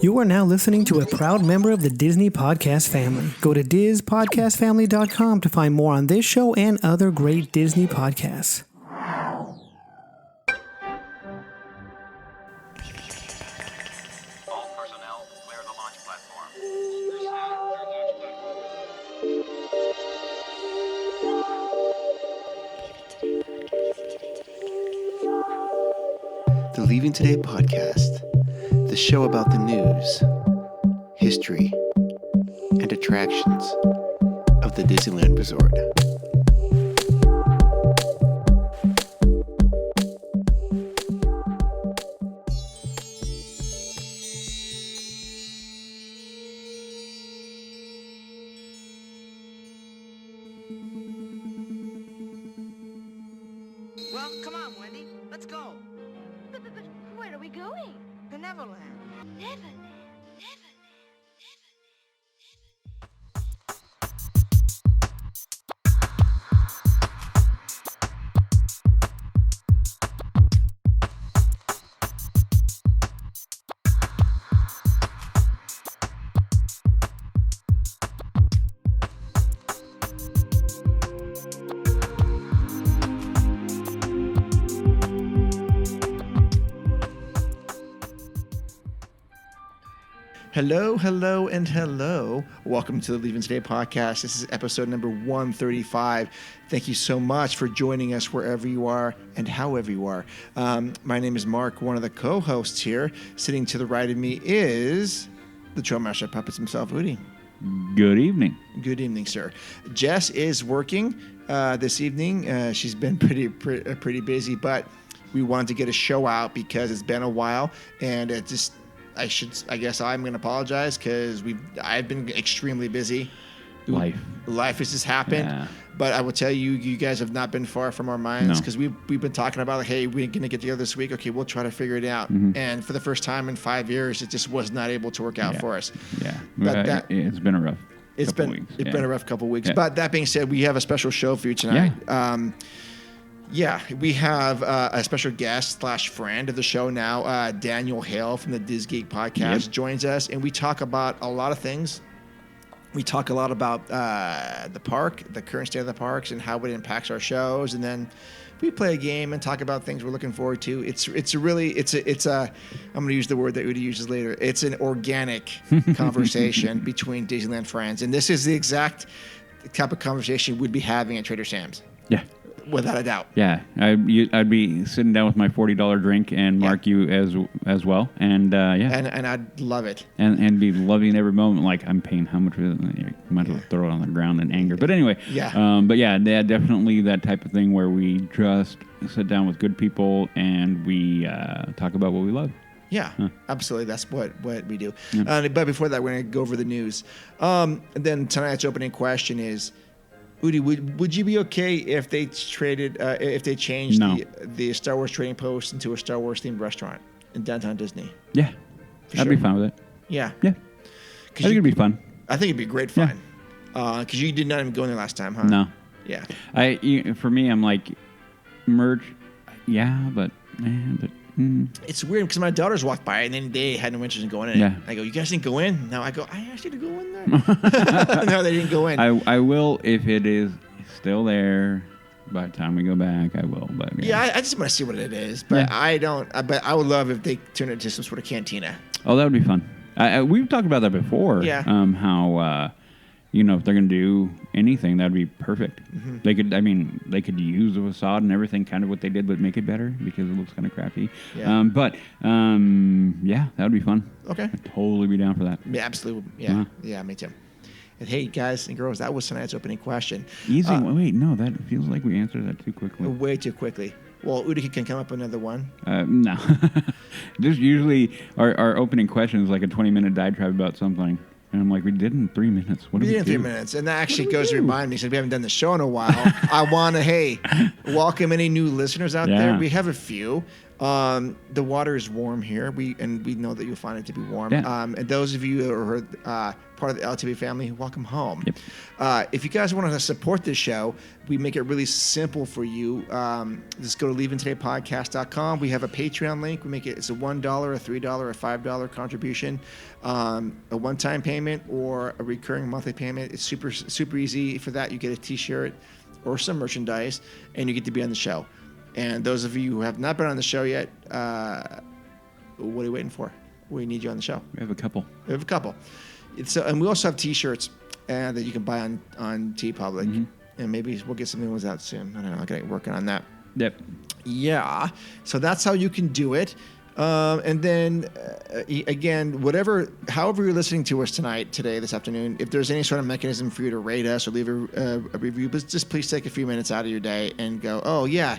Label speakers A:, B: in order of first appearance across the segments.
A: You are now listening to a proud member of the Disney Podcast family. Go to DizPodcastFamily.com to find more on this show and other great Disney podcasts.
B: All personnel, clear the launch platform.
C: The Leaving Today podcast, the show about the news, history, and attractions of the Disneyland Resort.
D: Well, come on, Wendy. Let's go.
E: But where are we going?
D: To Neverland.
E: Neverland.
C: Hello, and hello. Welcome to the Leaving Today podcast. This is episode number 135. Thank you so much for joining us wherever you are and however you are. My name is Mark, one of the co-hosts here. Sitting to the right of me is the Trailmaster of Puppets himself, Udi.
F: Good evening.
C: Good evening, sir. Jess is working this evening. She's been pretty busy, but we wanted to get a show out because it's been a while, and it just... I guess I'm going to apologize because I've been extremely busy. Life has just happened. Yeah. But I will tell you, you guys have not been far from our minds because we've been talking about, like, hey, we're going to get together this week. Okay, we'll try to figure it out. Mm-hmm. And for the first time in 5 years, it just was not able to work out for us. Yeah.
F: But it's been a rough couple weeks.
C: It's been a rough couple weeks. Yeah. But that being said, we have a special show for you tonight. Yeah. We have a special guest / friend of the show now, Daniel Hale from the theDisGeek podcast joins us, and we talk about a lot of things. We talk a lot about the park, the current state of the parks, and how it impacts our shows, and then we play a game and talk about things we're looking forward to. It's I'm going to use the word that Udi uses later. It's an organic conversation between Disneyland friends, and this is the exact type of conversation we'd be having at Trader Sam's.
F: Yeah.
C: Without a doubt.
F: Yeah, I'd be sitting down with my $40 drink and Mark you as well, and
C: and I'd love it,
F: and be loving every moment. Like, I'm paying how much? You might as well throw it on the ground in anger. But anyway, definitely that type of thing where we just sit down with good people and we talk about what we love.
C: Yeah, absolutely. That's what we do. Yeah. But before that, we're going to go over the news. And then tonight's opening question is, Udi, would you be okay if they changed the Star Wars Trading Post into a Star Wars themed restaurant in downtown Disney?
F: Yeah, I'd be fine with it.
C: Yeah.
F: I think it'd be fun.
C: I think it'd be great fun. Because you did not even go in there last time, huh?
F: No.
C: Yeah.
F: For me, I'm like, merch, but.
C: It's weird because my daughters walked by and then they had no interest in going in. Yeah. I go, you guys didn't go in? No, I go, I asked you to go in there. No, they didn't go in.
F: I will if it is still there. By the time we go back, I will. But
C: I just want to see what it is. But I don't. But I would love if they turn it into some sort of cantina.
F: Oh, that would be fun. We've talked about that before. Yeah. How if they're going to do anything, that'd be perfect. Mm-hmm. They could use the facade and everything, kind of what they did, but make it better because it looks kind of crappy. Yeah. That would be fun.
C: Okay.
F: I'd totally be down for that.
C: Yeah, absolutely. Yeah. Yeah, me too. And hey, guys and girls, that was tonight's opening question.
F: Easy. Wait, no, that feels like we answered that too quickly.
C: Way too quickly. Well, Udi can come up with another one.
F: No. Just usually our opening question is like a 20-minute diatribe about something. And I'm like, we did in 3 minutes. What did we do?
C: 3 minutes. And that actually goes to remind me, since we haven't done the show in a while, I want to, welcome any new listeners out there. We have a few. The water is warm here. We know that you'll find it to be warm.
F: Yeah.
C: And those of you who are part of the LTV family, welcome home.
F: Yep.
C: If you guys want to support this show, we make it really simple for you. Just go to leavingtodaypodcast.com. We have a Patreon link. It's a $1, a $3, or $5 contribution, a one-time payment or a recurring monthly payment. It's super, super easy. For that, you get a T-shirt or some merchandise, and you get to be on the show. And those of you who have not been on the show yet, what are you waiting for? We need you on the show.
F: We have a couple.
C: And we also have T-shirts that you can buy on TeePublic.
F: Mm-hmm.
C: And maybe we'll get some new ones out soon. I don't know. I'm going to get working on that.
F: Yep.
C: Yeah. So that's how you can do it. And then, again, however you're listening to us this afternoon, if there's any sort of mechanism for you to rate us or leave a review, but just please take a few minutes out of your day and go, oh, yeah,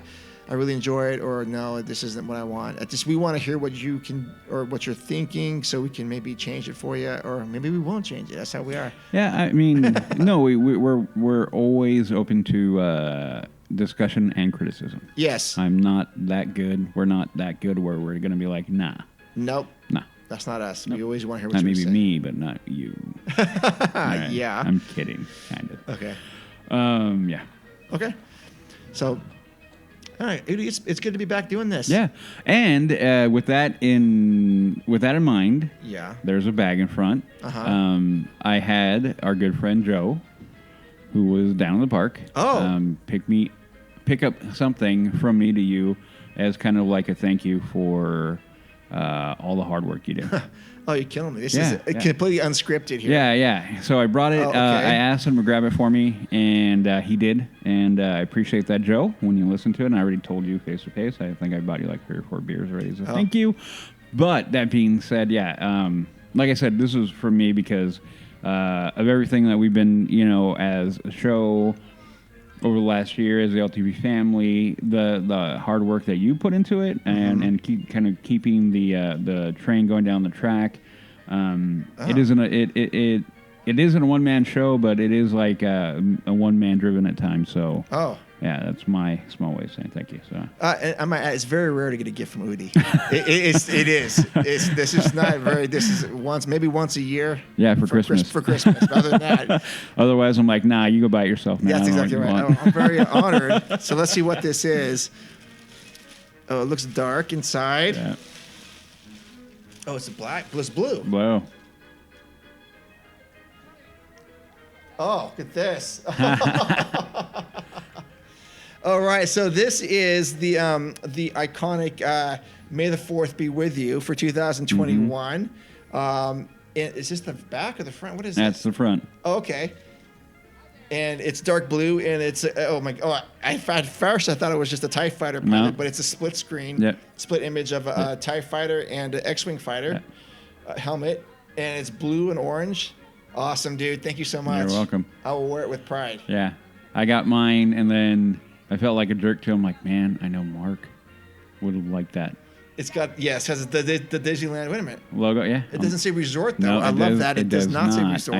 C: I really enjoy it, or no, this isn't what I want. We want to hear what you can, or what you're thinking, so we can maybe change it for you, or maybe we won't change it. That's how we are.
F: Yeah, I mean, no, we're always open to discussion and criticism.
C: Yes.
F: I'm not that good. We're not that good where we're going to be like, nah.
C: Nope.
F: Nah.
C: That's not us.
F: Nope.
C: We always want to hear what
F: Not
C: you're
F: maybe
C: saying.
F: me, but not you. Right.
C: Yeah.
F: I'm kidding, kind of.
C: Okay.
F: Yeah.
C: Okay. So, all right, it's good to be back doing this.
F: Yeah, and with that in mind,
C: Yeah.
F: there's a bag in front.
C: Uh-huh.
F: I had our good friend Joe, who was down in the park, pick up something from me to you as kind of like a thank you for all the hard work you do.
C: Oh, you're killing me. This is completely unscripted here.
F: Yeah. So I brought it.
C: Oh, okay.
F: I asked him to grab it for me, and he did. And I appreciate that, Joe, when you listen to it. And I already told you face to face. I think I bought you like 3 or 4 beers already. So thank you. But that being said, like I said, this was for me because of everything that we've been, as a show over the last year, as the LTV family, the hard work that you put into it, and keep kind of keeping the train going down the track. It isn't a one-man show, but it is like a one-man driven at times. So yeah, that's my small way of saying thank you. So
C: I might add, it's very rare to get a gift from Udi. It is. This is not very. This is maybe once a year.
F: Yeah, for Christmas.
C: For Christmas. Other than that,
F: otherwise I'm like, nah, you go buy it yourself, man.
C: That's exactly right. I'm very honored. So let's see what this is. Oh, it looks dark inside.
F: Yeah.
C: Oh, it's black. It's blue.
F: Whoa.
C: Oh, look at this. All right, so this is the iconic May the 4th Be With You for 2021. Is this the back or the front? What is
F: That's
C: this?
F: the front.
C: Oh, okay. And it's dark blue, and it's at first I thought it was just a TIE fighter pilot, but it's a split screen, split image of a TIE fighter and an X-wing fighter helmet, and it's blue and orange. Awesome, dude. Thank you so much.
F: You're welcome.
C: I will wear it with pride.
F: Yeah. I got mine, and then I felt like a jerk to him. Like, man, I know Mark would have liked that.
C: It's got, it has the Disneyland, wait a minute.
F: Logo, yeah.
C: It doesn't say resort, though.
F: No,
C: I love that. It does not say resort.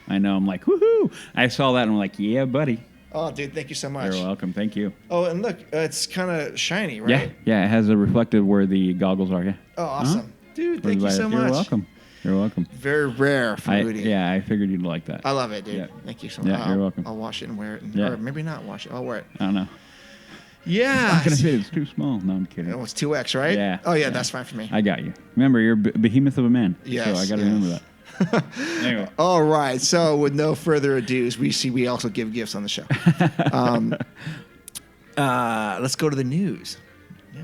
F: I know. I'm like, woohoo. I saw that, and I'm like, yeah, buddy.
C: Oh, dude, thank you so much.
F: You're welcome. Thank you.
C: Oh, and look, it's kind of shiny, right?
F: Yeah. It has a reflective where the goggles are, yeah.
C: Oh, awesome. Dude, thank you so much.
F: You're welcome. You're welcome.
C: Very rare for Rudy.
F: Yeah, I figured you'd like that.
C: I love it, dude.
F: Yeah.
C: Thank you so much.
F: Yeah, you're welcome.
C: I'll wash it and wear it. Or maybe not wash it. I'll wear it.
F: I don't know.
C: Yeah.
F: It's not going to fit. It's too small. No, I'm kidding.
C: Oh, it's 2X, right?
F: Yeah.
C: Oh, yeah, that's fine for me.
F: I got you. Remember, you're a behemoth of a man.
C: Yes.
F: So I got to remember that. Anyway.
C: All right. So with no further ado, we also give gifts on the show. Let's go to the news. Yeah.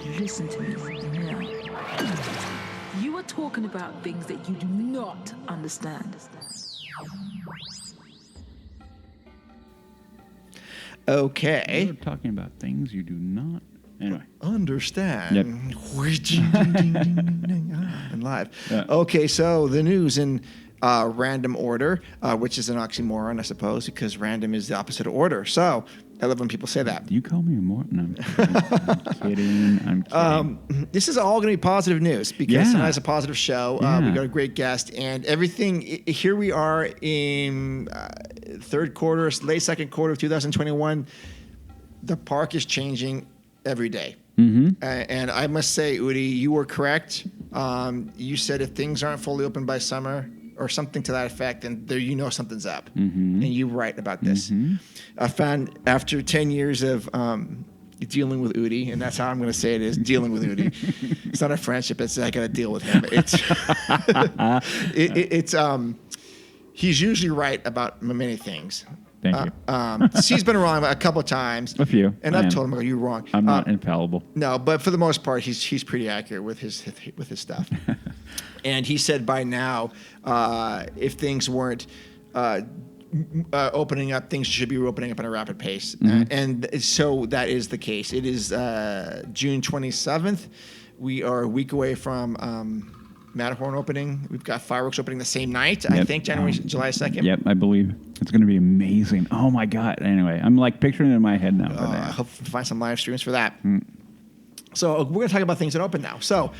G: You listen to me now. You are talking about things that you do not understand.
C: Okay.
F: You're talking about things you do not
C: understand.
F: Yep.
C: And live.
F: Yeah.
C: Okay, so the news in random order, which is an oxymoron, I suppose, because random is the opposite of order. So I love when people say that.
F: You call me a moron? No, I'm kidding.
C: This is all going to be positive news because tonight's a positive show. We got a great guest and everything. Here we are in third quarter, late second quarter of 2021. the park is changing every day. And I must say, Udi, you were correct. You said if things aren't fully open by summer or something to that effect, then there something's up. And you're right about this. I found after 10 years of dealing with Udi, and that's how I'm going to say it is, dealing with Udi. It's not a friendship. It's I got to deal with him. It's he's usually right about many things.
F: Thank you.
C: He's been wrong a couple of times.
F: A few.
C: And I've told him, you're wrong.
F: I'm not infallible.
C: No, but for the most part, he's pretty accurate with his stuff. And he said by now, if things weren't opening up, things should be opening up at a rapid pace. And so that is the case. It is June 27th. We are a week away from Matterhorn opening. We've got fireworks opening the same night, I think, July 2nd.
F: Yep, I believe. It's going to be amazing. Oh, my God. Anyway, I'm like picturing it in my head now.
C: I hope to find some live streams for that. So we're going to talk about things that open now. So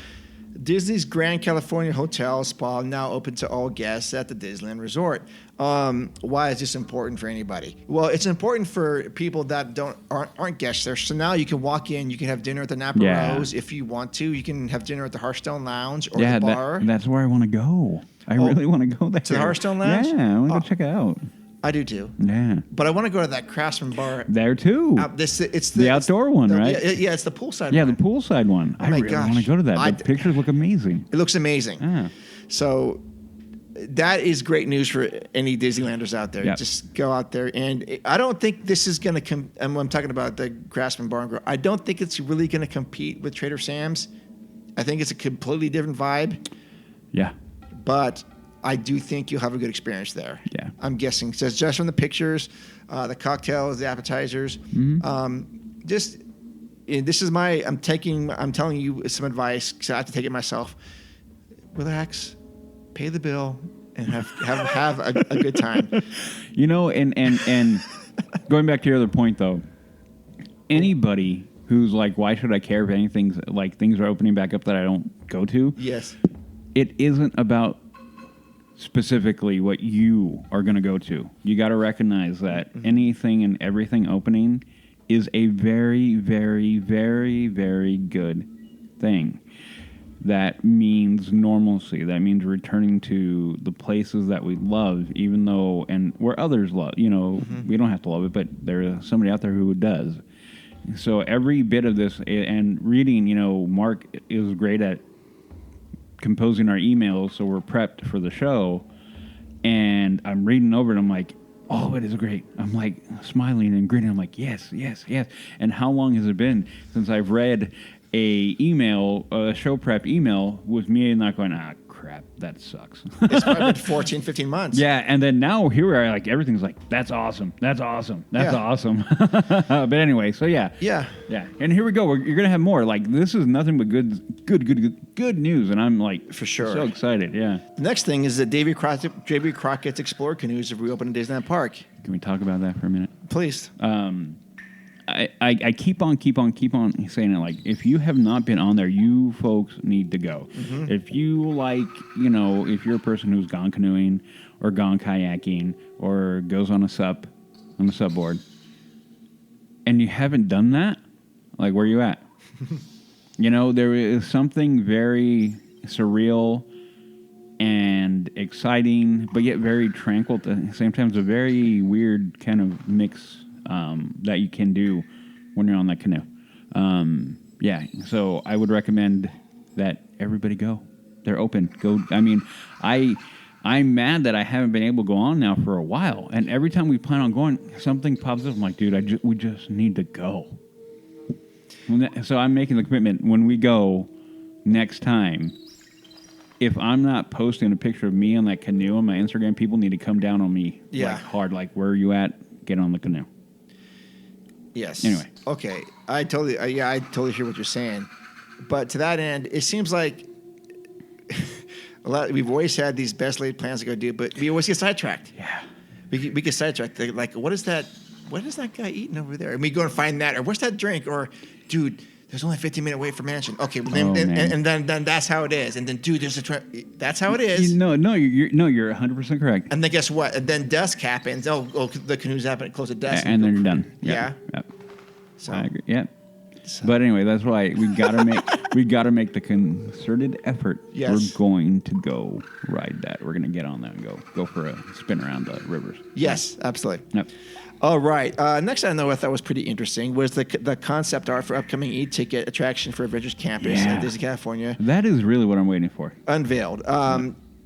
C: Disney's Grand Californian Hotel Spa now open to all guests at the Disneyland Resort. Why is this important for anybody? Well, it's important for people that aren't guests there. So now you can walk in, you can have dinner at the Napa Rose if you want to. You can have dinner at the Hearthstone Lounge or the bar.
F: That's where I want to go. I really want to go there.
C: To the Hearthstone Lounge?
F: Yeah, I want to go check it out.
C: I do too.
F: Yeah.
C: But I want to go to that Craftsman bar.
F: There too.
C: It's
F: the outdoor one, right?
C: Yeah, it's the poolside one.
F: Yeah, the poolside one.
C: Oh
F: I really want to go to that. The pictures look amazing.
C: It looks amazing.
F: Yeah.
C: So that is great news for any Disneylanders out there.
F: Yep.
C: Just go out there. And I don't think this is going to I'm talking about the Craftsman Bar and Grill. I don't think it's really going to compete with Trader Sam's. I think it's a completely different vibe.
F: Yeah.
C: But I do think you'll have a good experience there.
F: Yeah.
C: I'm guessing. So just from the pictures, the cocktails, the appetizers, this is I'm telling you some advice because I have to take it myself. Relax, pay the bill, and have a good time.
F: And going back to your other point though, anybody who's like, why should I care if anything's like things are opening back up that I don't go to?
C: Yes. It
F: isn't about specifically what you are going to go to. You got to recognize that anything and everything opening is a very, very, very, very good thing. That means normalcy. That means returning to the places that we love, even though, and where others love. We don't have to love it, but there's somebody out there who does. So every bit of this, and reading, Mark is great at composing our emails, so we're prepped for the show, and I'm reading over it, I'm like, oh, it is great. I'm like smiling and grinning. I'm like, yes, yes, yes. And how long has it been since I've read a show prep email with me not going, crap, that sucks.
C: It's probably been 14, 15 months.
F: Yeah, and then now here we are, like everything's like, that's awesome, that's awesome, that's awesome. But anyway, so yeah. And here we go. You're gonna have more. Like this is nothing but good news, and I'm like
C: for sure
F: so excited. Yeah.
C: The next thing is that Davy Crockett's Explorer Canoes have reopened in Disneyland Park.
F: Can we talk about that for a minute,
C: please?
F: I keep on saying it. Like, if you have not been on there, you folks need to go. If you like, if you're a person who's gone canoeing or gone kayaking or goes on a subboard, and you haven't done that, like, where are you at? There is something very surreal and exciting, but yet very tranquil at the same time. It's a very weird kind of mix that you can do when you're on that canoe. So I would recommend that everybody go. They're open. Go. I mean, I'm mad that I haven't been able to go on now for a while, and every time we plan on going, something pops up. I'm like, dude, we just need to go. So I'm making the commitment when we go next time. If I'm not posting a picture of me on that canoe on my Instagram, people need to come down on me like hard. Like, where are you at? Get on the canoe.
C: Yes.
F: Anyway.
C: Okay. I totally hear what you're saying. But to that end, it seems like we've always had these best laid plans to go do, but we always get sidetracked.
F: Yeah.
C: We get sidetracked. Like, what is that guy eating over there? And we go and find that. Or what's that drink? Or, dude, there's only a 15-minute wait from Mansion. Okay, well, and then that's how it is. And then, dude, there's that's how it is.
F: No, you're 100% correct.
C: And then guess what? And then dusk happens. Oh, the canoe's happening close at dusk.
F: And then you're done.
C: Yeah.
F: Yep.
C: So
F: I agree. Yeah. But anyway, that's why we gotta make the concerted effort.
C: Yes.
F: We're going to go ride that. We're gonna get on that and go for a spin around the rivers.
C: Yes, absolutely.
F: Yep.
C: All right. Next I know I thought was pretty interesting was the concept art for upcoming e-ticket attraction for Avengers Campus at Disney California.
F: That is really what I'm waiting for.
C: Unveiled.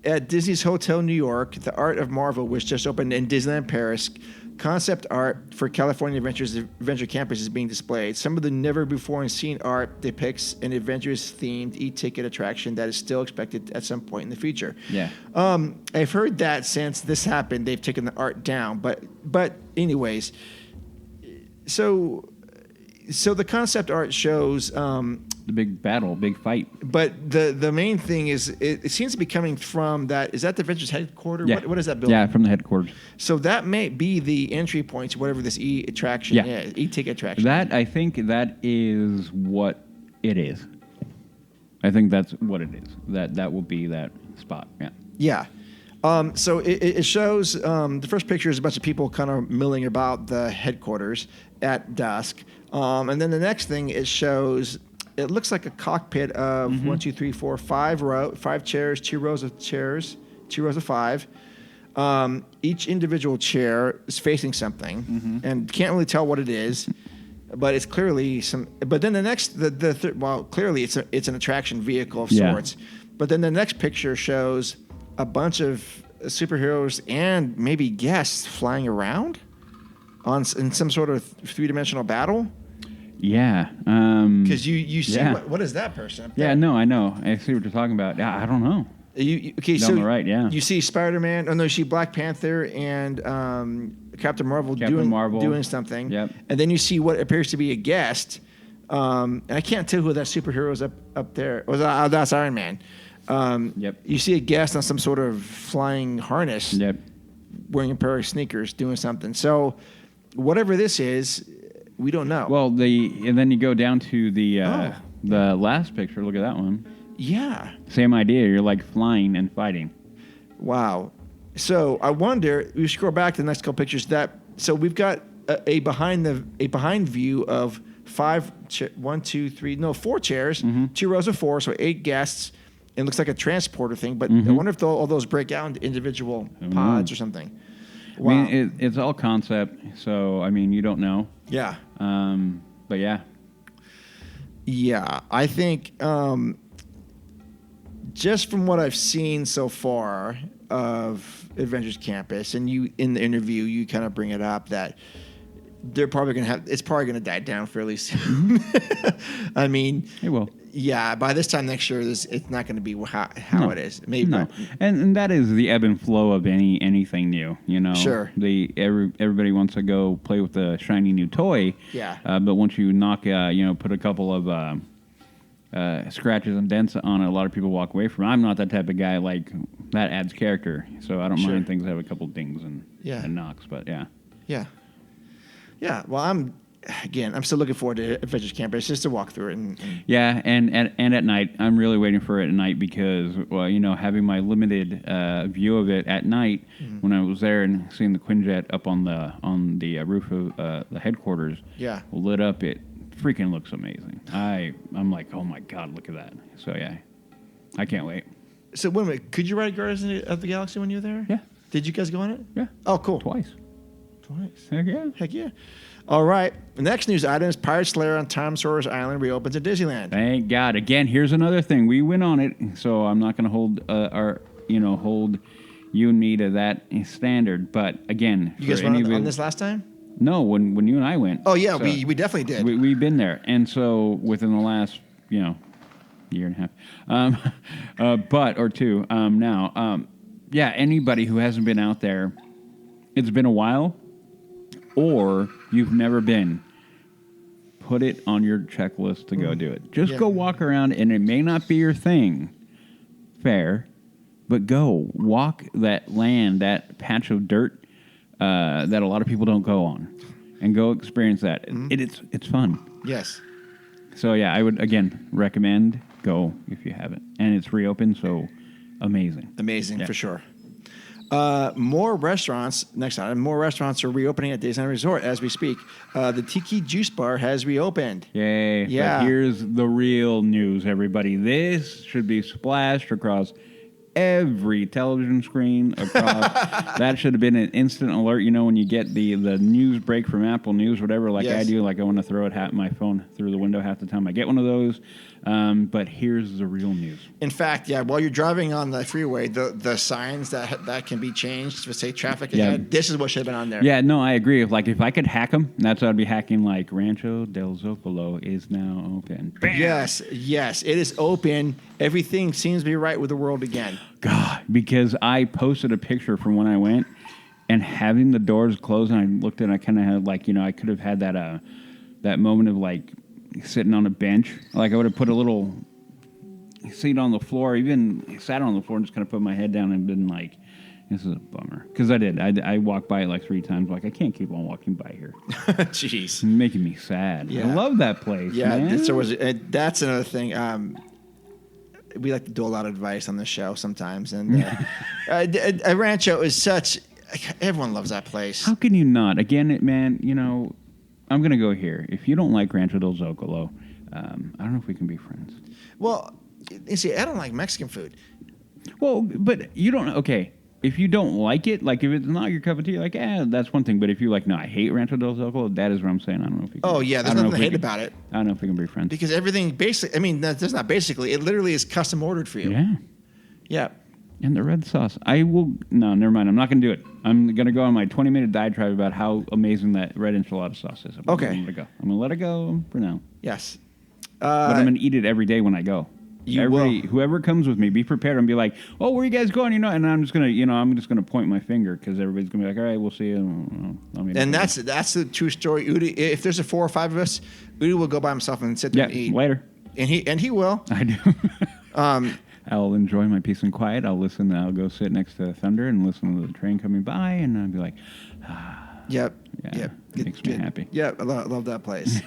C: At Disney's Hotel New York, the Art of Marvel, which just opened in Disneyland Paris, concept art for California Avenger Campus is being displayed. Some of the never-before-seen art depicts an Avengers-themed e-ticket attraction that is still expected at some point in the future.
F: Yeah.
C: I've heard that since this happened, they've taken the art down. But anyways, so the concept art shows
F: The big battle, big fight.
C: but the main thing is it seems to be coming from that. Is that the Avengers headquarters?
F: Yeah.
C: What is that building?
F: Yeah, from the headquarters.
C: So that may be the entry point to whatever this e-attraction is, e-ticket attraction.
F: That, I think that is what it is. I think that's what it is. That will be that spot. Yeah.
C: Yeah. So it shows the first picture is a bunch of people kind of milling about the headquarters at dusk. And then the next thing it shows, it looks like a cockpit of 5 chairs, 2 rows of chairs, 2 rows of 5. Each individual chair is facing something, and can't really tell what it is, but it's clearly some. But then the next, clearly it's an attraction vehicle of sorts. But then the next picture shows a bunch of superheroes and maybe guests flying around in some sort of 3-dimensional battle.
F: Yeah.
C: Because you see what is that person? Up there?
F: Yeah, no, I know. I see what you're talking about. Yeah, I don't know.
C: Okay,
F: Down
C: so
F: the right, yeah.
C: you see Spider-Man. Oh no, you see Black Panther and Captain Marvel doing something.
F: Yep.
C: And then you see what appears to be a guest. And I can't tell who that superhero is up there. Oh, that's Iron Man.
F: Yep.
C: You see a guest on some sort of flying harness.
F: Yep.
C: Wearing a pair of sneakers, doing something. So, whatever this is, we don't know.
F: Well, and then you go down to the last picture. Look at that one.
C: Yeah.
F: Same idea. You're like flying and fighting.
C: Wow. So I wonder. We scroll back to the next couple pictures. So we've got a behind view of 4 chairs, 2 rows of 4, so 8 guests. It looks like a transporter thing, but I wonder if all those break out into individual pods or something. Wow.
F: I mean, it's all concept, so I mean, you don't know.
C: Yeah.
F: But yeah.
C: Yeah, I think just from what I've seen so far of Avengers Campus, and you in the interview, you kind of bring it up that they're probably going to have, it's probably going to die down fairly soon. I mean,
F: it will.
C: Yeah, by this time next year, it's not going to be how it is. Maybe
F: no, and that is the ebb and flow of anything new. You know,
C: sure.
F: Everybody wants to go play with the shiny new toy.
C: Yeah.
F: But once you put a couple of scratches and dents on it, a lot of people walk away from it. I'm not that type of guy. Like that adds character, so I don't mind things that have a couple dings and knocks. But yeah.
C: Yeah. Well, I'm still looking forward to Avengers Campus just to walk through it.
F: And at night, I'm really waiting for it at night because, having my limited view of it at night, when I was there and seeing the Quinjet up on the roof of the headquarters, lit up, it freaking looks amazing. I'm like, oh my God, look at that. So yeah, I can't wait.
C: So wait a minute, could you ride Guardians of the Galaxy when you were there?
F: Yeah.
C: Did you guys go on it?
F: Yeah.
C: Oh, cool.
F: Twice.
C: Heck yeah. All right. The next news item is Pirate's Lair on Tom Sawyer's Island reopens at Disneyland.
F: Thank God. Again, here's another thing. We went on it, so I'm not going to hold you and me to that standard. But again,
C: you guys went on this last time?
F: No, when you and I went.
C: Oh yeah, so we definitely did.
F: We've been there, and so within the last year and a half, or two now. Anybody who hasn't been out there, it's been a while. Or you've never been, put it on your checklist to go do it. Just go walk around, and it may not be your thing, fair, but go walk that land, that patch of dirt that a lot of people don't go on, and go experience that. It's fun.
C: Yes.
F: So yeah, I would again recommend go if you haven't, and it's reopened, so amazing.
C: Amazing for sure. More restaurants. Next item. More restaurants are reopening at Disneyland Resort as we speak. The Tiki Juice Bar has reopened.
F: Yay!
C: Yeah.
F: But here's the real news, everybody. This should be splashed across every television screen across. That should have been an instant alert. You know, when you get the news break from Apple News, whatever, like
C: Yes.
F: I do, like I want to throw my phone through the window half the time. I get one of those. But here's the real news.
C: In fact, yeah, while you're driving on the freeway, the signs that can be changed to say traffic ahead, this is what should have been on there.
F: Yeah, no, I agree. If I could hack them, that's what I'd be hacking. Like Rancho del Zocalo is now open. Bam!
C: Yes, it is open. Everything seems to be right with the world again.
F: God, because I posted a picture from when I went, and having the doors closed, and I looked at it, I kind of had I could have had that moment of like sitting on a bench. Like I would have put a little seat on the floor, even sat on the floor and just kind of put my head down and been like, this is a bummer. Because I did. I walked by it like 3 times. Like, I can't keep on walking by here.
C: Jeez.
F: It's making me sad.
C: Yeah.
F: I love that place,
C: Yeah,
F: man.
C: that's another thing. We like to do a lot of advice on the show sometimes. And Rancho is such... Everyone loves that place.
F: How can you not? Again, man, I'm going to go here. If you don't like Rancho del Zocalo, I don't know if we can be friends.
C: Well, you see, I don't like Mexican food.
F: Well, but you don't... Okay, if you don't like it, like if it's not your cup of tea, like, that's one thing. But if you're like, no, I hate Rancho del Zocalo, that is what I'm saying. I don't know if you can...
C: Oh, yeah, there's nothing to hate about it.
F: I don't know if we can be friends.
C: Because everything basically... I mean, that's not basically. It literally is custom ordered for you.
F: Yeah.
C: Yeah.
F: And the red sauce. I will... No, never mind. I'm not going to do it. I'm going to go on my 20-minute diatribe about how amazing that red enchilada sauce is.
C: Okay.
F: I'm going to let it go for now.
C: Yes.
F: But I'm going to eat it every day when I go.
C: Will.
F: Whoever comes with me, be prepared and be like, oh, where are you guys going? And I'm just going to point my finger because everybody's going to be like, all right, we'll see you.
C: And that's the true story. Udi, if there's 4 or 5 of us, Udi will go by himself and sit there and eat.
F: Later.
C: And he will.
F: I do. I'll enjoy my peace and quiet. I'll listen. I'll go sit next to Thunder and listen to the train coming by, and I'll be like,
C: Yep.
F: Yeah,
C: Yep.
F: makes me happy.
C: Yep. I love that place.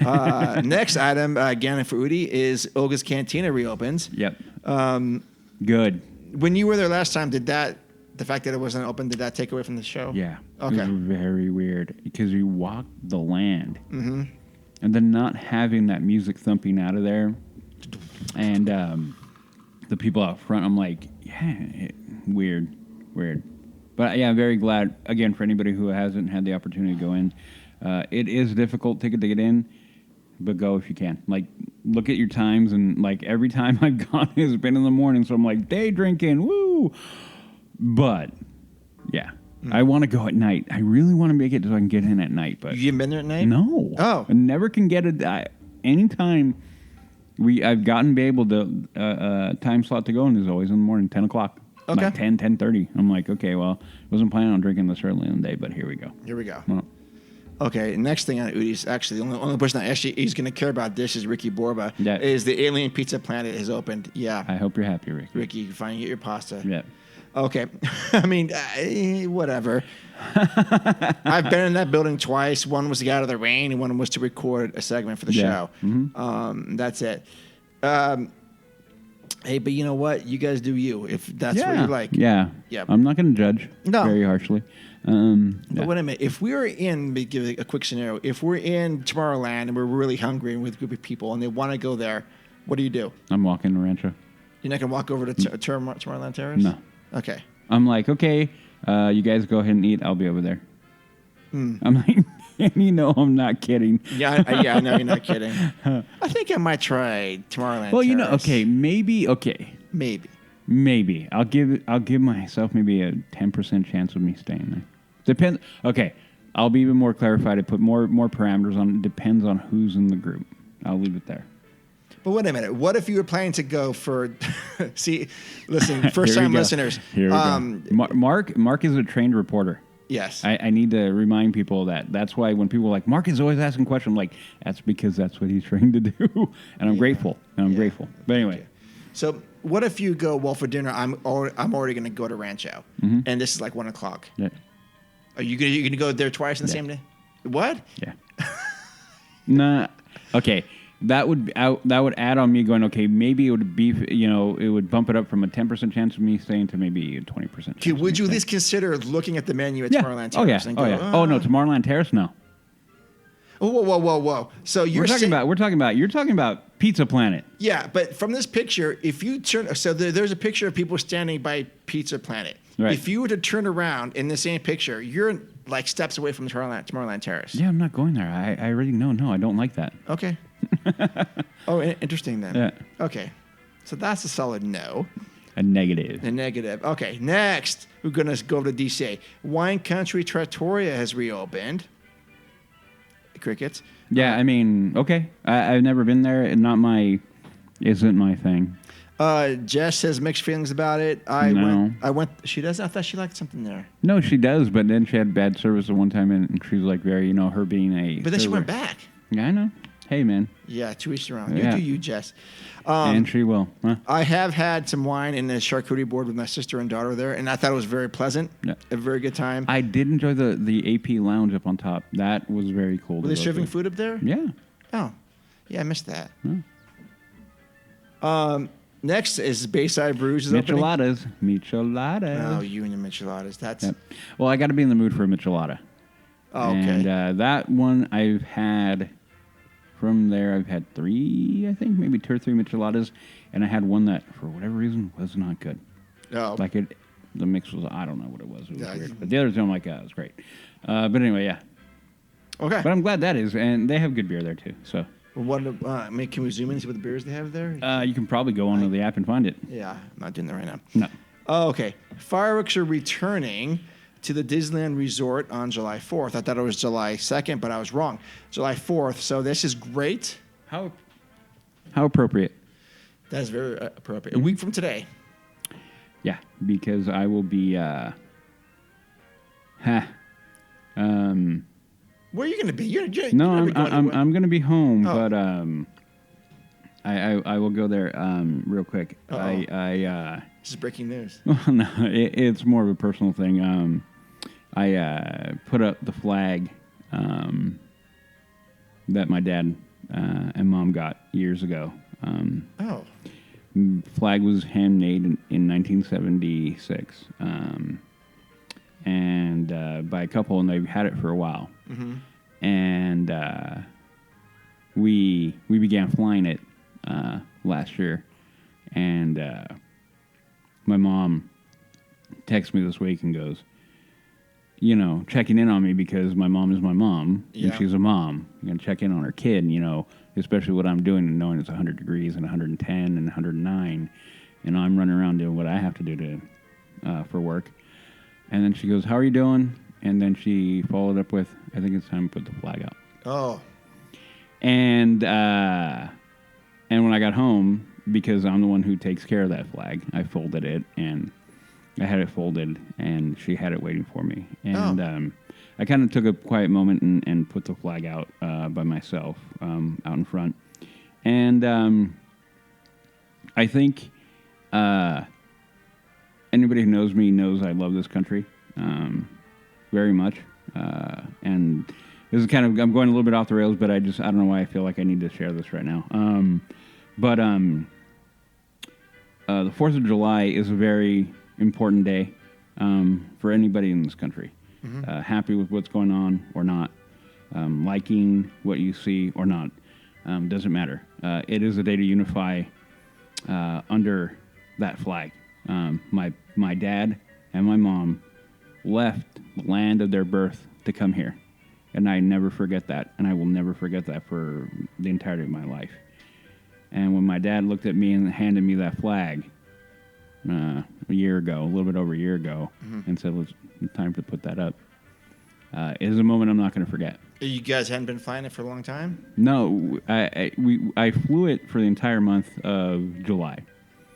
C: Next item, again for Udi, is Olga's Cantina reopens.
F: Yep. Good.
C: When you were there last time, the fact that it wasn't open, did that take away from the show?
F: Yeah.
C: Okay.
F: It was very weird because you walk the land, and then not having that music thumping out of there, and the people out front, I'm like, weird. But yeah, I'm very glad, again, for anybody who hasn't had the opportunity to go in. It is a difficult ticket to get in, but go if you can. Like, look at your times, and like every time I've gone has been in the morning, so I'm like, day drinking, woo! But, yeah. I want to go at night. I really want to make it so I can get in at night. But
C: You haven't been there at night?
F: No.
C: Oh.
F: I never can get it. Anytime I've gotten be able to time slot to go in is always in the morning, 10 o'clock.
C: Okay.
F: Like 10:30. I'm like, okay, well, I wasn't planning on drinking this early in the day, but here we go.
C: Here we go.
F: Well,
C: Okay, next thing on Udi's, actually, the only person that actually is going to care about this is Ricky Borba.
F: Yeah.
C: Is the Alien Pizza Planet has opened. Yeah.
F: I hope you're happy, Ricky.
C: Ricky, you can finally get your pasta.
F: Yeah.
C: Okay. I mean, whatever. I've been in that building twice. One was to get out of the rain, and one was to record a segment for the show.
F: Mm-hmm.
C: That's it. Hey, but you know what? You guys do you. If that's what you like.
F: Yeah.
C: Yeah.
F: I'm not going to judge very harshly.
C: But wait a minute. If we're in, let me give a quick scenario. If we're in Tomorrowland and we're really hungry and with a group of people and they want to go there, what do you do?
F: I'm walking to Rancho.
C: You're not going to walk over to Tomorrowland Terrace?
F: No.
C: Okay.
F: I'm like, okay, you guys go ahead and eat. I'll be over there. I'm like, I'm not kidding.
C: Yeah, I know you're not kidding. I think I might try Tomorrowland
F: Well,
C: Terrace.
F: okay, maybe. Maybe I'll give myself maybe a 10% chance of me staying there. Depends. Okay, I'll be even more clarified. I put more parameters on it. Depends on who's in the group. I'll leave it there.
C: But wait a minute. What if you were planning to go for? See, listen, first time listeners.
F: Here we go. Mark is a trained reporter.
C: Yes.
F: I need to remind people that. That's why when people are like, Mark is always asking questions, I'm like, that's because that's what he's trained to do. And I'm grateful. Grateful. But anyway.
C: So what if you go, well, for dinner, I'm already going to go to Rancho. And this is like 1 o'clock.
F: Yeah.
C: Are you going to go there twice in the same day? What?
F: Yeah. Nah. Okay. that would add on me going, okay, maybe it would be, it would bump it up from a 10% chance of me staying to maybe a 20%.
C: Okay, would you at least consider looking at the menu at Tomorrowland Terrace?
F: Oh yeah. Oh no, Tomorrowland Terrace, no.
C: Oh, whoa. So you're
F: talking about Pizza Planet.
C: Yeah, but from this picture, if you turn, so there's a picture of people standing by Pizza Planet.
F: Right.
C: If you were to turn around in the same picture, you're like steps away from Tomorrowland Terrace.
F: Yeah, I'm not going there. I already know. No, I don't like that.
C: Okay. Oh, interesting then.
F: Yeah.
C: Okay. So that's a solid no.
F: A negative.
C: Okay, next, we're going to go to DC. Wine Country Trattoria has reopened. Crickets.
F: Yeah, I mean, okay. I've never been there. Isn't my thing.
C: Jess has mixed feelings about it. I went. She does. I thought she liked something there.
F: No, she does. But then she had bad service at one time, and she was like very, her being a.
C: But then she went back.
F: Yeah, I know. Hey, man.
C: Yeah, to each their own.
F: Yeah.
C: You do you, Jess.
F: And she will. Huh?
C: I have had some wine in the charcuterie board with my sister and daughter there, and I thought it was very pleasant.
F: Yeah.
C: A very good time.
F: I did enjoy the AP lounge up on top. That was very cool.
C: Were they serving food up there?
F: Yeah.
C: Oh, yeah, I missed that.
F: Hmm.
C: Next is Bayside Brews is
F: Micheladas.
C: Oh, you and your micheladas. That's.
F: Yep. Well, I got to be in the mood for a michelada.
C: Oh, okay.
F: And that one I've had. From there, I've had 3, I think, maybe 2 or 3 micheladas, and I had one that, for whatever reason, was not good.
C: Oh.
F: Like the mix was, I don't know what it was. It was weird. But the other two, I'm like, it was great. But anyway, yeah.
C: Okay.
F: But I'm glad that is, and they have good beer there too. So.
C: Well, can we zoom in and see what the beers they have there?
F: You can probably go onto the app and find it.
C: Yeah, I'm not doing that right now.
F: No.
C: Oh, okay. Fireworks are returning to the Disneyland Resort on July 4th. I thought it was July 2nd, but I was wrong. July 4th. So this is great.
F: How appropriate.
C: That is very appropriate. A week from today.
F: Yeah, because I will be.
C: Where are you going to be?
F: I'm going to be home,
C: Oh.
F: but I will go there real quick.
C: This is breaking news.
F: Well, no, it's more of a personal thing. I put up the flag that my dad and mom got years ago. Flag was handmade in 1976, and by a couple, and they've had it for a while.
C: Mm-hmm.
F: And we began flying it last year, and my mom texts me this week and goes, checking in on me because my mom is my mom, and she's a mom. I'm going to check in on her kid, especially what I'm doing and knowing it's 100 degrees and 110 and 109, and I'm running around doing what I have to do for work. And then she goes, how are you doing? And then she followed up with, I think it's time to put the flag out.
C: Oh.
F: And when I got home, because I'm the one who takes care of that flag, I folded it, and I had it folded, and she had it waiting for me. And I kind of took a quiet moment and put the flag out by myself out in front. And I think anybody who knows me knows I love this country very much. And this is kind of, I'm going a little bit off the rails, but I don't know why I feel like I need to share this right now. But the 4th of July is a very important day for anybody in this country. Mm-hmm. Happy with what's going on or not, liking what you see or not, doesn't matter. It is a day to unify under that flag. My dad and my mom left the land of their birth to come here, and I never forget that, and I will never forget that for the entirety of my life. And when my dad looked at me and handed me that flag a little bit over a year ago, mm-hmm. and said, it's time to put that up, it is a moment I'm not going to forget.
C: You guys hadn't been flying it for a long time?
F: No, I flew it for the entire month of July.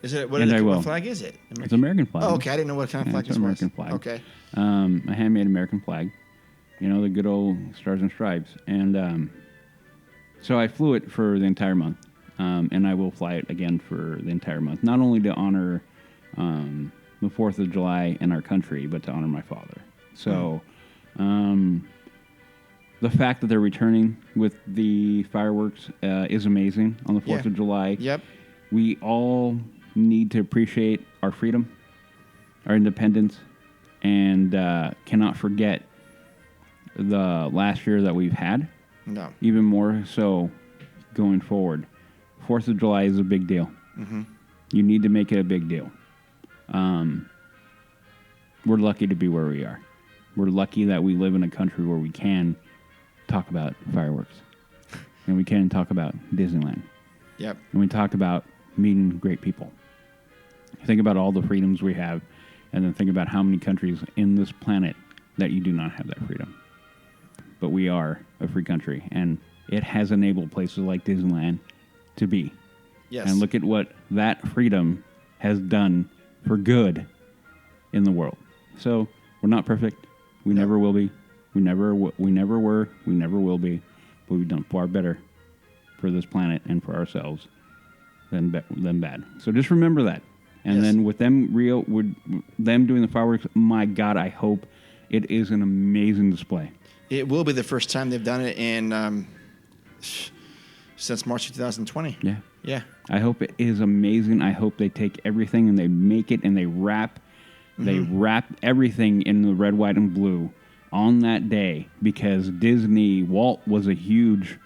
C: Is it what flag is it?
F: It's an American flag.
C: Oh, okay. I didn't know what kind of flag
F: this
C: was.
F: American flag.
C: Okay.
F: A handmade American flag. The good old stars and stripes. And so I flew it for the entire month. And I will fly it again for the entire month. Not only to honor the 4th of July in our country, but to honor my father. So the the fact that they're returning with the fireworks is amazing on the 4th of July.
C: Yep.
F: We all need to appreciate our freedom, our independence, and cannot forget the last year that we've had.
C: No.
F: Even more so going forward. 4th of July is a big deal. Mm-hmm. You need to make it a big deal. We're lucky to be where we are. We're lucky that we live in a country where we can talk about fireworks. And we can talk about Disneyland.
C: Yep.
F: And we talk about meeting great people. Think about all the freedoms we have, and then think about how many countries in this planet that you do not have that freedom. But we are a free country, and it has enabled places like Disneyland to be.
C: Yes.
F: And look at what that freedom has done for good in the world. So we're not perfect. We never will be. We never were. We never will be. But we've done far better for this planet and for ourselves than bad. So just remember that. And then with them doing the fireworks, my God, I hope it is an amazing display.
C: It will be the first time they've done it in since March of 2020.
F: Yeah.
C: Yeah.
F: I hope it is amazing. I hope they take everything and they make it and they wrap everything in the red, white, and blue on that day, because Walt was a huge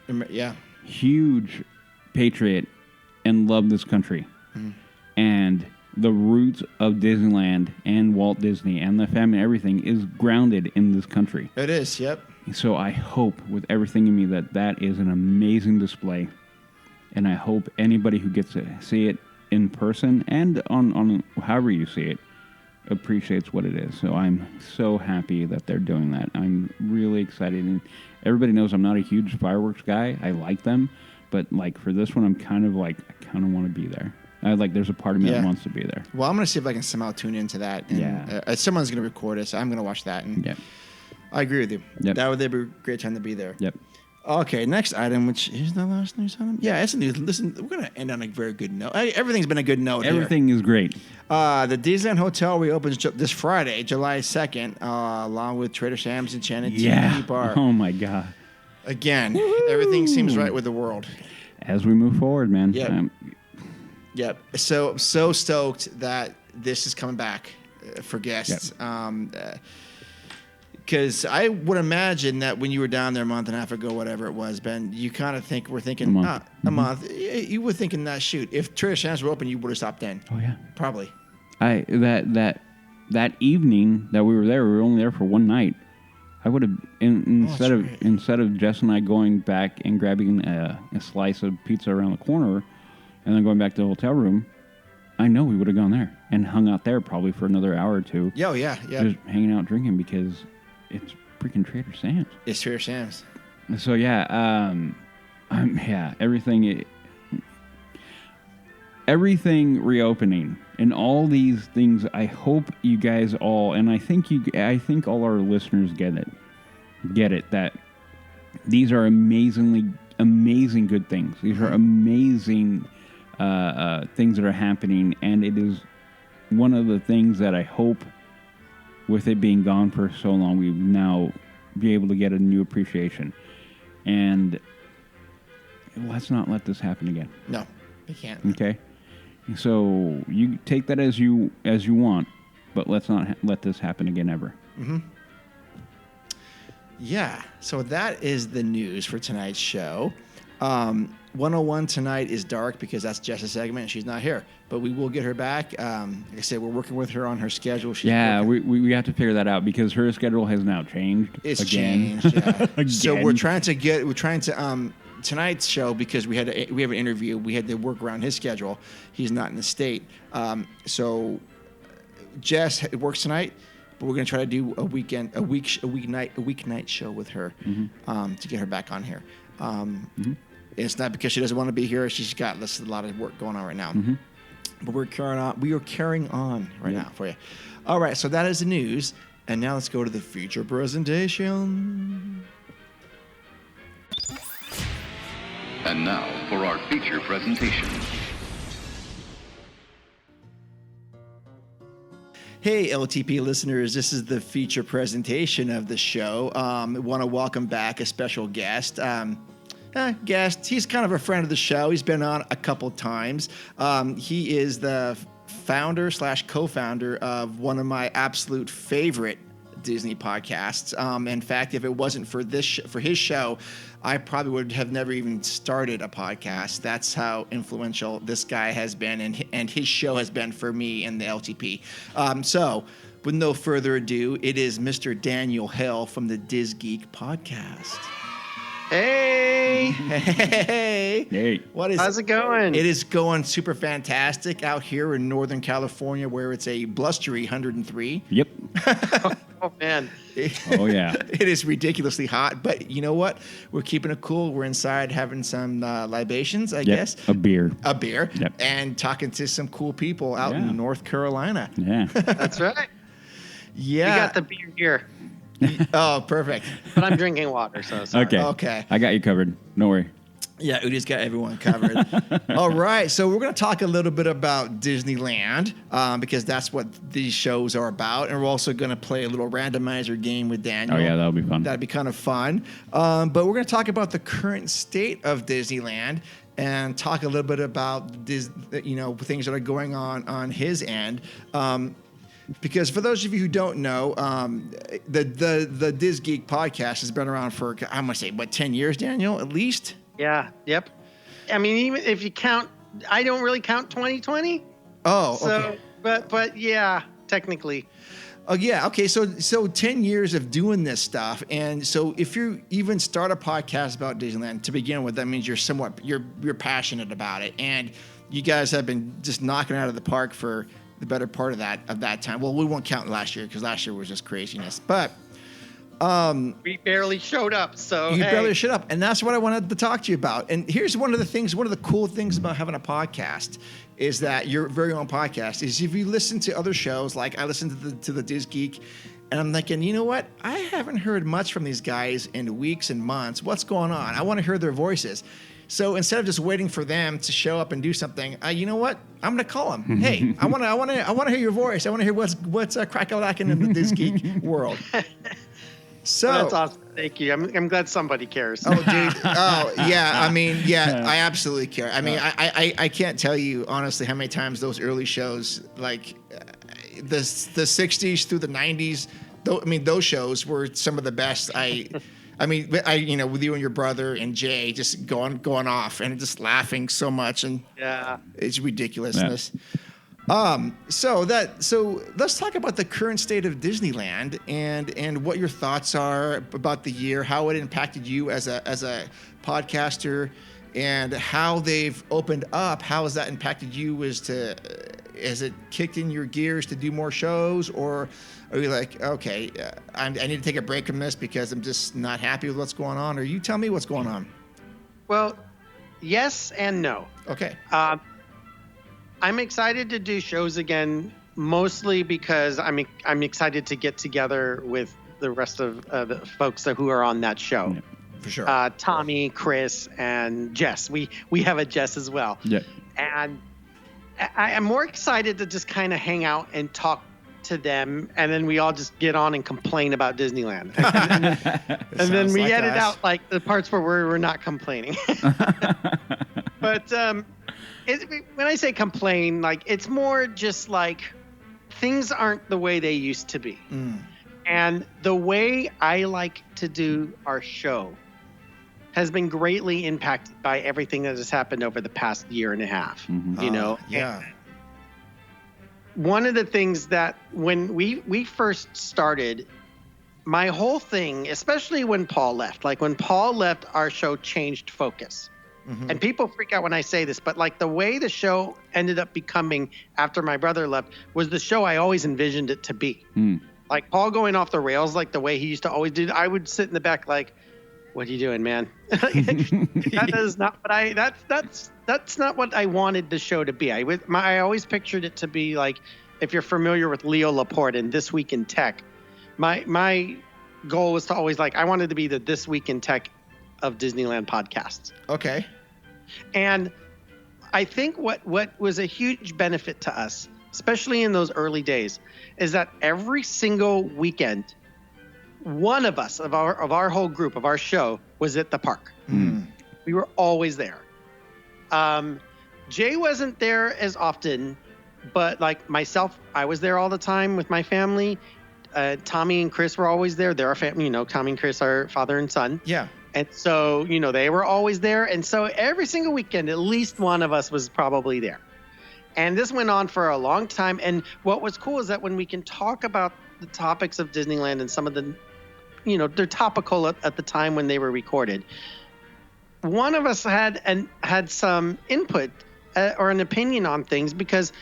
F: patriot and loved this country. Mm-hmm. And the roots of Disneyland and Walt Disney and the family, everything is grounded in this country.
C: It is, yep.
F: So I hope with everything in me that is an amazing display. And I hope anybody who gets to see it in person and on however you see it appreciates what it is. So I'm so happy that they're doing that. I'm really excited. And everybody knows I'm not a huge fireworks guy. I like them. But like for this one, I'm kind of want to be there. There's a part of me that wants to be there. Well,
C: I'm going to see if I can somehow tune into that. And, someone's going to record it, so I'm going to watch that. And I agree with you.
F: Yep.
C: That would be a great time to be there.
F: Yep.
C: Okay, next item, which is the last news item. Yeah, it's a news. Listen, we're going to end on a very good note. Everything's been a good note
F: Everything is great.
C: The Disneyland Hotel reopens this Friday, July 2nd, along with Trader Sam's Enchanted Tiki Bar.
F: Oh, my God.
C: Again, everything seems right with the world.
F: As we move forward, man.
C: Yep. Yep. So stoked that this is coming back for guests.
F: Yep.
C: Because I would imagine that when you were down there a month and a half ago, whatever it was, Ben, you kind of were thinking, a month. You were thinking that, shoot, if Trader Sam's were open, you would have stopped in.
F: Oh, yeah.
C: Probably.
F: That evening that we were there, we were only there for one night. I would have, instead of Jess and I going back and grabbing a slice of pizza around the corner and then going back to the hotel room, I know we would have gone there and hung out there probably for another hour or two.
C: Oh, yeah.
F: Just hanging out drinking because it's freaking Trader Sam's.
C: It's Trader Sam's.
F: So, everything reopening and all these things, I hope you guys all, and I think all our listeners get it, that these are amazing good things. These are amazing things that are happening, and it is one of the things that I hope, with it being gone for so long, we now be able to get a new appreciation. And let's not let this happen again.
C: No, we can't.
F: Okay? So you take that as you want, but let's not let this happen again ever.
C: Mm-hmm. Yeah. So that is the news for tonight's show. 101 tonight is dark because that's Jess's segment and she's not here. But we will get her back. Like I said, we're working with her on her schedule.
F: We have to figure that out because her schedule has now changed.
C: It's
F: again.
C: changed. Yeah. Again. So we're trying to tonight's show, because we have an interview. We had to work around his schedule. He's not in the state. So Jess works tonight, but we're going to try to do a weeknight show with her to get her back on here. It's not because she doesn't want to be here. She's got a lot of work going on right now. Mm-hmm. But we're carrying on. We are carrying on right now for you. All right, so that is the news. And now let's go to the feature presentation.
B: And now for our feature presentation.
C: Hey, LTP listeners, this is the feature presentation of the show. I want to welcome back a special guest. He's kind of a friend of the show. He's been on a couple times. He is the founder / co-founder of one of my absolute favorite Disney podcasts. In fact, if it wasn't for his show, I probably would have never even started a podcast. That's how influential this guy has been, and his show has been for me and the LTP. So, with no further ado, it is Mr. Daniel Hale from the theDisGeek podcast.
H: Hey.
F: Hey.
H: How's it going?
C: It is going super fantastic out here in Northern California, where it's a blustery 103.
F: Yep.
H: Oh, man.
F: Oh, yeah.
C: It is ridiculously hot, but you know what? We're keeping it cool. We're inside having some libations, I guess.
F: A beer.
C: Yep. And talking to some cool people out in North Carolina.
F: Yeah.
H: That's right.
C: Yeah.
H: We got the beer here.
C: Oh, perfect.
H: But I'm drinking water, so sorry.
C: Okay.
F: I got you covered. Don't worry.
C: Yeah, Udi's got everyone covered. All right, so we're going to talk a little bit about Disneyland because that's what these shows are about. And we're also going to play a little randomizer game with Daniel.
F: Oh, yeah, that'll be fun.
C: That'd be kind of fun. But we're going to talk about the current state of Disneyland and talk a little bit about things that are going on his end. Because for those of you who don't know, the theDisGeek podcast has been around for, I'm going to say, 10 years, Daniel, at least?
H: Yeah, yep. I mean, even if you count, I don't really count 2020.
C: Oh,
H: okay.
C: So,
H: but yeah, technically.
C: Oh, yeah. Okay. So 10 years of doing this stuff. And so if you even start a podcast about Disneyland to begin with, that means you're passionate about it. And you guys have been just knocking it out of the park for the better part of that time. Well, we won't count last year because last year was just craziness. But
H: we barely showed up. So
C: you barely showed up, and that's what I wanted to talk to you about. And here's one of the cool things about having a podcast is that your very own podcast is if you listen to other shows, like I listen to the theDisGeek, and I'm thinking, you know what? I haven't heard much from these guys in weeks and months. What's going on? I want to hear their voices. So instead of just waiting for them to show up and do something, you know what? I'm going to call them. Hey, I want to hear your voice. I want to hear what's crack-a-lacking in the theDisGeek world. So
H: that's awesome. Thank you. I'm glad somebody cares.
C: Oh, dude. Oh, yeah. I mean, yeah, I absolutely care. I mean, I can't tell you honestly how many times those early shows, like the 60s through the 90s, those shows were some of the best. I mean, with you and your brother and Jay just going off and just laughing so much, and it's ridiculousness. Yeah. So let's talk about the current state of Disneyland and what your thoughts are about the year, how it impacted you as a podcaster, and how they've opened up. How has that impacted you? Has it kicked in your gears to do more shows, or are you like, okay, I need to take a break from this because I'm just not happy with what's going on? Or you tell me what's going on.
H: Well, yes and no.
C: Okay.
H: I'm excited to do shows again, mostly because I'm excited to get together with the rest of the folks who are on that show.
C: Yeah, for sure.
H: Tommy, Chris, and Jess. We have a Jess as well.
F: Yeah.
H: And I'm more excited to just kind of hang out and talk to them, and then we all just get on and complain about Disneyland. And then we edit out like the parts where we're not complaining. But when I say complain, like it's more just like things aren't the way they used to be. And the way I like to do our show has been greatly impacted by everything that has happened over the past year and a half. You know?
C: Yeah.
H: One of the things that when we first started, my whole thing, especially when Paul left, our show changed focus. And people freak out when I say this, but like the way the show ended up becoming after my brother left was the show I always envisioned it to be. Like Paul going off the rails, like the way he used to always do. I would sit in the back like, what are you doing, man? That is not what that's not what I wanted the show to be. I always pictured it to be like, if you're familiar with Leo Laporte and This Week in Tech, my goal was to always I wanted to be the This Week in Tech of Disneyland podcasts.
C: Okay.
H: And I think what was a huge benefit to us especially in those early days, is that every single weekend, one of us of our whole group of our show was at the park. We were always there. Jay wasn't there as often, but like myself, I was there all the time with my family. Tommy and Chris were always there. They're our family, you know, Tommy and Chris are father and son.
C: Yeah.
H: And so, you know, they were always there. And so every single weekend, at least one of us was probably there. And this went on for a long time. And what was cool is that when we can talk about the topics of Disneyland and some of the, you know, they're topical at the time when they were recorded. One of us had some input or an opinion on things because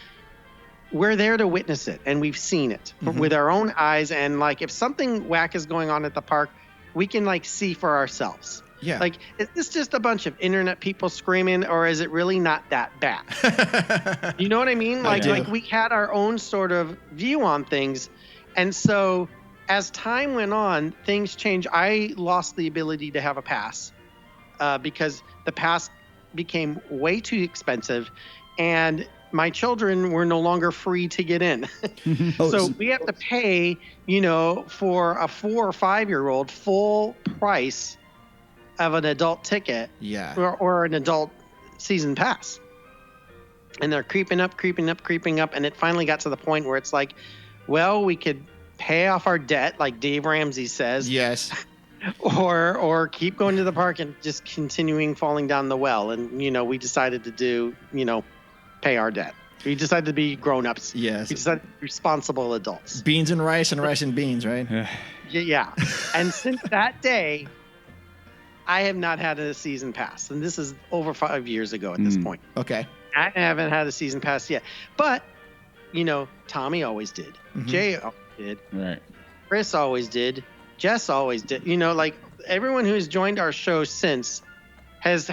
H: we're there to witness it and we've seen it with our own eyes. And like, if something whack is going on at the park, we can like see for ourselves.
C: Yeah.
H: Like, is this just a bunch of internet people screaming, or is it really not that bad? You know what I mean? Like we had our own sort of view on things. And so as time went on, things changed. I lost the ability to have a pass because the pass became way too expensive, and my children were no longer free to get in. So we have to pay, you know, for a 4 or 5 year old full price of an adult ticket, or an adult season pass. And they're creeping up, and it finally got to the point where it's like, well, we could pay off our debt, like Dave Ramsey says.
C: Yes.
H: Or keep going to the park and just continuing falling down the well. And, you know, we decided to do, you know, pay our debt. We decided to be grown-ups.
C: Yes.
H: We decided to be responsible adults.
C: Beans and rice and beans, right?
H: Yeah. And since that day, I have not had a season pass. And this is over 5 years ago at this point.
C: Okay.
H: I haven't had a season pass yet. But, you know, Tommy always did. Jay always did.
F: Right.
H: Chris always did. Jess always did. You know, like everyone who's joined our show since has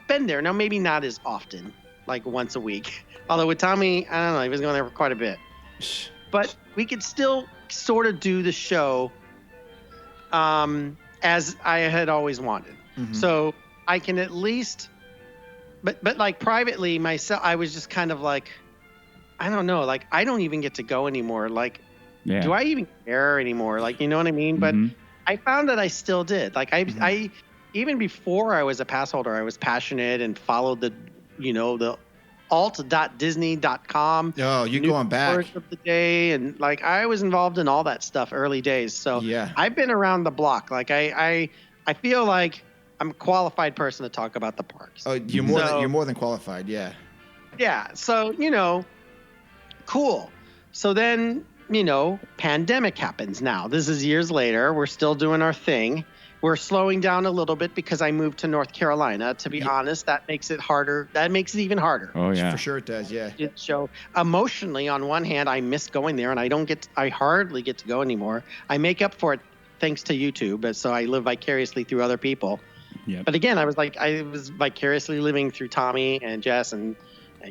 H: been there. Now, maybe not as often, like once a week. Although with Tommy, I don't know, he was going there for quite a bit. But we could still sort of do the show as I had always wanted. So I can at least, but like privately myself, I was just kind of like, I don't know, like I don't even get to go anymore. Like, do I even care anymore? Like, you know what I mean? But I found that I still did. Like I even before I was a pass holder, I was passionate and followed the, you know, the alt.disney.com.
C: Oh, you going back.
H: Words of the day. And like, I was involved in all that stuff early days. So I've been around the block. Like I feel like I'm a qualified person to talk about the parks.
C: Oh, you're more than qualified. Yeah.
H: Yeah. So, you know, cool. So then, you know, pandemic happens now. This is years later. We're still doing our thing. We're slowing down a little bit because I moved to North Carolina. To be honest, that makes it harder. That makes it even harder.
F: Oh, yeah.
C: For sure it does, yeah.
H: So emotionally, on one hand, I miss going there, and I hardly get to go anymore. I make up for it thanks to YouTube, but so I live vicariously through other people.
F: Yep.
H: But again, I was vicariously living through Tommy and Jess and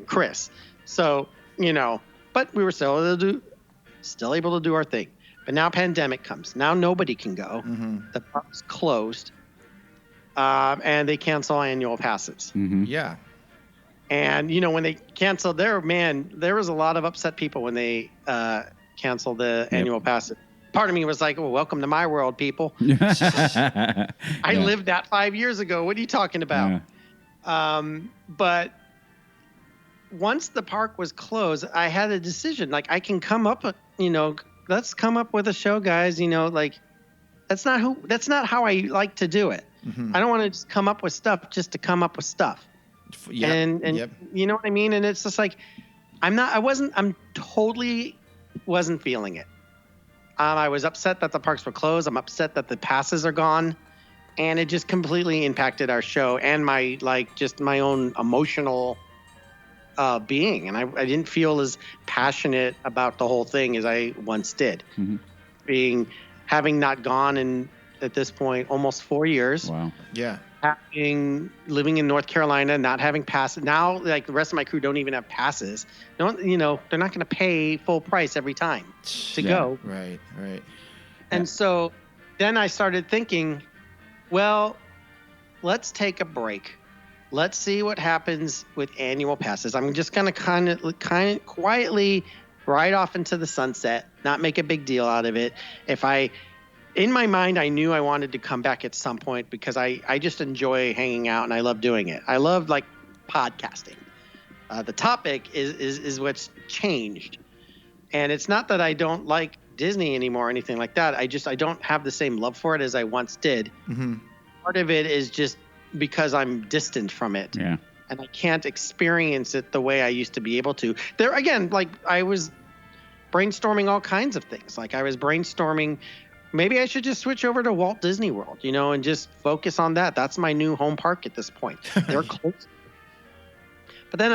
H: Chris. So, you know, but we were still able to do our thing. But now pandemic comes. Now nobody can go. The park's closed. And they cancel annual passes.
C: Yeah.
H: And, you know, when they canceled there was a lot of upset people when they canceled the annual passes. Part of me was like, well, welcome to my world, people. I lived that 5 years ago. What are you talking about? But once the park was closed, I had a decision. Like, I can come up, you know, let's come up with a show, guys. You know, like that's not how I like to do it. I don't want to just come up with stuff just to come up with stuff. And you know what I mean? And it's just like, I totally wasn't feeling it. I was upset that the parks were closed. I'm upset that the passes are gone. And it just completely impacted our show and my own emotional being. And I didn't feel as passionate about the whole thing as I once did. Having not gone in, at this point, almost 4 years.
F: Wow.
C: Yeah.
H: Living in North Carolina, not having passes. Now, like the rest of my crew don't even have passes. You know, they're not going to pay full price every time to go.
C: Right.
H: And so then I started thinking, well, let's take a break let's see what happens with annual passes. I'm just going to kind of quietly ride off into the sunset, not make a big deal out of it. In my mind, I knew I wanted to come back at some point because I just enjoy hanging out and I love doing it. I love like podcasting. The topic is what's changed. And it's not that I don't like Disney anymore or anything like that. I don't have the same love for it as I once did.
C: Mm-hmm.
H: Part of it is just because I'm distant from it.
F: Yeah.
H: And I can't experience it the way I used to be able to. There again, like I was brainstorming all kinds of things. Like I was brainstorming, maybe I should just switch over to Walt Disney World, and just focus on that. That's my new home park at this point. They're close. But then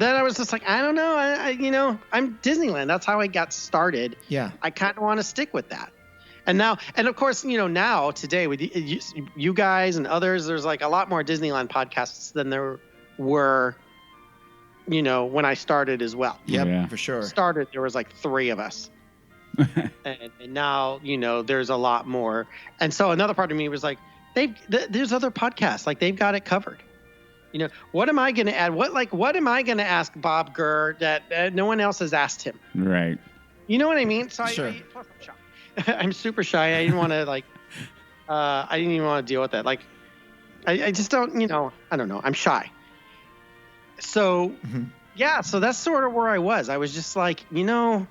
H: I was just like, I don't know. I'm Disneyland. That's how I got started.
C: Yeah.
H: I kind of want to stick with that. And now, and of course, now today with you guys and others, there's like a lot more Disneyland podcasts than there were, when I started as well.
C: Yep,
F: yeah,
C: for sure.
H: Started, there was like 3 of us. and now, there's a lot more. And so another part of me was like, there's other podcasts, like they've got it covered. What am I going to add? What am I going to ask Bob Gurr that no one else has asked him?
F: Right.
H: You know what I mean? So
C: sure.
H: Plus I'm shy. I'm super shy. I didn't want to I didn't even want to deal with that. Like, I just don't, I don't know. I'm shy. So, yeah, so that's sort of where I was. I was just like, I'm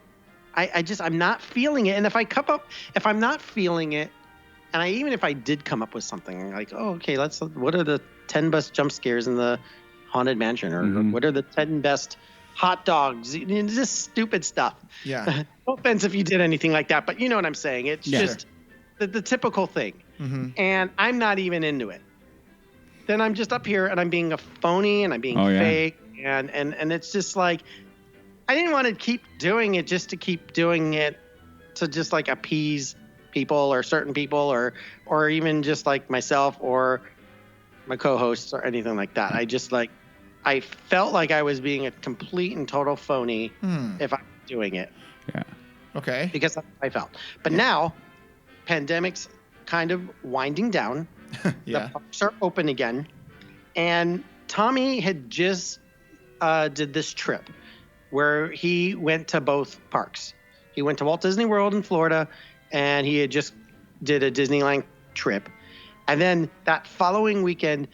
H: not feeling it. And if I'm not feeling it, and even if I did come up with something like, oh, okay, what are the 10 best jump scares in the Haunted Mansion? Or what are the 10 best hot dogs? Just stupid stuff.
C: Yeah.
H: No offense if you did anything like that, but you know what I'm saying. It's just the typical thing.
C: Mm-hmm.
H: And I'm not even into it. Then I'm just up here and I'm being a phony and I'm being fake. And it's just like, I didn't want to keep doing it just to keep doing it to just like appease people or certain people or even just like myself or my co-hosts or anything like that. I felt like I was being a complete and total phony if I'm doing it.
F: Yeah.
C: Okay.
H: Because that's how I felt. But now, pandemic's kind of winding down.
C: Yeah.
H: The parks are open again. And Tommy had just did this trip where he went to both parks. He went to Walt Disney World in Florida, and he had just did a Disneyland trip. And then that following weekend,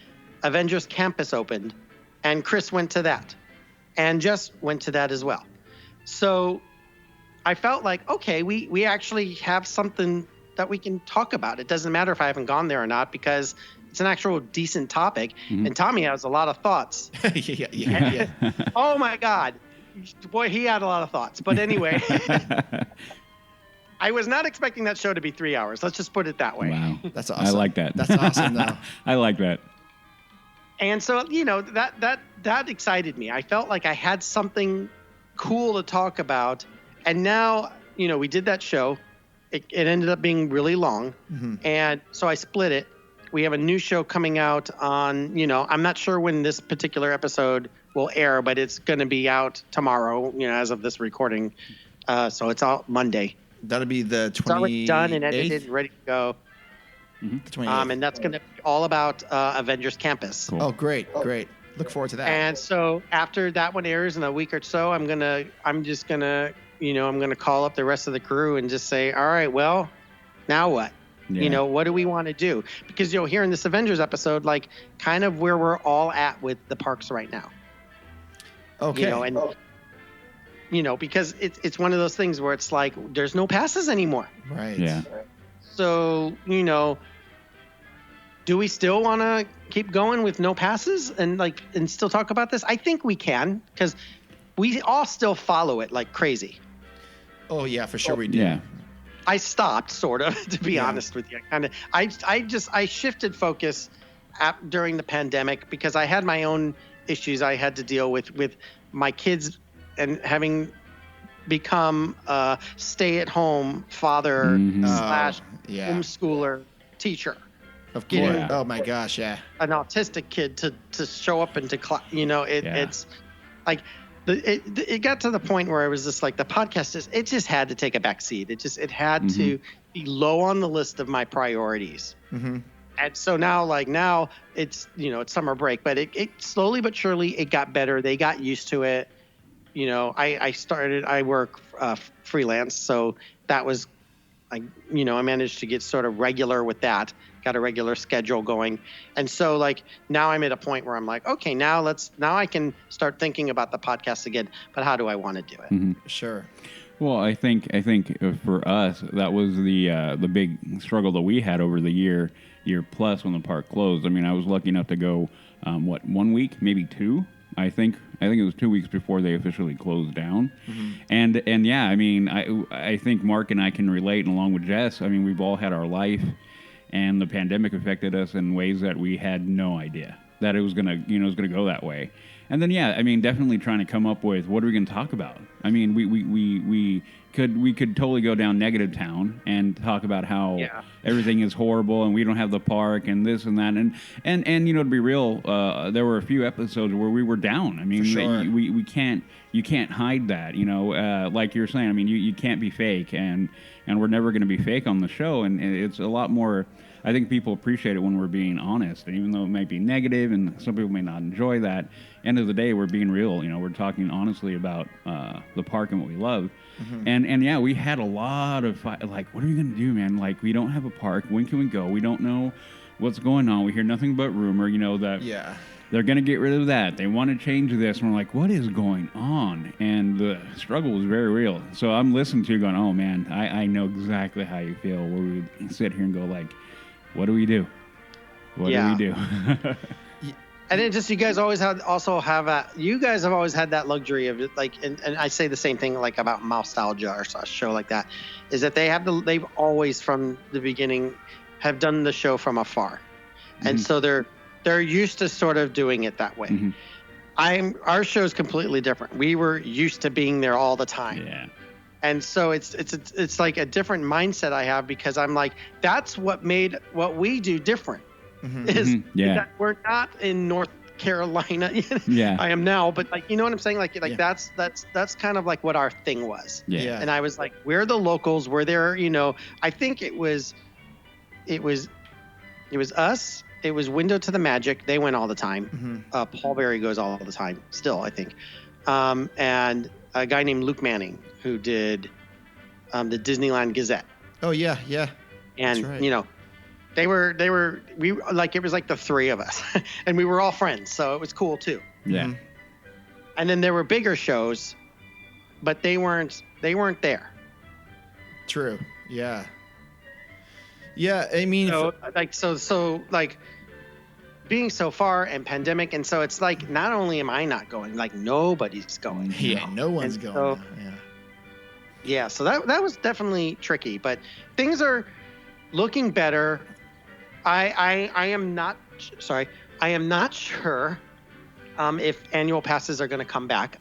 H: Avengers Campus opened, and Chris went to that. And Jess went to that as well. So I felt like, okay, we actually have something that we can talk about. It doesn't matter if I haven't gone there or not because it's an actual decent topic.
F: Mm-hmm.
H: And Tommy has a lot of thoughts.
C: yeah.
H: Oh, my God. Boy, he had a lot of thoughts. But anyway, I was not expecting that show to be 3 hours. Let's just put it that way.
F: Wow.
C: That's awesome.
F: I like that.
C: That's awesome, though.
F: I like that.
H: And so, that excited me. I felt like I had something cool to talk about. And now, we did that show. It ended up being really long.
C: Mm-hmm.
H: And so I split it. We have a new show coming out on, I'm not sure when this particular episode will air, but it's going to be out tomorrow, as of this recording. So it's out Monday.
C: That'll be the 28th.
H: It's already done and edited and ready to go.
C: The 28th.
H: And that's going to be all about Avengers Campus.
F: Cool.
C: Oh, great. Look forward to that.
H: And so after that one airs in a week or so, I'm just gonna call up the rest of the crew and just say, all right, well, now what?
F: Yeah.
H: What do we want to do? Because here in this Avengers episode, like kind of where we're all at with the parks right now.
C: Okay.
H: Because it's one of those things where it's like there's no passes anymore.
C: Right.
F: Yeah.
H: So, do we still want to keep going with no passes and still talk about this? I think we can because we all still follow it like crazy.
C: Oh yeah, for sure we do.
F: Yeah.
H: I stopped sort of, to be honest with you. I shifted focus during the pandemic because I had my own issues I had to deal with my kids and having become a stay-at-home father / homeschooler teacher.
C: Of course.
F: Yeah.
C: Oh my gosh, yeah.
H: An autistic kid to show up and to class. It's like it got to the point where I was just like the podcast it just had to take a back seat. It had to be low on the list of my priorities.
C: Mm-hmm.
H: And so now it's, it's summer break, but it slowly but surely it got better. They got used to it. I work freelance. So that was, I managed to get sort of regular with that, got a regular schedule going. And so now I'm at a point where I'm like, okay, now I can start thinking about the podcast again, but how do I want to do it?
F: Mm-hmm.
C: Sure.
F: Well, I think for us, that was the big struggle that we had over the year plus when the park closed. I mean, I was lucky enough to go, 1 week, maybe 2. I think it was 2 weeks before they officially closed down. Mm-hmm. And yeah, I mean, I think Mark and I can relate, and along with Jess, I mean, we've all had our life, and the pandemic affected us in ways that we had no idea that it was gonna go that way. And then yeah, I mean, definitely trying to come up with what are we gonna talk about. I mean, we could totally go down negative town and talk about how everything is horrible and we don't have the park and this and that and to be real, there were a few episodes where we were down. I mean,
C: sure.
F: you can't hide that. Like you're saying. I mean, you can't be fake, and we're never going to be fake on the show. And it's a lot more. I think people appreciate it when we're being honest, and even though it might be negative and some people may not enjoy that, end of the day, we're being real. We're talking honestly about the park and what we love. Mm-hmm. And yeah, we had a lot of what are we going to do, man? Like, we don't have a park. When can we go? We don't know what's going on. We hear nothing but rumor, that they're going to get rid of that. They want to change this. And we're like, what is going on? And the struggle was very real. So I'm listening to you going, oh, man, I know exactly how you feel, where we sit here and go what do we do? What do we do?
H: And then just you guys always have always had that luxury of and I say the same thing about Nostalgia or a show like that, is that they've always from the beginning have done the show from afar. Mm-hmm. And so they're used to sort of doing it that way. Mm-hmm. Our show's completely different. We were used to being there all the time. Yeah. And so it's like a different mindset I have, because I'm like, that's what made what we do different. Mm-hmm. Is that we're not in North Carolina. Yeah, I am now, but you know what I'm saying? That's kind of like what our thing was. Yeah. And I was like, we're the locals. We're there. I think it was us. It was Window to the Magic. They went all the time. Mm-hmm. Paul Berry goes all the time still, I think. And a guy named Luke Manning who did the Disneyland Gazette.
C: Oh yeah.
H: And
C: that's right.
H: we it was like the three of us and we were all friends. So it was cool too.
F: Yeah. Mm-hmm.
H: And then there were bigger shows, but they weren't there.
C: True. Yeah. Yeah. I mean,
H: so being so far and pandemic. And so it's not only am I not going, nobody's going.
C: Yeah. No one's going.
H: So, yeah. So that was definitely tricky, but things are looking better. I am not sure if annual passes are going to come back.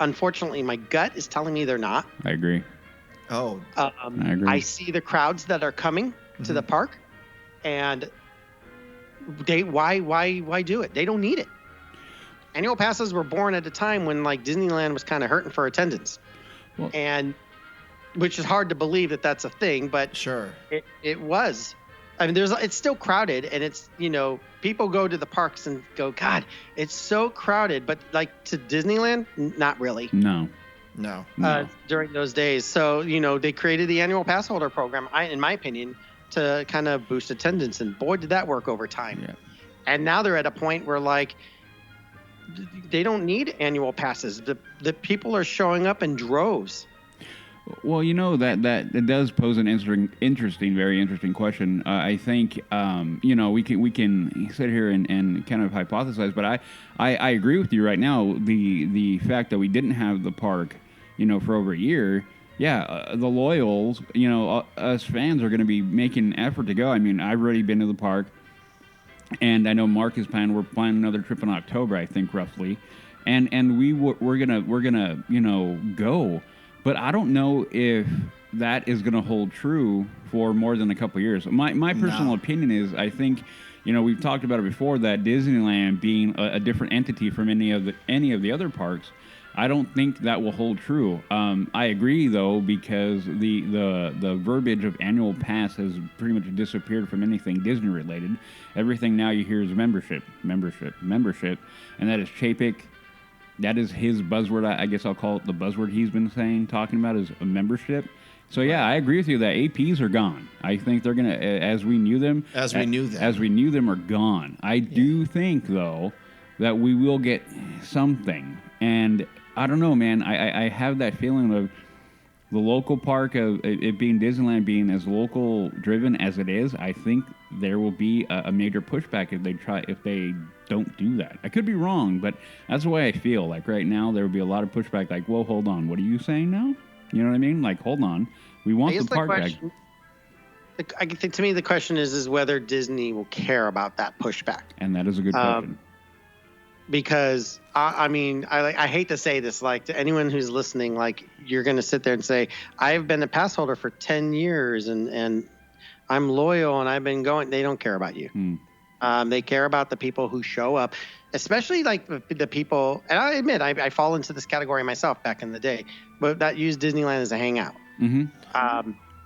H: Unfortunately, my gut is telling me they're not.
F: I agree.
C: Oh,
F: I agree.
H: I see the crowds that are coming to the park, and why do it? They don't need it. Annual passes were born at a time when Disneyland was kind of hurting for attendance, and which is hard to believe that that's a thing, but
C: sure,
H: it was. I mean, it's still crowded, and it's people go to the parks and go, God, it's so crowded, but to Disneyland, not really.
F: No.
H: During those days, so they created the annual pass holder program, in my opinion, to kind of boost attendance, and boy, did that work over time. Yeah. And now they're at a point where they don't need annual passes. The people are showing up in droves.
F: Well, that it does pose an very interesting question. I think we can sit here and kind of hypothesize, but I agree with you right now. The fact that we didn't have the park, for over a year, the loyals, us fans are going to be making an effort to go. I mean, I've already been to the park, and I know Mark is planning. We're planning another trip in October, I think, roughly, and we're gonna go. But I don't know if that is going to hold true for more than a couple of years. My personal opinion is, I think, we've talked about it before, that Disneyland being a different entity from any of the other parks, I don't think that will hold true. I agree, though, because the verbiage of annual pass has pretty much disappeared from anything Disney related. Everything now you hear is membership, and that is Chapek. That is his buzzword. I guess I'll call it the buzzword he's been talking about is a membership. So yeah, I agree with you that APs are gone. I think they're gonna, as we knew them, are gone. I do think though that we will get something, and I don't know, man. I have that feeling of the local park of it being Disneyland being as local driven as it is. I think there will be a major pushback if they don't do that. I could be wrong, but that's the way I feel. Like right now, there will be a lot of pushback. Like, whoa, hold on, what are you saying now? You know what I mean? Like, hold on, we want the park back.
H: I think to me the question is whether Disney will care about that pushback.
F: And that is a good question.
H: Because I mean, I hate to say this, like to anyone who's listening, like you're going to sit there and say, I've been a pass holder for 10 years and I'm loyal and I've been going. They don't care about you. They care about the people who show up, especially like the people. And I admit, I fall into this category myself back in the day, but that used Disneyland as a hangout.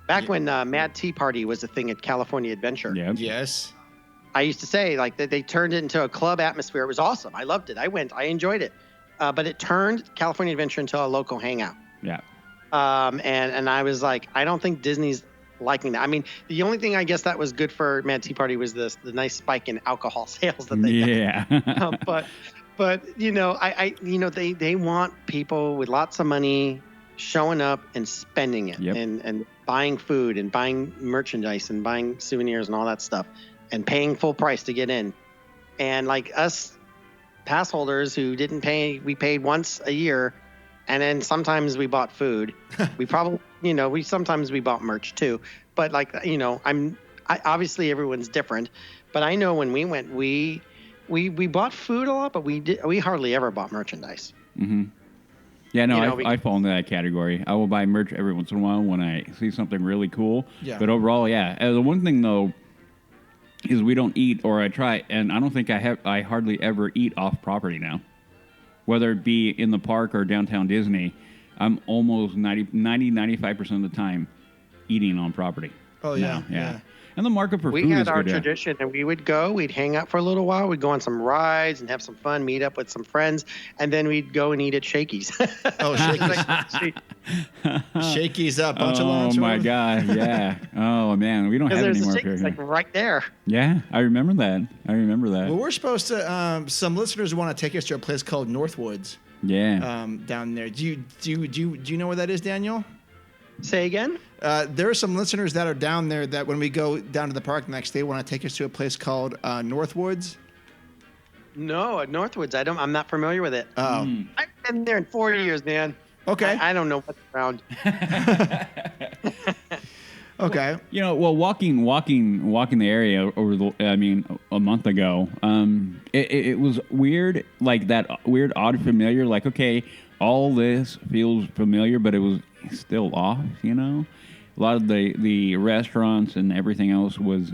H: Back when Mad Tea Party was a thing at California Adventure.
F: Yeah.
C: Yes.
H: I used to say like that they turned it into a club atmosphere. It was awesome. I loved it. I went. I enjoyed it. But it turned California Adventure into a local hangout.
F: Yeah.
H: And I was like, I don't think Disney's liking that. I mean, the only thing I guess that was good for Mad Tea Party was the nice spike in alcohol sales that they got. But you know, they want people with lots of money showing up and spending it and buying food and buying merchandise and buying souvenirs and all that stuff. And paying full price to get in. And like us pass holders who didn't pay, we paid once a year. And then sometimes we bought food. We probably, sometimes we bought merch too. But like, obviously everyone's different. But I know when we went, we bought food a lot, but we hardly ever bought merchandise.
F: Mm-hmm. Yeah, no, I fall into that category. I will buy merch every once in a while when I see something really cool. Yeah. But overall, yeah. The one thing though, is we don't eat, or I try, and I don't think I hardly ever eat off property now. Whether it be in the park or downtown Disney, I'm almost 95% of the time eating on property.
C: Oh, yeah.
F: Yeah. And the market for food is good.
H: We had our tradition, and we'd hang out for a little while, we'd go on some rides and have some fun, meet up with some friends, and then we'd go and eat at Shakey's.
C: Oh, Shakey's. Shakey's up, bunch of lunch.
F: Oh, my God, yeah. Oh, man, we don't have any more
H: here. Like right there.
F: Yeah, I remember that.
C: Well, we're supposed to, some listeners want to take us to a place called Northwoods.
F: Yeah.
C: Down there. Do you know where that is, Daniel?
H: Say again?
C: There are some listeners that are down there that when we go down to the park next, they want to take us to a place called Northwoods.
H: No, Northwoods. I'm not familiar with it.
C: Oh.
H: I've been there in 4 years, man.
C: Okay.
H: I don't know what's around.
C: Okay.
F: Well, walking the area a month ago, it was weird, like that weird, odd, familiar. Like, okay, all this feels familiar, but it was still off. A lot of the restaurants and everything else was,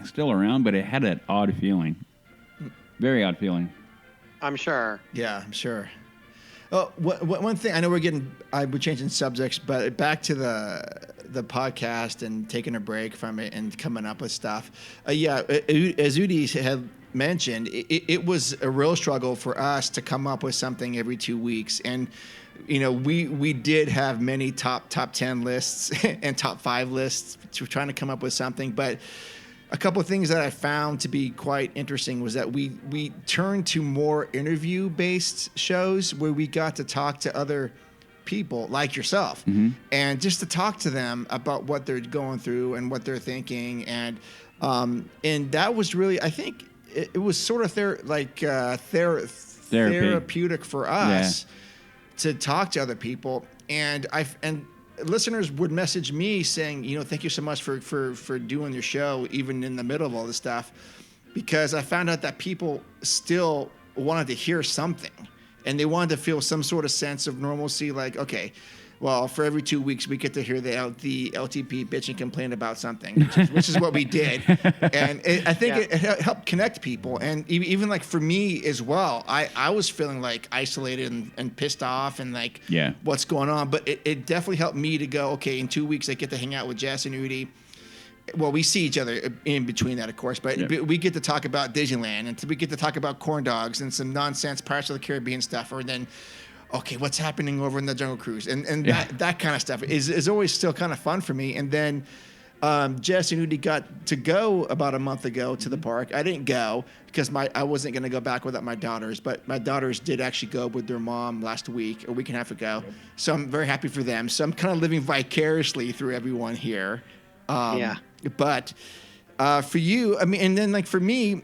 F: still around, but it had that odd feeling, very odd feeling.
H: I'm sure.
C: Yeah, I'm sure. Oh, one thing I know we're changing subjects, but back to the podcast and taking a break from it and coming up with stuff. As Udi had mentioned, it was a real struggle for us to come up with something every 2 weeks, and we did have many top 10 lists and top 5 lists trying to come up with something, but a couple of things that I found to be quite interesting was that we turned to more interview-based shows where we got to talk to other people like yourself, and just to talk to them about what they're going through and what they're thinking, and that was really, I think, it was sort of therapeutic for us to talk to other people, and listeners would message me saying, thank you so much for doing your show, even in the middle of all this stuff, because I found out that people still wanted to hear something, and they wanted to feel some sort of sense of normalcy. Like, okay, Well, for every 2 weeks, we get to hear the LTP bitch and complain about something, which is what we did. And I think it helped connect people. And even like for me as well, I was feeling like isolated and pissed off and like what's going on. But it definitely helped me to go, okay, in 2 weeks, I get to hang out with Jess and Udi. Well, we see each other in between that, of course, but we get to talk about Disneyland and we get to talk about corn dogs and some nonsense Pirates of the Caribbean stuff, or then, okay, what's happening over in the Jungle Cruise? And that kind of stuff is always still kind of fun for me. And then Jess and Udi got to go about a month ago to the park. I didn't go because I wasn't going to go back without my daughters, but my daughters did actually go with their mom last week, a week and a half ago. So I'm very happy for them. So I'm kind of living vicariously through everyone here. But for you, I mean, and then like for me,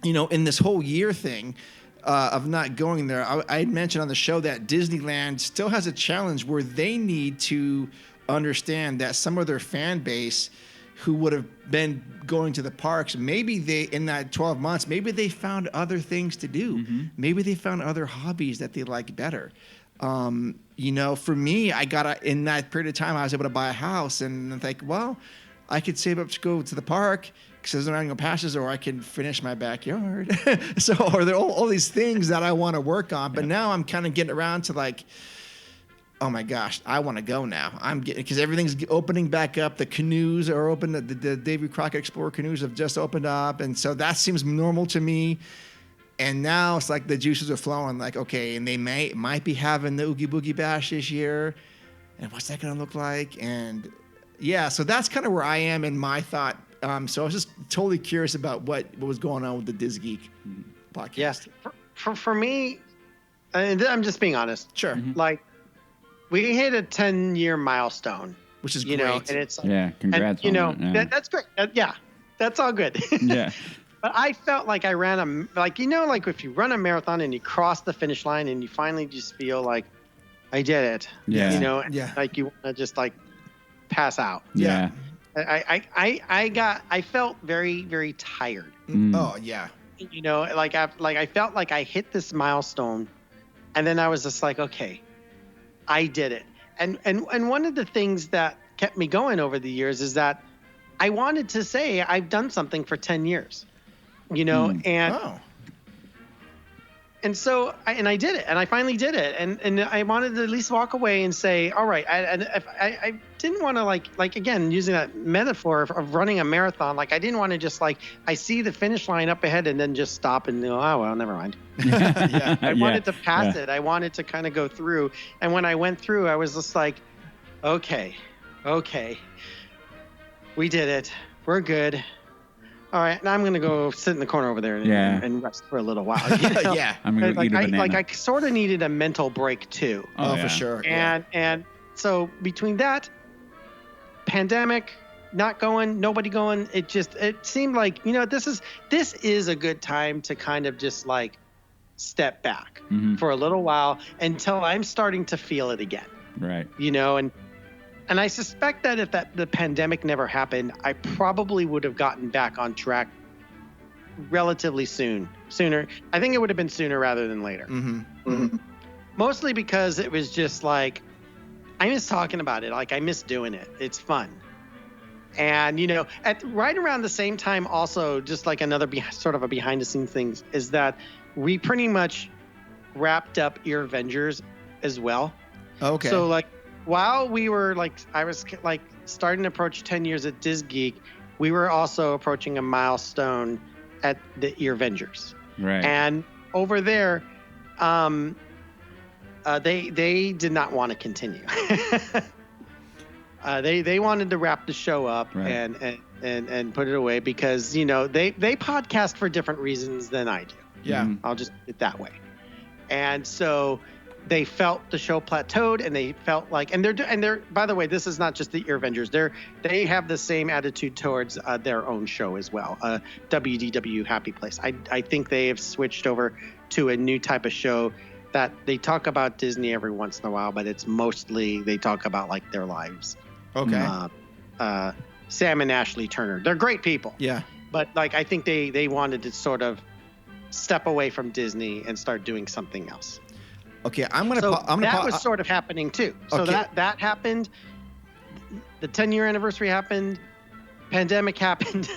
C: you know, in this whole year thing of not going there, I had mentioned on the show that Disneyland still has a challenge where they need to understand that some of their fan base who would have been going to the parks, maybe they, in that 12 months, maybe they found other things to do. Maybe they found other hobbies that they like better. You know, for me, in that period of time, I was able to buy a house and think, well, I could save up to go to the park because there's no annual passes, or I can finish my backyard. So, or there are all these things that I want to work on. But now I'm kind of getting around to like, oh my gosh, I want to go now. Because everything's opening back up. The canoes are open. The Davy Crockett Explorer canoes have just opened up. And so that seems normal to me. And now it's like the juices are flowing. Like, okay, and they might be having the Oogie Boogie Bash this year. And what's that going to look like? And yeah, so that's kind of where I am in my thought. So I was just totally curious about what was going on with the DisGeek podcast.
H: Yes, for me, and I'm just being honest.
C: Sure.
H: Like, we hit a 10-year milestone,
C: which is
H: great.
C: Know,
H: and it's
F: congrats.
H: And,
F: on that.
H: That's great. That's all good.
F: Yeah.
H: But I felt like I ran like if you run a marathon and you cross the finish line and you finally just feel like I did it.
F: Yeah.
H: You know, like you want to just like pass out.
F: Yeah.
H: I felt very, very tired.
C: Oh yeah.
H: You know, I felt like I hit this milestone, and then I was just like, okay, I did it. And one of the things that kept me going over the years is that I wanted to say I've done something for 10 years. You know, and so I did it, and I finally did it, and I wanted to at least walk away and say, all right. I didn't want to like again using that metaphor of running a marathon. Like I didn't want to just like I see the finish line up ahead and then just stop and go, oh well, never mind. I wanted to pass it. I wanted to kind of go through, and when I went through, I was just like, okay, we did it. We're good. All right, now I'm going to go sit in the corner over there and rest for a little while. You know?
F: I'm going to eat a banana.
H: I sort of needed a mental break too.
C: Oh, for sure.
H: And so between that, pandemic, not going, nobody going, it seemed like, you know, this is a good time to kind of just like step back for a little while until I'm starting to feel it again.
F: Right.
H: You know, and I suspect that if the pandemic never happened, I probably would have gotten back on track relatively sooner. I think it would have been sooner rather than later. Mostly because it was just like, I miss talking about it. Like I miss doing it. It's fun. And, you know, right around the same time also, just like another sort of a behind the scenes thing is that we pretty much wrapped up Avengers as well.
C: Okay.
H: So like, while we were like, I was like starting to approach 10 years at DisGeek, we were also approaching a milestone at the Avengers.
F: Right.
H: And over there, they did not want to continue. They wanted to wrap the show up and put it away because, you know, they podcast for different reasons than I do.
C: Yeah.
H: I'll just put it that way. And so they felt the show plateaued, and they felt like, and they're. By the way, this is not just the Avengers. They have the same attitude towards their own show as well. WDW Happy Place. I think they have switched over to a new type of show that they talk about Disney every once in a while, but it's mostly they talk about like their lives.
C: Okay.
H: Sam and Ashley Turner. They're great people.
C: Yeah.
H: But like I think they wanted to sort of step away from Disney and start doing something else.
C: Okay, I'm gonna.
H: So
C: I'm gonna.
H: that was sort of happening too. So
C: Okay.
H: that happened. The 10-year anniversary happened. Pandemic happened,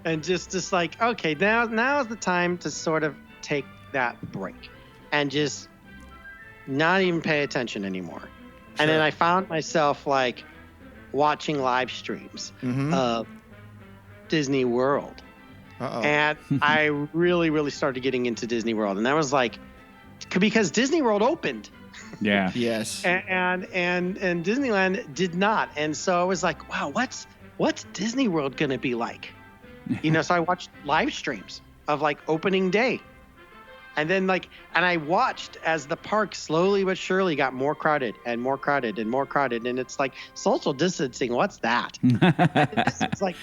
H: and just like, okay, now is the time to sort of take that break and just not even pay attention anymore. And then I found myself like watching live streams of Disney World. And I really started getting into Disney World. And that was like, because Disney World opened.
F: Yeah.
C: Yes.
H: And Disneyland did not. And so I was like, wow, what's Disney World going to be like? So I watched live streams of like opening day. And then and I watched as the park slowly but surely got more crowded and more crowded and more crowded. And it's like social distancing. What's that? It's like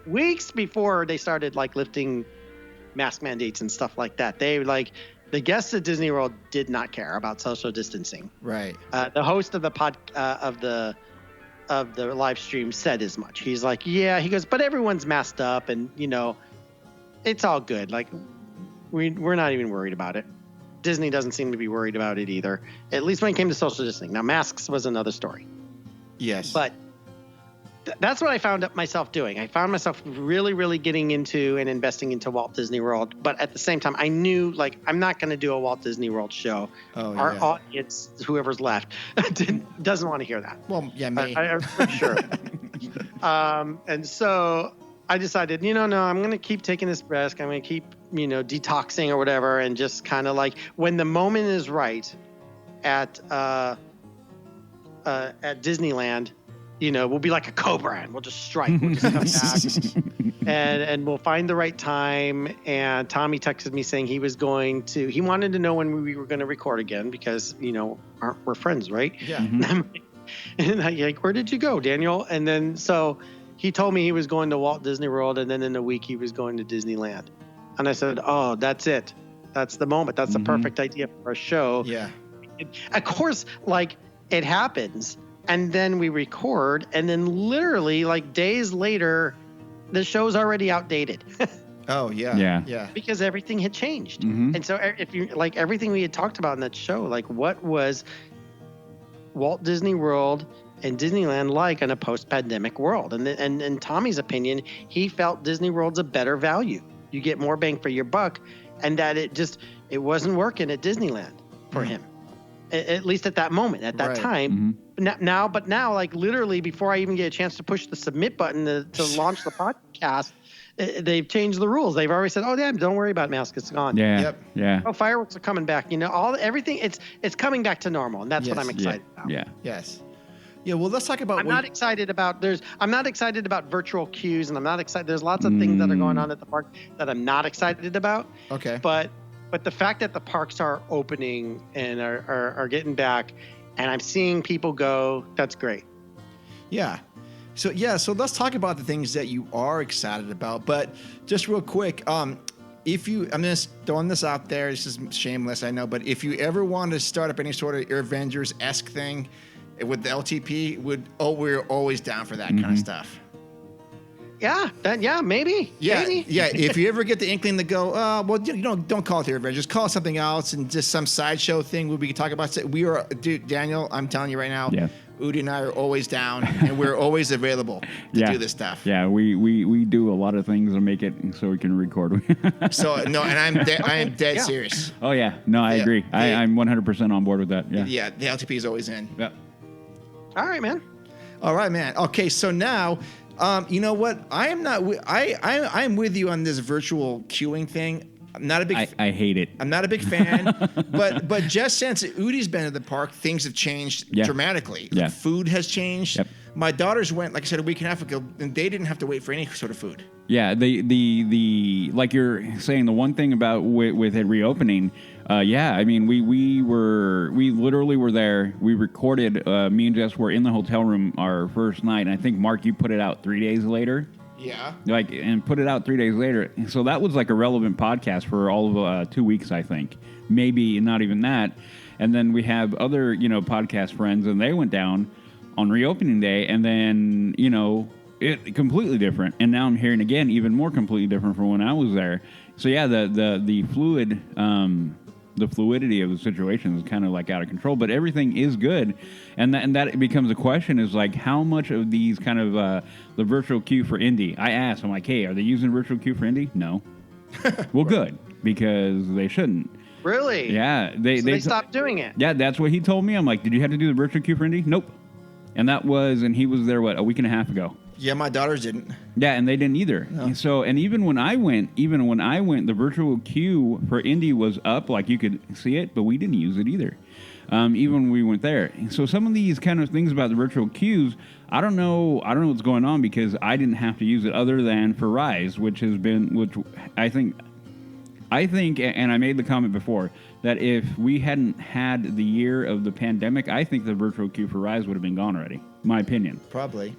H: weeks before they started like lifting mask mandates and stuff like that. They the guests at Disney World did not care about social distancing.
C: Right.
H: The host of the of the live stream said as much. He's like, yeah, he goes, but everyone's masked up and it's all good. Like we're not even worried about it. Disney doesn't seem to be worried about it either. At least when it came to social distancing. Now masks was another story.
C: Yes.
H: But that's what I found myself doing. I found myself really getting into and investing into Walt Disney World. But at the same time, I knew I'm not going to do a Walt Disney World show. Our audience, whoever's left, doesn't want to hear that.
C: Well, yeah, me.
H: I'm pretty sure. And so I decided, no, I'm going to keep taking this risk. I'm going to keep, detoxing or whatever. And just kind of when the moment is right at Disneyland, we'll be like a cobra and we'll just strike. We'll just come back and we'll find the right time. And Tommy texted me saying he wanted to know when we were going to record again because, we're friends, right?
C: Yeah.
H: And I'm like, where did you go, Daniel? And then, so he told me he was going to Walt Disney World. And then in a week he was going to Disneyland. And I said, oh, that's it. That's the moment. That's the perfect idea for a show.
C: Yeah.
H: Of course, it happens. And then we record, and then literally days later, the show's already outdated.
C: Oh yeah. Yeah.
H: Because everything had changed. And so if you everything we had talked about in that show, what was Walt Disney World and Disneyland like in a post-pandemic world? And in Tommy's opinion, he felt Disney World's a better value. You get more bang for your buck, and that it wasn't working at Disneyland for him. At least at that moment, at that time. Now, literally before I even get a chance to push the submit button to launch the podcast, they've changed the rules. They've already said, "Oh, damn, don't worry about masks; it's gone."
F: Yeah.
C: Yep.
F: Yeah.
H: Oh, fireworks are coming back. Everything. It's coming back to normal, and that's what I'm excited about.
F: Yeah.
C: Yes. Yeah. Well, let's talk about.
H: I'm not excited about virtual queues, and I'm not excited. There's lots of things that are going on at the park that I'm not excited about.
C: Okay.
H: But the fact that the parks are opening and are getting back, and I'm seeing people go, that's great.
C: Yeah. So let's talk about the things that you are excited about. But just real quick, I'm just throwing this out there. This is shameless, I know. But if you ever want to start up any sort of Avengers-esque thing with the LTP, we're always down for that kind of stuff.
H: Yeah, maybe.
C: Yeah,
H: maybe.
C: yeah. If you ever get the inkling to go, don't call it the Avengers, call it something else, and just some sideshow thing where we can talk about. Dude, Daniel, I'm telling you right now, Udi and I are always down, and we're always available to do this stuff.
F: Yeah, we do a lot of things to make it so we can record.
C: So no, and I am dead serious.
F: Oh yeah, no, I agree. I'm 100% on board with that. Yeah.
C: Yeah, the LTP is always in.
F: Yeah.
H: All right, man.
C: Okay, so now. You know what? I'm with you on this virtual queuing thing. I'm not a big.
F: I hate it.
C: I'm not a big fan. but just since Udi's been at the park, things have changed dramatically.
F: Yeah.
C: Food has changed.
F: Yep.
C: My daughters went, like I said, a week and a half ago, and they didn't have to wait for any sort of food.
F: Yeah, the like you're saying, the one thing about with it reopening, I mean, we literally were there. We recorded. Me and Jess were in the hotel room our first night, and I think Mark, you put it out 3 days later.
C: Yeah.
F: And put it out 3 days later. So that was like a relevant podcast for all of 2 weeks, I think. Maybe not even that. And then we have other, podcast friends, and they went down on reopening day, and then, it completely different. And now I'm hearing again, even more completely different from when I was there. So yeah, the fluid, the fluidity of the situation is kind of like out of control. But everything is good, and that becomes a question: is like how much of these kind of the virtual queue for Indy? I asked, I'm like, hey, are they using virtual queue for Indy? No. Well, good, because they shouldn't.
H: Really?
F: Yeah,
H: they stopped doing it.
F: Yeah, that's what he told me. I'm like, did you have to do the virtual queue for Indy? Nope. And he was there a week and a half ago.
C: Yeah, my daughters didn't.
F: Yeah, and they didn't either. No. So, and even when I went, the virtual queue for Indy was up, like you could see it, but we didn't use it either. Even when we went there. So some of these kind of things about the virtual queues, I don't know what's going on, because I didn't have to use it other than for Rise, which I think, and I made the comment before, that if we hadn't had the year of the pandemic, I think the virtual queue for Rise would have been gone already. My opinion.
C: Probably.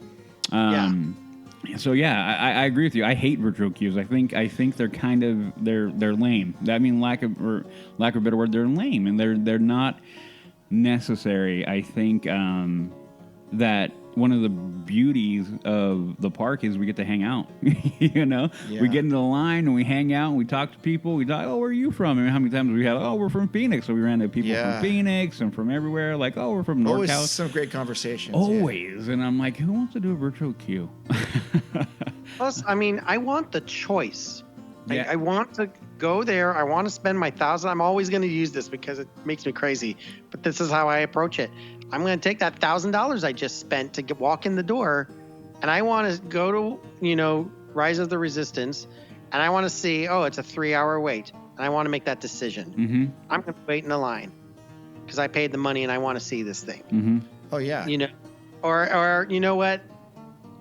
F: So yeah, I agree with you. I hate virtual queues. I think they're kind of they're lame. I mean, lack of a better word, they're lame, and they're not necessary. I think that one of the beauties of the park is we get to hang out. You know, we get into the line and we hang out and we talk to people. We talk, oh, where are you from? I mean, how many times we had, oh, we're from Phoenix. So we ran into people from Phoenix and from everywhere. Like, oh, we're from NorCal.
C: Always some great conversations.
F: Always. Yeah. And I'm like, who wants to do a virtual queue?
H: Plus, I mean, I want the choice.
F: Yeah.
H: I want to go there. I want to spend my $1,000. I'm always going to use this because it makes me crazy. But this is how I approach it. I'm going to take that $1,000 I just spent to walk in the door, and I want to go to, Rise of the Resistance, and I want to see, oh, it's a 3-hour wait, and I want to make that decision. Mm-hmm. I'm going to wait in the line because I paid the money and I want to see this thing.
F: Mm-hmm.
C: Oh, yeah.
H: Or you know what?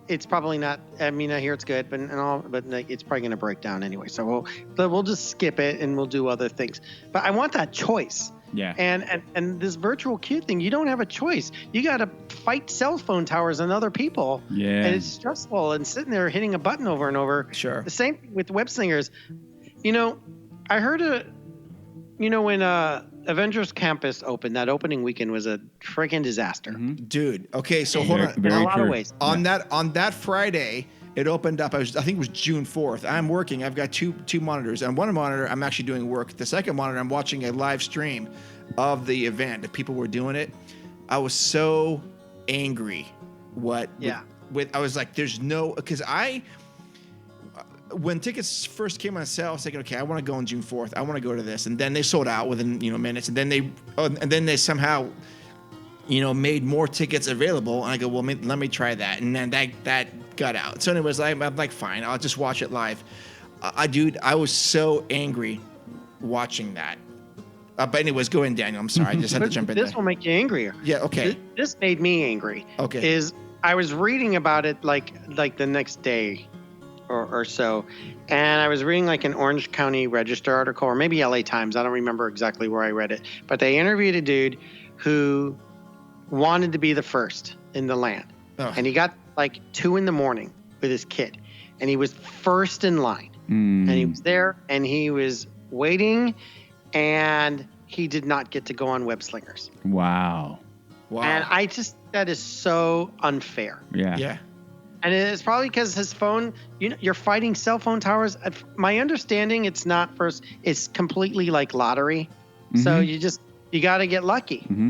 H: It's probably not. I mean, I hear it's good, but it's probably going to break down anyway. So we'll just skip it and we'll do other things. But I want that choice.
F: Yeah.
H: And this virtual queue thing, you don't have a choice. You got to fight cell phone towers and other people.
F: Yeah.
H: And it's stressful and sitting there hitting a button over and over.
C: Sure.
H: The same thing with web slingers. I heard when Avengers Campus opened, that opening weekend was a freaking disaster.
C: Mm-hmm. Dude. Okay, so hold on.
H: In a lot of ways.
C: On that Friday, it opened up. I think it was June 4th. I'm working. I've got two monitors. On one monitor, I'm actually doing work. The second monitor, I'm watching a live stream of the event. The people were doing it. I was so angry. I was like, there's no, because when tickets first came on sale, I was thinking, okay, I want to go on June 4th. I want to go to this. And then they sold out within, minutes. And then they somehow, made more tickets available. And I go, well, let me try that. And then that got out. So anyways, I'm like, fine, I'll just watch it live. I was so angry watching that. But anyways, go in, Daniel. I'm sorry. I just had to jump in there.
H: This will make you angrier.
C: Yeah, okay.
H: This made me angry.
C: Okay.
H: I was reading about it like the next day or so, and I was reading like an Orange County Register article, or maybe LA Times. I don't remember exactly where I read it. But they interviewed a dude who wanted to be the first in the land. Oh. And he got like 2 a.m. with his kid, and he was first in line. And he was there, and he was waiting, and he did not get to go on web slingers.
F: Wow.
H: And that is so unfair.
F: Yeah.
H: And it's probably because his phone, you're fighting cell phone towers. My understanding, it's completely like lottery. Mm-hmm. So you got to get lucky. Mm-hmm.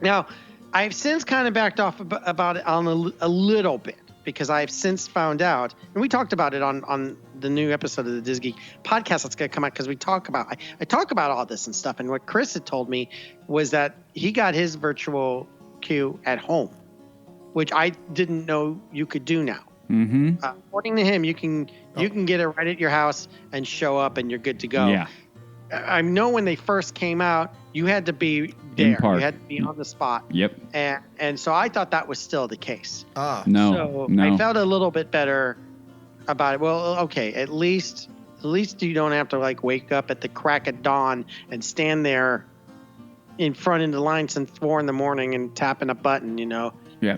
H: Now, I've since kind of backed off about it on a little bit, because I've since found out, and we talked about it on the new episode of the DisGeek podcast that's going to come out, because I talk about all this and stuff. And what Chris had told me was that he got his virtual queue at home, which I didn't know you could do now.
F: Mm-hmm.
H: According to him, you can get it right at your house and show up, and you're good to go.
F: Yeah.
H: I know when they first came out, you had to be there. You had to be on the spot.
F: Yep.
H: And so I thought that was still the case.
F: No.
H: I felt a little bit better about it. Well, okay, at least you don't have to like wake up at the crack of dawn and stand there in front of the line since 4 a.m. and tapping a button,
F: Yeah.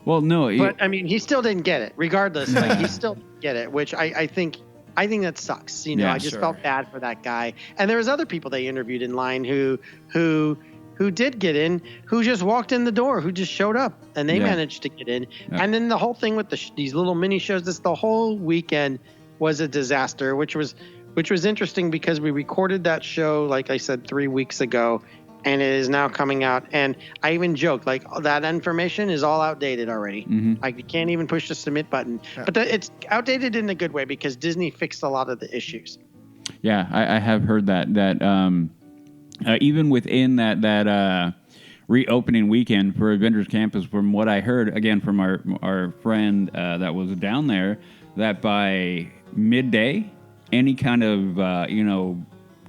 F: Well, no.
H: But I mean, he still didn't get it. Regardless, he still didn't get it, which I think that sucks. I just felt bad for that guy. And there was other people they interviewed in line who did get in, who just walked in the door, who just showed up, and they managed to get in. Yeah. And then the whole thing with these little mini shows, the whole weekend was a disaster, which was which was interesting because we recorded that show, like I said, 3 weeks ago, and it is now coming out. And I even joked, like, that information is all outdated already. Like, you can't even push the submit button. But it's outdated in a good way because Disney fixed a lot of the issues.
F: Yeah, I have heard that even within that reopening weekend for Avengers Campus, from what I heard, again, from our friend that was down there, that by midday, any kind of,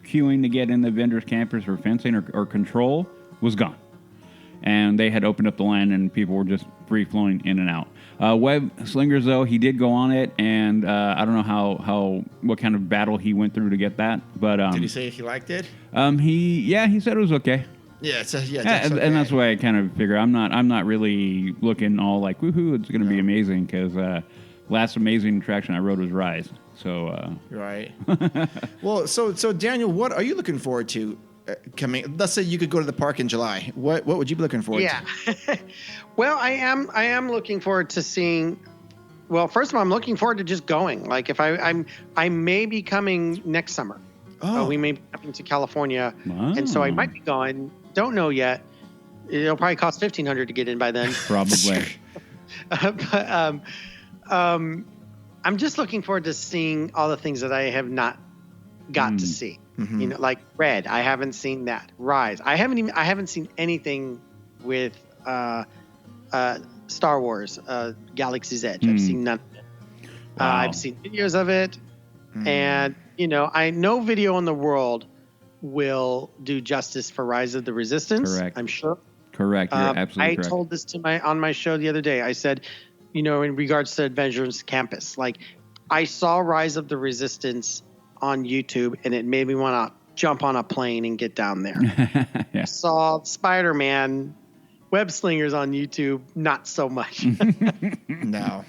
F: queuing to get in the Avengers Campus or fencing or control was gone. And they had opened up the land and people were just free-flowing in and out. Web Slingers, though, he did go on it, and I don't know what kind of battle he went through to get that. But
C: did he say he liked it?
F: He said it was okay.
C: Yeah, okay.
F: And that's why I kind of figure I'm not really looking all like woohoo, it's going to be amazing, because last amazing attraction I rode was Rise. So
C: right. Well, so Daniel, what are you looking forward to coming? Let's say you could go to the park in July. What would you be looking forward to?
H: Yeah. Well, I am looking forward to seeing. Well, first of all, I'm looking forward to just going. Like, if I may be coming next summer. We may be coming to California, and so I might be going. Don't know yet. It'll probably cost $1,500 to get in by then.
F: Probably.
H: But I'm just looking forward to seeing all the things that I have not got to see. Like Red. I haven't seen that. Rise. I haven't seen anything with Star Wars, Galaxy's Edge. I've seen none of it. Wow. I've seen videos of it, and I no video in the world will do justice for Rise of the Resistance.
F: Correct.
H: I'm sure.
F: Correct. You're absolutely correct.
H: I told this on my show the other day. I said, in regards to Avengers Campus, like, I saw Rise of the Resistance on YouTube, and it made me want to jump on a plane and get down there.
F: Yeah.
H: I saw Spider-Man Web Slingers on YouTube, not so much.
C: No.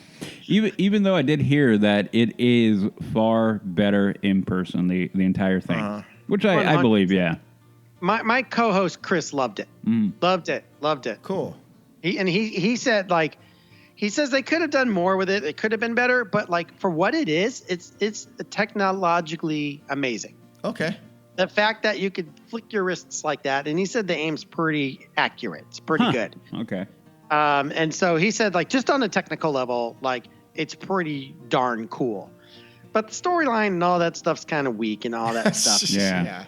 F: Even though I did hear that it is far better in person, the entire thing, which I believe, yeah.
H: My co-host Chris loved it. Loved it.
C: Cool.
H: He said, like, he says they could have done more with it. It could have been better, but, like, for what it is, it's technologically amazing.
C: Okay.
H: The fact that you could flick your wrists like that, and he said the aim's pretty accurate. It's pretty good.
F: Okay.
H: And so he said, like, just on a technical level, like, it's pretty darn cool. But the storyline and all that stuff's kind of weak and all that stuff.
F: Yeah.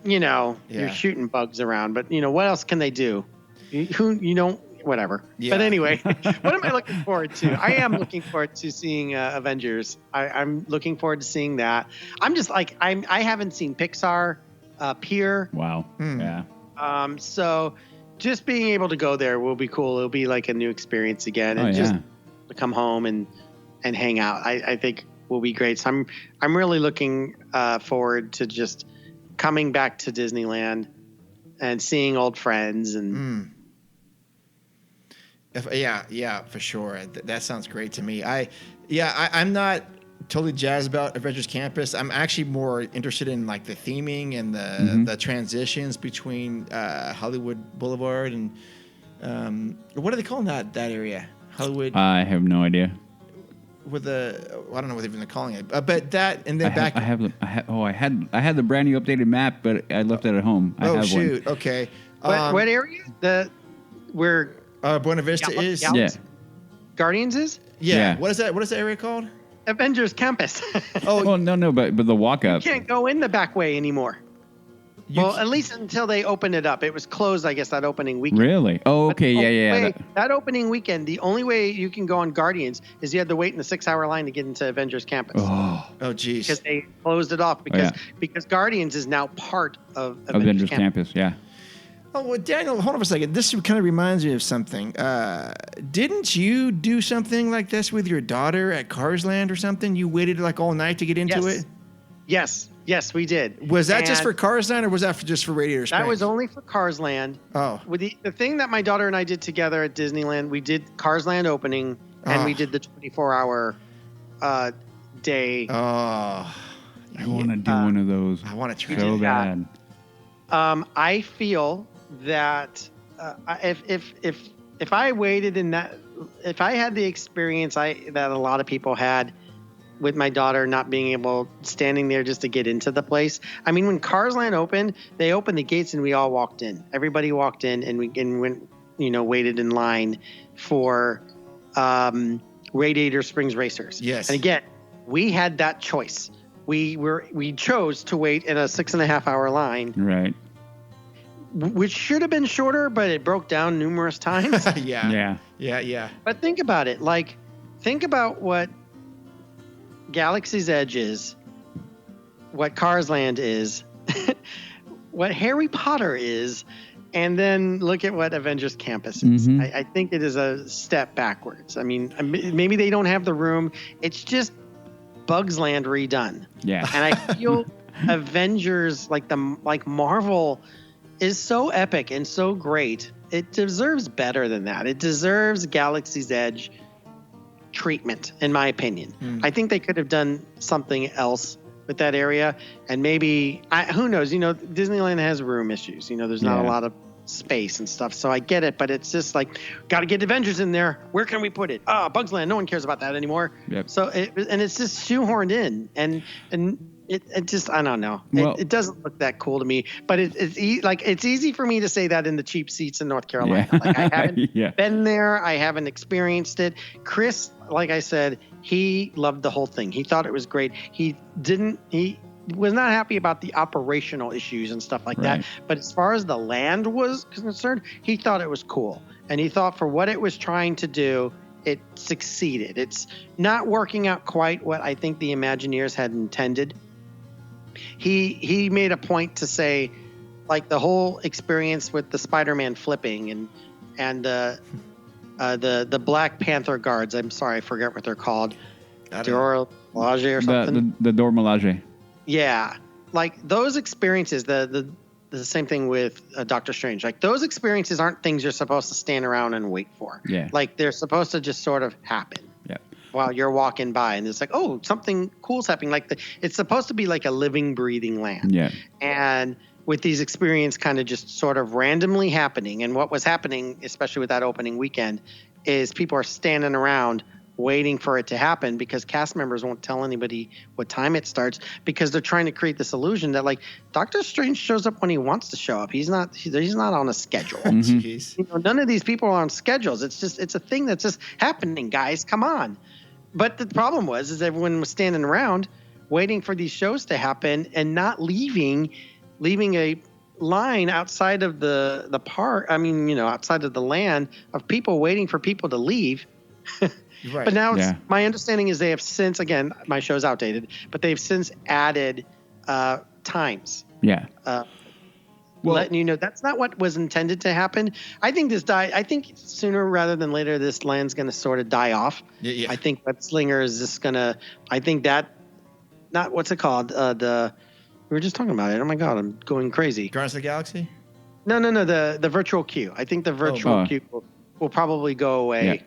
H: You're shooting bugs around, but what else can they do? Whatever.
C: Yeah.
H: But anyway, what am I looking forward to? I am looking forward to seeing Avengers. I'm looking forward to seeing that. I'm just like, I haven't seen Pixar Pier.
F: Wow. Yeah.
H: So just being able to go there will be cool. It'll be like a new experience again, and just to come home and hang out. I think will be great. So I'm really looking forward to just coming back to Disneyland and seeing old friends and.
C: Yeah, for sure. That sounds great to me. I'm not totally jazzed about Avengers Campus. I'm actually more interested in, like, the theming and the transitions between Hollywood Boulevard and what are they calling that area? Hollywood.
F: I have no idea.
C: With I don't know what they're calling it. But that and then I
F: had the brand new updated map, but I left it at home.
C: Shoot. One. Okay.
H: What area? Where
C: Buena Vista is?
F: Yeah.
H: Guardians is?
C: Yeah. What is that? What is the area called?
H: Avengers Campus.
F: Well, no, but the walk up.
H: You can't go in the back way anymore. At least until they opened it up. It was closed, I guess, that opening weekend.
F: Really? Oh, okay. Yeah.
H: That opening weekend, the only way you can go on Guardians is you had to wait in the 6-hour line to get into Avengers Campus.
C: Oh, geez.
H: Because they closed it off because Guardians is now part of
F: Avengers Campus. Yeah.
C: Oh, well, Daniel, hold on for a second. This kind of reminds me of something. Didn't you do something like this with your daughter at Cars Land or something? You waited like all night to get into it?
H: Yes, we did.
C: Was that just for Cars Land or was that just for Radiator Springs?
H: That was only for Cars Land.
C: Oh.
H: With the thing that my daughter and I did together at Disneyland, we did Cars Land opening and we did the 24-hour day.
C: Oh.
F: I want to do one of those.
C: I want to try
F: so bad.
H: I feel that if I waited in that, if I had the experience that a lot of people had, with my daughter not being able, standing there just to get into the place. I mean, when Cars Land opened, they opened the gates and we all walked in. Everybody walked in and we went, waited in line for Radiator Springs Racers.
C: Yes.
H: And again, we had that choice. We chose to wait in a 6.5 hour line.
F: Right.
H: Which should have been shorter, but it broke down numerous times.
C: Yeah.
H: But think about it. Think about what Galaxy's Edge is, what Cars Land is, what Harry Potter is, and then look at what Avengers Campus is.
F: Mm-hmm.
H: I think it is a step backwards. I mean, maybe they don't have the room. It's just Bugs Land redone.
F: Yeah.
H: And I feel Avengers, like Marvel, is so epic and so great. It deserves better than that. It deserves Galaxy's Edge treatment, in my opinion. I think they could have done something else with that area, and maybe who knows? Disneyland has room issues. There's not a lot of space and stuff, so I get it. But it's just like, got to get Avengers in there. Where can we put it? Bugs Land. No one cares about that anymore.
F: Yep.
H: So it's just shoehorned in, and it just, I don't know.
F: Well,
H: it doesn't look that cool to me. But it's easy for me to say that in the cheap seats in North Carolina.
F: Yeah.
H: Like, I haven't been there. I haven't experienced it. Chris, like I said, he loved the whole thing. He thought it was great. He was not happy about the operational issues and stuff like that. But as far as the land was concerned, he thought it was cool. And he thought for what it was trying to do, it succeeded. It's not working out quite what I think the Imagineers had intended. He made a point to say, like, the whole experience with the Spider-Man flipping and the Black Panther guards. I'm sorry, I forget what they're called. Dora Milaje or something.
F: The Dora Milaje.
H: Yeah, like those experiences. The same thing with Doctor Strange. Like, those experiences aren't things you're supposed to stand around and wait for.
F: Yeah.
H: Like, they're supposed to just sort of happen.
F: Yeah.
H: While you're walking by, and it's like, oh, something cool's happening. Like, it's supposed to be like a living, breathing land.
F: Yeah.
H: And with these experiences kind of just sort of randomly happening, and what was happening, especially with that opening weekend, is people are standing around waiting for it to happen because cast members won't tell anybody what time it starts because they're trying to create this illusion that, like, Doctor Strange shows up when he wants to show up. He's not on a schedule.
F: Mm-hmm.
H: None of these people are on schedules. It's a thing that's just happening, guys. Come on. But the problem is everyone was standing around waiting for these shows to happen and not leaving a line outside of the park. I mean, outside of the land of people waiting for people to leave.
C: Right.
H: But now my understanding is they have since, again, my show's outdated, but they've since added times.
F: Yeah.
H: Letting you know that's not what was intended to happen. I think I think sooner rather than later, this land's going to sort of die off.
C: Yeah.
H: I think Web Slinger is just going to, I think that, not what's it called? We were just talking about it. Oh my God, I'm going crazy.
C: Guardians of the Galaxy?
H: No, the virtual queue. I think the virtual queue will probably go away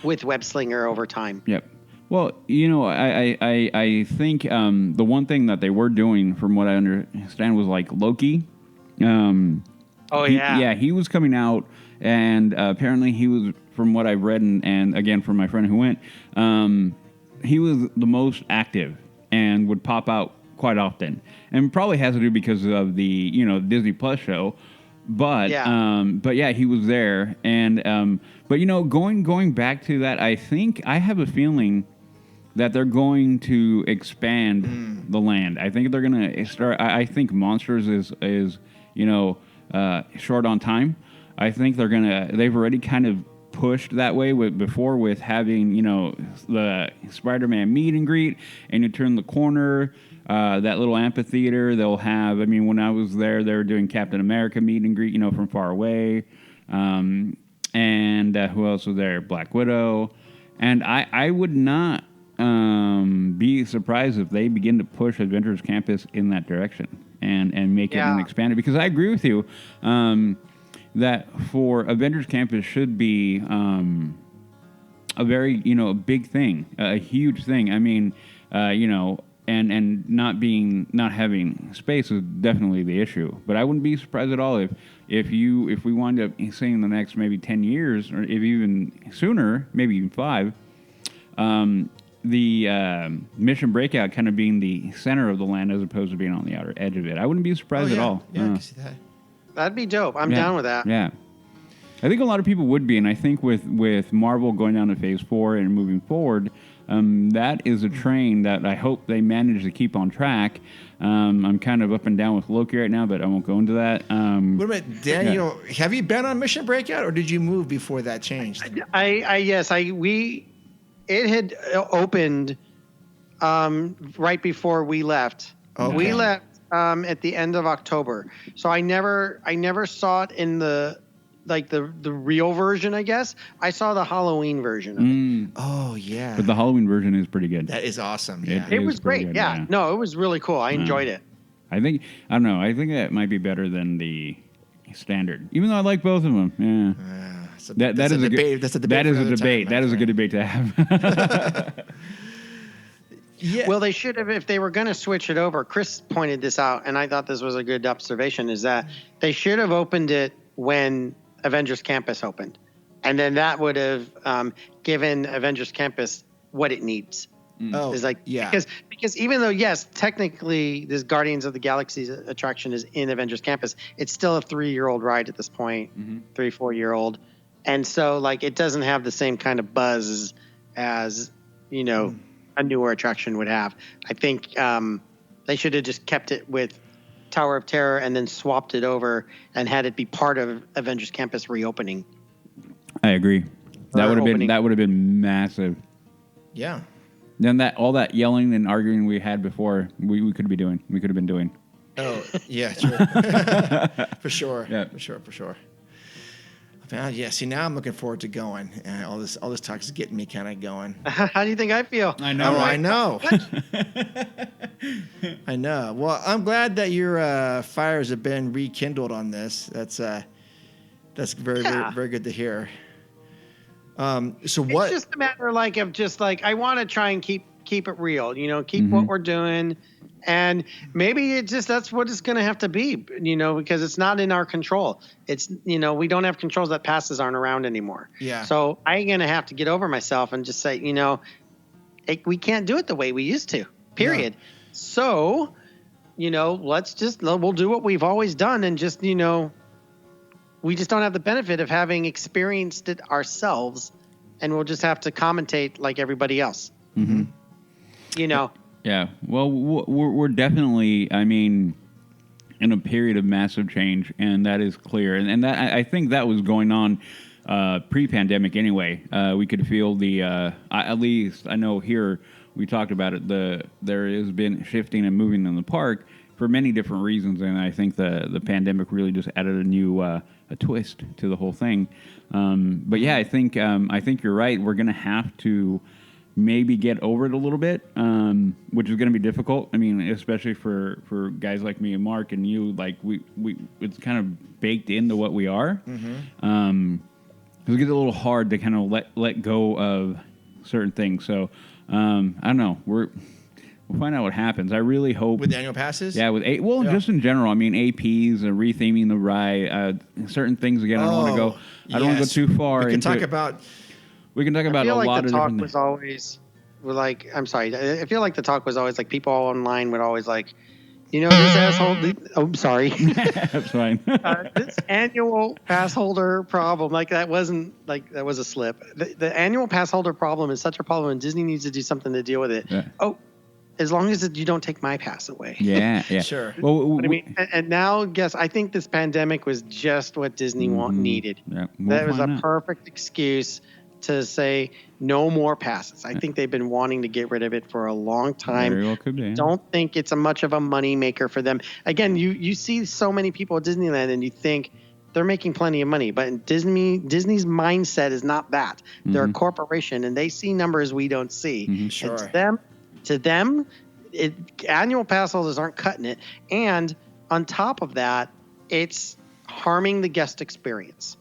H: with Web Slinger over time.
F: Yep. Well, I think the one thing that they were doing, from what I understand, was like Loki. He was coming out, and apparently he was, from what I've read, and again from my friend who went, he was the most active and would pop out quite often, and probably has to do because of the Disney Plus show. But he was there, and but going back to that, I think I have a feeling that they're going to expand the land. I think they're going to start. I think Monsters is short on time. I think they've already kind of pushed that way before with having the Spider-Man meet and greet, and you turn the corner. That little amphitheater they'll have. I mean, when I was there, they were doing Captain America meet and greet, from far away. And who else was there? Black Widow. And I would not be surprised if they begin to push Avengers Campus in that direction and make it an expanded. Because I agree with you that for Avengers Campus should be a very big thing, a huge thing. I mean, And not having space is definitely the issue. But I wouldn't be surprised at all if we wind up seeing the next maybe 10 years, or if even sooner, maybe even 5, Mission Breakout kind of being the center of the land as opposed to being on the outer edge of it. I wouldn't be surprised at all.
C: Yeah, I can see that.
H: That'd be dope. I'm down with that.
F: Yeah. I think a lot of people would be, and I think with Marvel going down to Phase 4 and moving forward, that is a train that I hope they manage to keep on track. I'm kind of up and down with Loki right now, but I won't go into that.
C: What about Daniel? Yeah. Have you been on Mission Breakout, or did you move before that changed? It
H: had opened right before we left.
C: Okay.
H: We left at the end of October, so I never saw it in the real version, I guess. I saw the Halloween version of it.
C: Oh, yeah.
F: But the Halloween version is pretty good.
C: That is awesome. Yeah.
H: It was great. Good, yeah. No, it was really cool. I enjoyed it.
F: I think that might be better than the standard, even though I like both of them. Yeah. That is a debate. That's a debate. That is a debate. That is a good debate to have.
C: Yeah.
H: Well, they should have, if they were going to switch it over. Chris pointed this out, and I thought this was a good observation, is that they should have opened it when Avengers Campus opened. And then that would have given Avengers Campus what it needs.
C: Oh,
H: is like,
C: yeah.
H: Because even though, yes, technically this Guardians of the Galaxy attraction is in Avengers Campus, it's still a 3-year-old ride at this point, 3-4-year-old. And so, like, it doesn't have the same kind of buzz as a newer attraction would have. I think they should have just kept it with Tower of Terror and then swapped it over and had it be part of Avengers Campus reopening.
F: I agree. That would have been massive.
C: Yeah.
F: Then all that yelling and arguing we had before, we could have been doing.
C: Oh, yeah, true. For sure.
F: Yeah.
C: For sure. Yeah, see, now I'm looking forward to going. All this talk is getting me kind of going.
H: How do you think I feel?
F: I know.
C: I know. I know. Well, I'm glad that your fires have been rekindled on this. That's very, very, very good to hear. So what?
H: It's just a matter of I want to try and keep it real. Keep what we're doing. And maybe that's what it's going to have to be, because it's not in our control. It's, we don't have controls. That passes aren't around anymore.
C: Yeah.
H: So I'm going to have to get over myself and just say, we can't do it the way we used to, period. Yeah. So, we'll do what we've always done and just, we just don't have the benefit of having experienced it ourselves, and we'll just have to commentate like everybody else.
F: Mm-hmm. Yeah, well, we're definitely, in a period of massive change, and that is clear. And that I think that was going on pre-pandemic anyway. We could feel at least I know here we talked about it. There has been shifting and moving in the park for many different reasons, and I think the pandemic really just added a new a twist to the whole thing. But yeah, I think you're right. We're going to have to maybe get over it a little bit, which is going to be difficult. Especially for guys like me and Mark and you, like we it's kind of baked into what we are. It gets a little hard to kind of let go of certain things. So I don't know. We'll find out what happens. I really hope
C: with the annual passes.
F: Yeah, just in general. APs, retheming the ride, certain things. Again, I don't want to go. I don't want to go too far.
C: We can talk about.
F: We can talk about a lot of different things.
H: I'm sorry. I feel like the talk was always like people online would always like, this asshole. I'm sorry.
F: That's fine.
H: This annual pass holder problem, that was a slip. The annual pass holder problem is such a problem, and Disney needs to do something to deal with it. Yeah. Oh, as long as you don't take my pass away.
F: Yeah.
C: Sure.
F: Well,
H: and now, I think this pandemic was just what Disney needed.
F: Yeah,
H: that was a perfect excuse to say no more passes. I think they've been wanting to get rid of it for a long time.
F: Very well could be.
H: Don't think it's much of a money maker for them. Again, you see so many people at Disneyland and you think they're making plenty of money, but Disney's mindset is not that. They're a corporation and they see numbers we don't see.
C: Sure.
H: And to them, annual pass holders aren't cutting it. And on top of that, it's harming the guest experience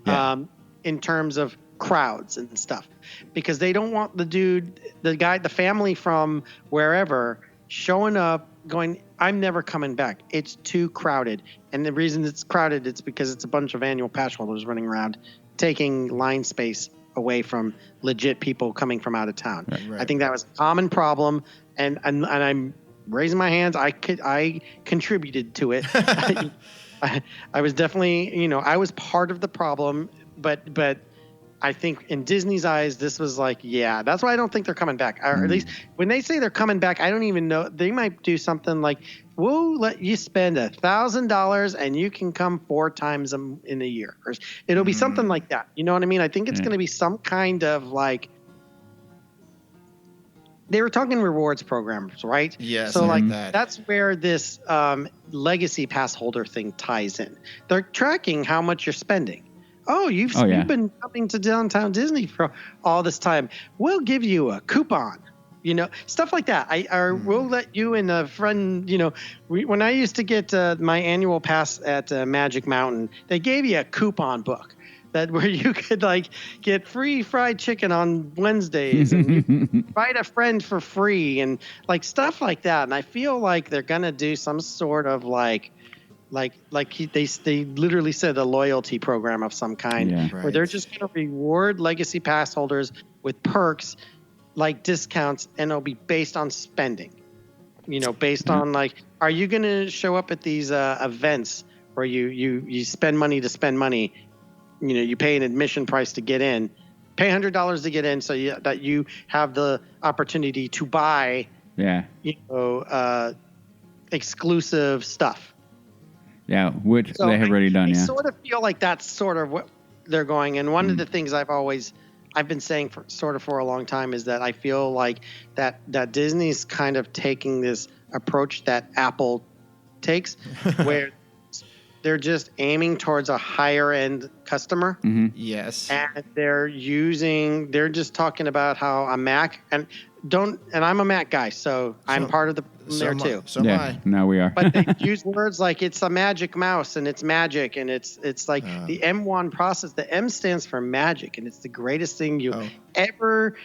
H: in terms of crowds and stuff, because they don't want the family from wherever showing up going, I'm never coming back. It's too crowded. And the reason it's crowded, it's because it's a bunch of annual pass holders running around taking line space away from legit people coming from out of town.
C: Right.
H: I think that was a common problem, and I'm raising my hands. I contributed to it. I was definitely, I was part of the problem, but I think in Disney's eyes, this was like, yeah, that's why I don't think they're coming back. Or at least when they say they're coming back, I don't even know. They might do something like, we'll let you spend $1,000 and you can come 4 times in a year. Or it'll be something like that. You know what I mean? I think it's going to be some kind of like, they were talking rewards programs, right?
C: Yes.
H: So like that's where this legacy pass holder thing ties in. They're tracking how much you're spending. Oh, you've been coming to downtown Disney for all this time. We'll give you a coupon, stuff like that. We'll let you and a friend, when I used to get my annual pass at Magic Mountain, they gave you a coupon book where you could like get free fried chicken on Wednesdays and you invite a friend for free and like stuff like that. And I feel like they're going to do some sort of they literally said a loyalty program of some kind where they're just going to reward legacy pass holders with perks like discounts, and it'll be based on spending, based on like, are you going to show up at these events where you spend money to spend money? You pay an admission price to get in, pay $100 to get in so that you have the opportunity to buy, exclusive stuff.
F: Yeah, which they have already done.
H: I sort of feel like that's sort of what they're going. And one of the things I've been saying for a long time is that I feel like that Disney's kind of taking this approach that Apple takes, where they're just aiming towards a higher end customer.
F: Mm-hmm.
C: Yes,
H: and they're just talking about how a Mac and I'm a Mac guy, so I'm part of the there too.
C: So am I.
F: Now we are.
H: But they use words like it's a magic mouse and it's magic and it's like the M1 process. The M stands for magic, and it's the greatest thing you ever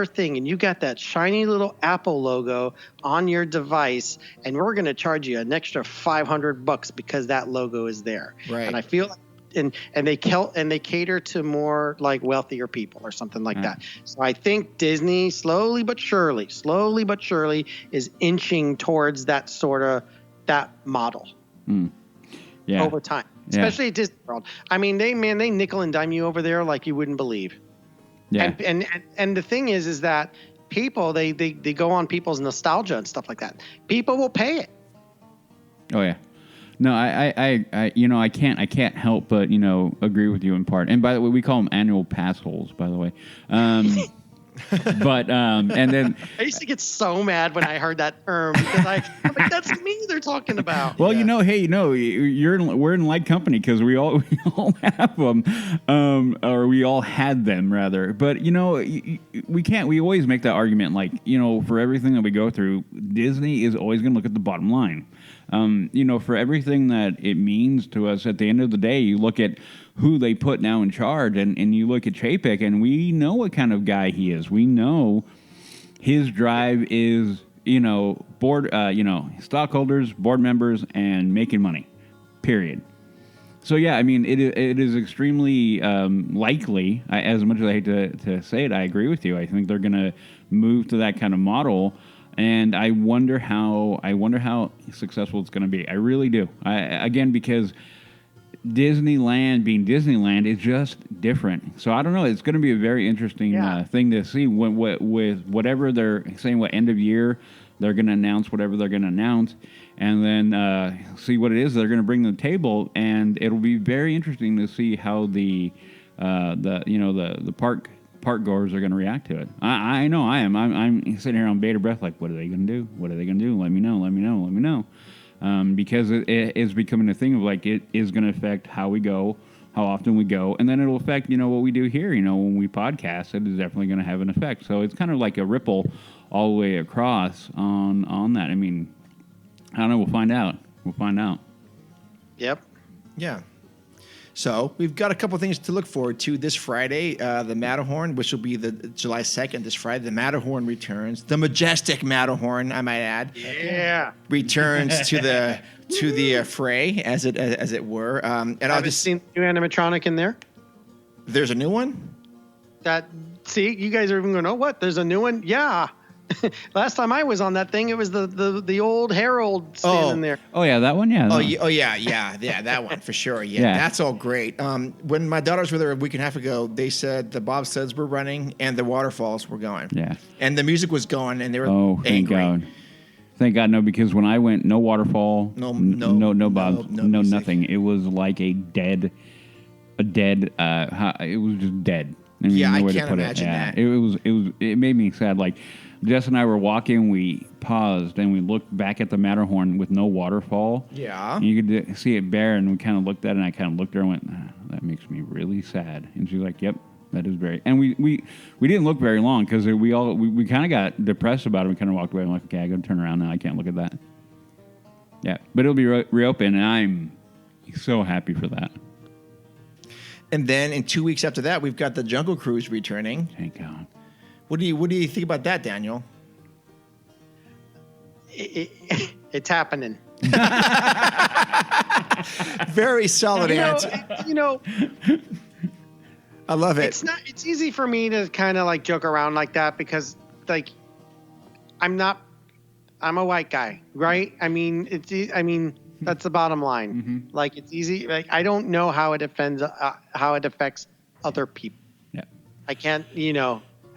H: think. And you got that shiny little Apple logo on your device, and we're going to charge you an extra $500 because that logo is there.
C: Right.
H: And I feel like and they cater to more like wealthier people or something like that. So I think Disney slowly but surely is inching towards that model over time, especially at Disney World. I mean, they nickel and dime you over there like you wouldn't believe.
F: Yeah.
H: And the thing is that people they go on people's nostalgia and stuff like that. People will pay it.
F: Oh yeah. No, I can't help but, agree with you in part. And by the way, we call them annual pass holes, by the way. But, and then
H: I used to get so mad when I heard that term because I'm like, that's me they're talking about.
F: Well, we're in like company because we all have them, or we all had them rather. But, we always make that argument like, for everything that we go through, Disney is always going to look at the bottom line. For everything that it means to us at the end of the day, you look at who they put now in charge and you look at Chapek and we know what kind of guy he is. We know his drive is, board, stockholders, board members, and making money, period. So, yeah, I mean, it is extremely likely, as much as I hate to say it, I agree with you. I think they're going to move to that kind of model. And I wonder how successful it's going to be. I really do. Because Disneyland being Disneyland is just different. So I don't know. It's going to be a very interesting thing to see with whatever they're saying. What end of year they're going to announce whatever they're going to announce, and then see what it is they're going to bring to the table. And it'll be very interesting to see how the park goers are going to react to it. I know I am. I'm sitting here on bated breath like, what are they going to do? What are they going to do? Let me know. Because it is becoming a thing of like, it is going to affect how we go, how often we go, and then it'll affect, what we do here, when we podcast, it is definitely going to have an effect. So it's kind of like a ripple all the way across on that. I mean, I don't know. We'll find out.
H: Yep.
C: Yeah. So we've got a couple things to look forward to this Friday. The Matterhorn, which will be the July 2nd, this Friday. The Matterhorn returns. The majestic Matterhorn, I might add.
H: Yeah.
C: Returns to the fray, as it were. And I'll just
H: seen the new animatronic in there.
C: There's a new one.
H: See, you guys are even going, oh, what? There's a new one? Yeah. Last time I was on that thing, it was the old Herald standing there.
F: Oh yeah, that one. Yeah.
C: Yeah, that one for sure. Yeah, that's all great. When my daughters were there a week and a half ago, they said the bobsleds were running and the waterfalls were going.
F: Yeah,
C: and the music was going, and they were
F: angry. Thank God. Thank God, no, because when I went, no waterfall, no bob, no nothing. It was like a dead. It was just dead. I mean,
C: I can't imagine that.
F: It made me sad. Like Jess and I were walking, we paused and we looked back at the Matterhorn with no waterfall.
C: Yeah.
F: And you could see it bare, and we kind of looked at it, and I kind of looked at her and went, that makes me really sad. And she's like, yep, that is very. And we didn't look very long because we kind of got depressed about it. We kind of walked away and like, okay, I got to turn around now. I can't look at that. Yeah, but it'll be reopened, and I'm so happy for that.
C: And then in 2 weeks after that, we've got the Jungle Cruise returning.
F: Thank God.
C: What do you think about that, Daniel?
H: It's happening.
C: Very solid answer. I love it.
H: It's easy for me to kind of like joke around like that because like I'm a white guy, right? I mean, that's the bottom line. Mm-hmm. Like it's easy. Like I don't know how it affects other people.
F: Yeah.
H: I can't,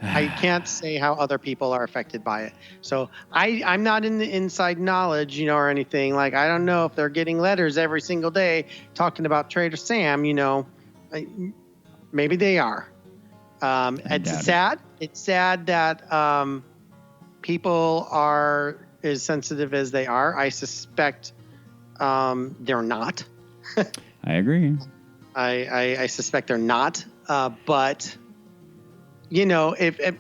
H: I can't say how other people are affected by it. So I'm not in the inside knowledge, or anything. Like I don't know if they're getting letters every single day talking about Trader Sam. Maybe they are. It's sad. It's sad that people are as sensitive as they are. I suspect they're not.
F: I agree.
H: I suspect they're not. But if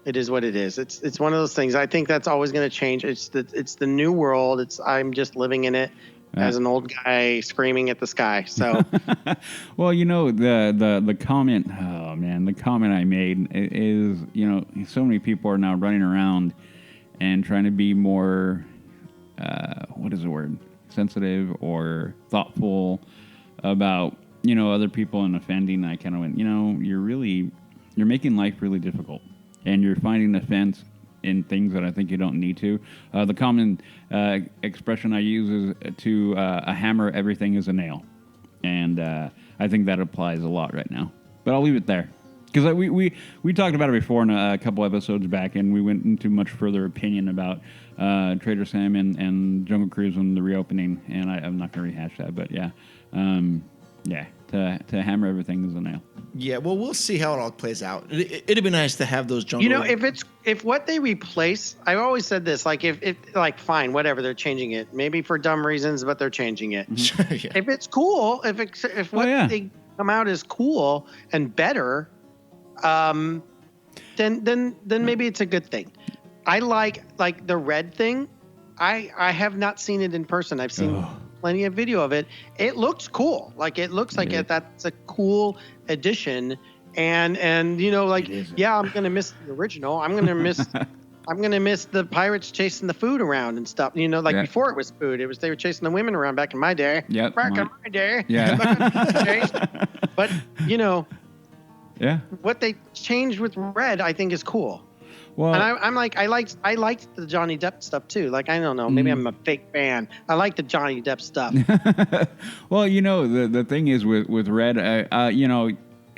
H: it is what it is. It's one of those things. I think that's always going to change. It's the new world. I'm just living in it as an old guy screaming at the sky. So,
F: well, the comment. Oh man, the comment I made is so many people are now running around and trying to be more. What is the word? Sensitive or thoughtful about other people and offending. I kind of went, you're making life really difficult, and you're finding offense in things that I think you don't need to. The common expression I use is to a hammer everything is a nail, and I think that applies a lot right now. But I'll leave it there because we talked about it before in a couple episodes back, and we went into much further opinion about Trader Sam and Jungle Cruise and the reopening, and I'm not going to rehash that, but yeah. To hammer everything is a nail.
C: Yeah, well, we'll see how it all plays out. It'd be nice to have those jungle.
H: If what they replace, I've always said this, like if fine, whatever, they're changing it, maybe for dumb reasons, but they're changing it. Yeah. If it's cool, if what they come out is cool and better, then maybe it's a good thing. I like the red thing. I have not seen it in person. I've seen plenty of video of it. It looks cool. Like it looks like that's a cool addition. And I'm gonna miss the original. I'm gonna miss the pirates chasing the food around and stuff. Before it was food, they were chasing the women around back in my day.
F: Yep.
H: Back in my day.
F: Yeah.
H: But
F: yeah.
H: What they changed with red, I think, is cool.
F: Well,
H: and I liked the Johnny Depp stuff too. Like I don't know, maybe I'm a fake fan. I like the Johnny Depp stuff.
F: Well, the thing is with red,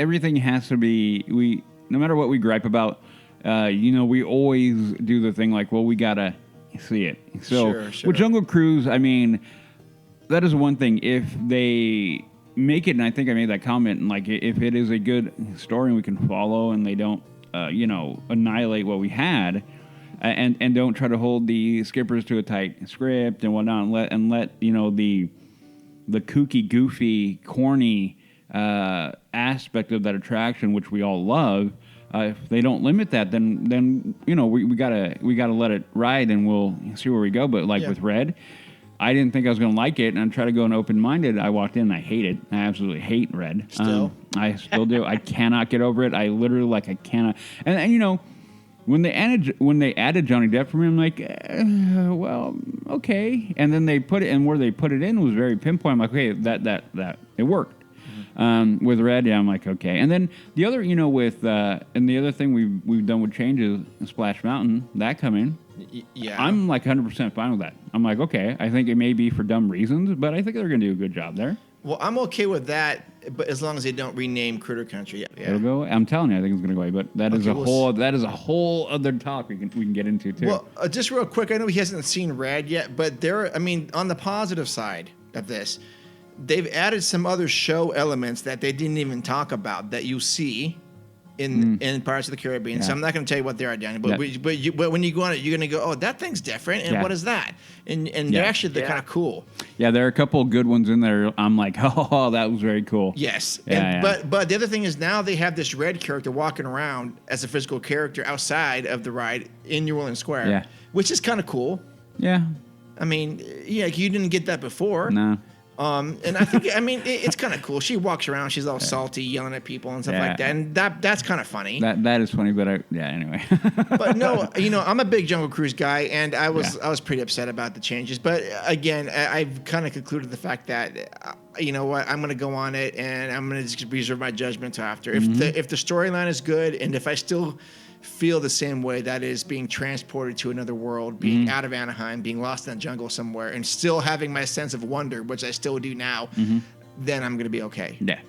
F: everything has to be no matter what we gripe about, we always do the thing like, well, we gotta see it. So
C: sure.
F: With Jungle Cruise, I mean, that is one thing. If they make it, and I think I made that comment, and like if it is a good story and we can follow, and they don't. Annihilate what we had, and don't try to hold the skippers to a tight script and whatnot, and let the kooky, goofy, corny aspect of that attraction, which we all love. If they don't limit that, then we gotta let it ride, and we'll see where we go. But with Red, I didn't think I was going to like it, and I tried to go in open-minded. I walked in, and I hate it. I absolutely hate Red.
C: Still?
F: I still do. I cannot get over it. I literally, I cannot. And when they added Johnny Depp for me, I'm like, well, okay. And then they put it, and where they put it in was very pinpoint. I'm like, okay, that it worked. With red, yeah, I'm like, okay. And then the other, with and the other thing we've done with changes, Splash Mountain, that coming.
C: Yeah.
F: I'm like 100% fine with that. I'm like, okay, I think it may be for dumb reasons, but I think they're going to do a good job there.
C: Well, I'm okay with that, but as long as they don't rename Critter Country. Yeah.
F: It'll go. I'm telling you, I think it's going to go away. But that is a whole other talk we can get into too.
C: Well, just real quick, I know he hasn't seen Red yet, but on the positive side of this, they've added some other show elements that they didn't even talk about that you see in Pirates of the Caribbean. So I'm not going to tell you what they are, Daniel. But but when you go on it, you're going to go, oh, that thing's different, and what is that? And they're kind of cool.
F: Yeah, there are a couple of good ones in there. I'm like, oh, that was very cool.
C: Yes.
F: Yeah,
C: But the other thing is now they have this Red character walking around as a physical character outside of the ride in New Orleans Square, which is kind of cool.
F: Yeah.
C: I mean, you didn't get that before.
F: No.
C: And I think, it's kind of cool. She walks around, she's all salty, yelling at people and stuff like that, and that's kind of funny.
F: That is funny, but anyway.
C: But no, I'm a big Jungle Cruise guy, and I was pretty upset about the changes. But again, I've kind of concluded the fact that, you know what, I'm going to go on it, and I'm going to just reserve my judgment till after. If the storyline is good, and if I still feel the same way, that is being transported to another world, being out of Anaheim, being lost in the jungle somewhere, and still having my sense of wonder, which I still do now, then I'm going to be okay.
F: Yeah.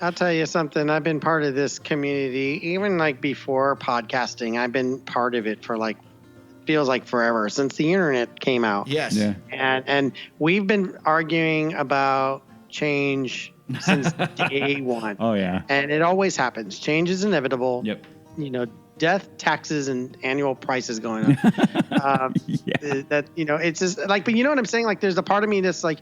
H: I'll tell you something. I've been part of this community, even like before podcasting. I've been part of it for feels like forever, since the internet came out.
C: Yes.
F: Yeah.
H: And we've been arguing about change since day one.
F: Oh, yeah.
H: And it always happens. Change is inevitable.
F: Yep.
H: Death, taxes, and annual prices going up. It's just but you know what I'm saying? Like, there's a part of me that's like,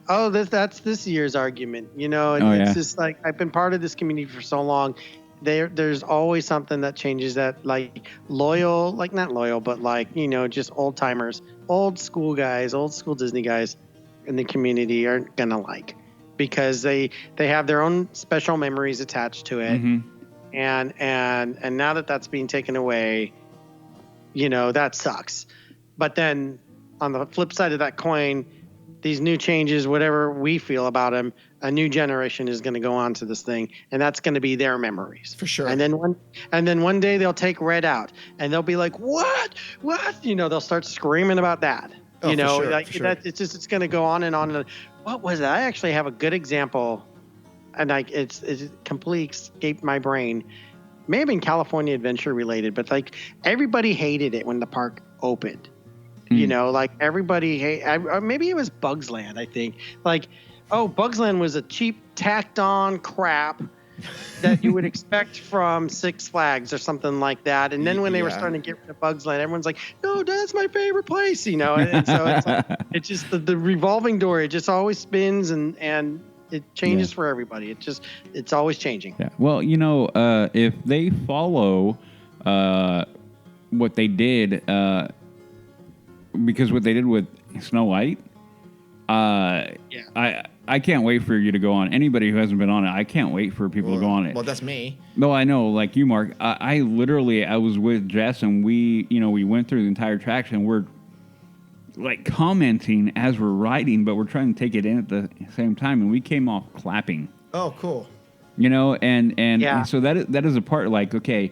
H: oh, that's this year's argument, and it's just like, I've been part of this community for so long. There's always something that changes that, not loyal, but just old timers, old school guys, old school Disney guys in the community aren't going to like, because they have their own special memories attached to it. And now that that's being taken away, that sucks. But then on the flip side of that coin, these new changes, whatever we feel about them, a new generation is going to go on to this thing, and that's going to be their memories
C: for sure.
H: And then one day they'll take Red out, and they'll be like, what? They'll start screaming about that.
C: For sure.
H: It's going to go on and on. And what was that? I actually have a good example. And it's completely escaped my brain. May have been California Adventure related, but everybody hated it when the park opened. Everybody maybe it was Bugs Land, I think. Bugs Land was a cheap, tacked on crap that you would expect from Six Flags or something like that. And then when they were starting to get rid of Bugs Land, everyone's like, no, that's my favorite place, And so it's it's just the revolving door. It just always spins and it changes for everybody. It's always changing.
F: Yeah. Well, if they follow what they did, because what they did with Snow White, I can't wait for you to go on. Anybody who hasn't been on it, I can't wait for people to go on it.
C: Well, that's me.
F: No, I know, like you, Mark. I was with Jess, and we went through the entire attraction. We're commenting as we're riding, but we're trying to take it in at the same time, and we came off clapping.
C: Oh, cool.
F: And so that is a part, okay,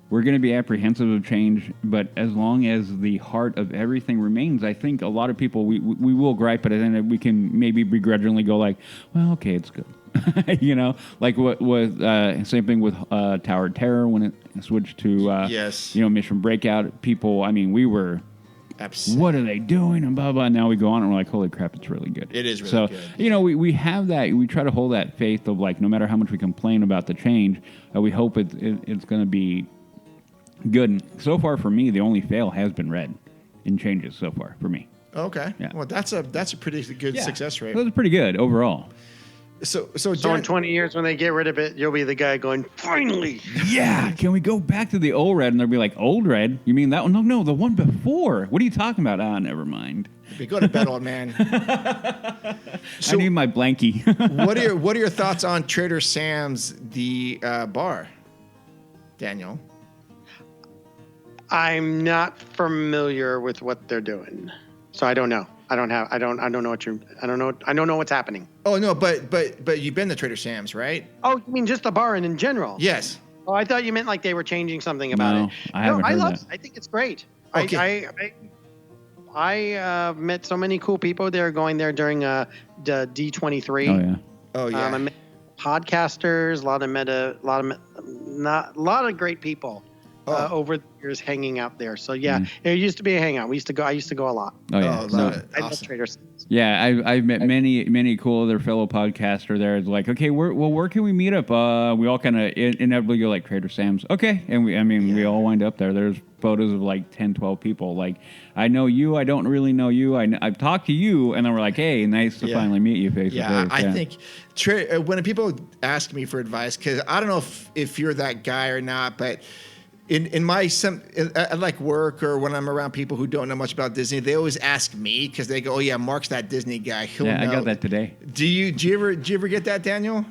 F: we're going to be apprehensive of change, but as long as the heart of everything remains, I think a lot of people, we will gripe, but then we can maybe begrudgingly go well, okay, it's good. Same thing with Tower of Terror when it switched to Mission Breakout. People, we were what are they doing? And blah, blah. Now we go on and we're like, holy crap, it's really good.
C: It is really good.
F: We have that. We try to hold that faith of no matter how much we complain about the change, we hope it's going to be good. And so far for me, the only fail has been Red in changes so far for me.
C: Okay.
F: Yeah.
C: Well, that's a pretty good success rate.
F: That's pretty good overall.
H: So in 20 years when they get rid of it, you'll be the guy going, finally.
F: Yeah. Can we go back to the old Red? And they'll be like, old Red? You mean that one? No, the one before. What are you talking about? Never mind.
C: Go to bed, old man.
F: So, I need my blankie.
C: What are your thoughts on Trader Sam's, the bar, Daniel?
H: I'm not familiar with what they're doing, so I don't know. I don't know what's happening.
C: Oh no, but you've been to Trader Sam's, right?
H: Oh, you mean just the bar and in general?
C: Yes.
H: Oh, I thought you meant like they were changing something about it.
F: I haven't heard that.
H: I think it's great.
C: Okay.
H: I met so many cool people there going there during the D23.
C: Oh yeah.
H: I met podcasters, a lot of great people over the years hanging out there. So yeah, it used to be a hangout. I used to go a lot.
F: Oh yeah.
H: I love Trader Sam's.
F: Yeah, I've met many cool other fellow podcaster there. It's like, okay, where can we meet up? We all kind of inevitably go like Trader Sam's. Okay, and we all wind up there. There's photos of like 10, 12 people. Like, I know you, I don't really know you. I've talked to you, and then we're like, hey, nice to finally meet you face to face.
C: I think when people ask me for advice, because I don't know if you're that guy or not, but in like work or when I'm around people who don't know much about Disney, they always ask me because they go, "Oh yeah, Mark's that Disney guy. He'll know."
F: I got that today.
C: Do you ever get that, Daniel?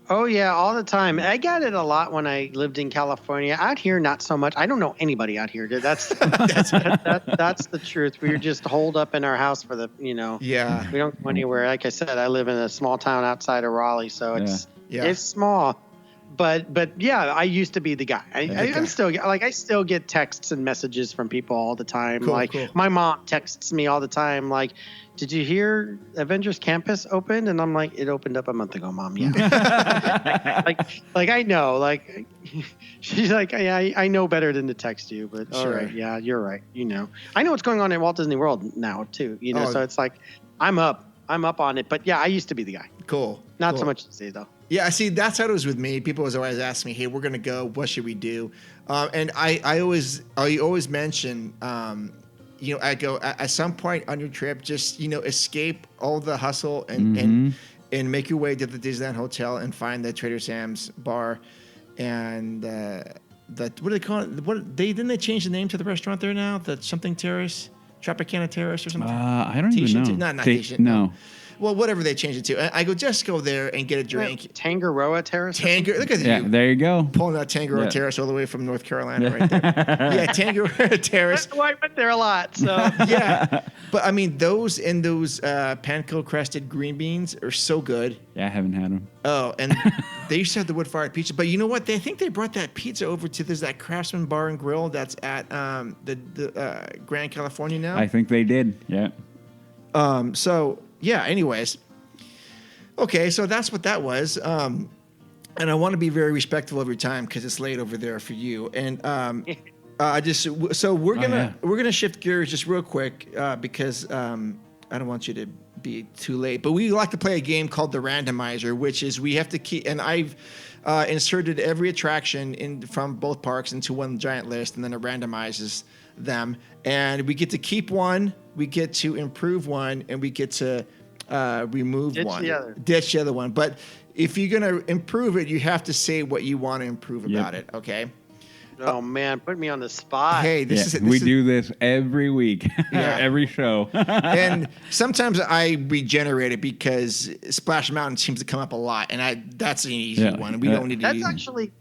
H: Oh yeah, all the time. I got it a lot when I lived in California. Out here, not so much. I don't know anybody out here. That's the truth. We're just holed up in our house for the
C: Yeah.
H: We don't go anywhere. Like I said, I live in a small town outside of Raleigh, so it's small. But yeah, I used to be the guy. I'm still I still get texts and messages from people all the time.
C: Cool.
H: My mom texts me all the time. Like, did you hear Avengers Campus opened? And I'm like, it opened up a month ago, Mom. Yeah. like I know. Like, she's like, I know better than to text you. But all right, yeah, you're right. I know what's going on at Walt Disney World now too. So it's like, I'm up on it. But yeah, I used to be the guy.
C: Cool.
H: Not so much to say though.
C: Yeah, see, that's how it was with me. People always ask me, "Hey, we're gonna go. What should we do?" And I always mention, I go at some point on your trip, just escape all the hustle and make your way to the Disneyland Hotel and find the Trader Sam's bar, and what do they call it? Didn't they change the name to the restaurant there now? The something Terrace, Tropicana Terrace or something?
F: I don't even know.
C: Not Tahitian.
F: No.
C: Well, whatever they changed it to. I go, just go there and get a drink.
H: Tangaroa Terrace?
C: Look at you.
F: Yeah, there you go.
C: Pulling out Tangaroa Terrace all the way from North Carolina right there. Yeah, Tangaroa Terrace.
H: I went there a lot, so.
C: Yeah. But, I mean, those panko-crested green beans are so good.
F: Yeah, I haven't had them.
C: Oh, and they used to have the wood-fired pizza. But you know what? I think they brought that pizza over to that Craftsman Bar and Grill that's at the Grand California now.
F: I think they did, yeah.
C: So... Yeah, anyways. Okay, so that's what that was. And I want to be very respectful of your time because it's late over there for you. And we're gonna shift gears just real quick because I don't want you to be too late. But we like to play a game called the randomizer, which is we have to keep. And I've inserted every attraction from both parks into one giant list, and then it randomizes them. And we get to keep one, we get to improve one, and we get to remove one. Ditch the other one. But if you're going to improve it, you have to say what you want to improve about it, okay?
H: Oh, man, put me on the spot.
C: Hey,
F: we do this every week, every show.
C: And sometimes I regenerate it because Splash Mountain seems to come up a lot, and that's an easy one. We don't need to use it.
H: That's actually,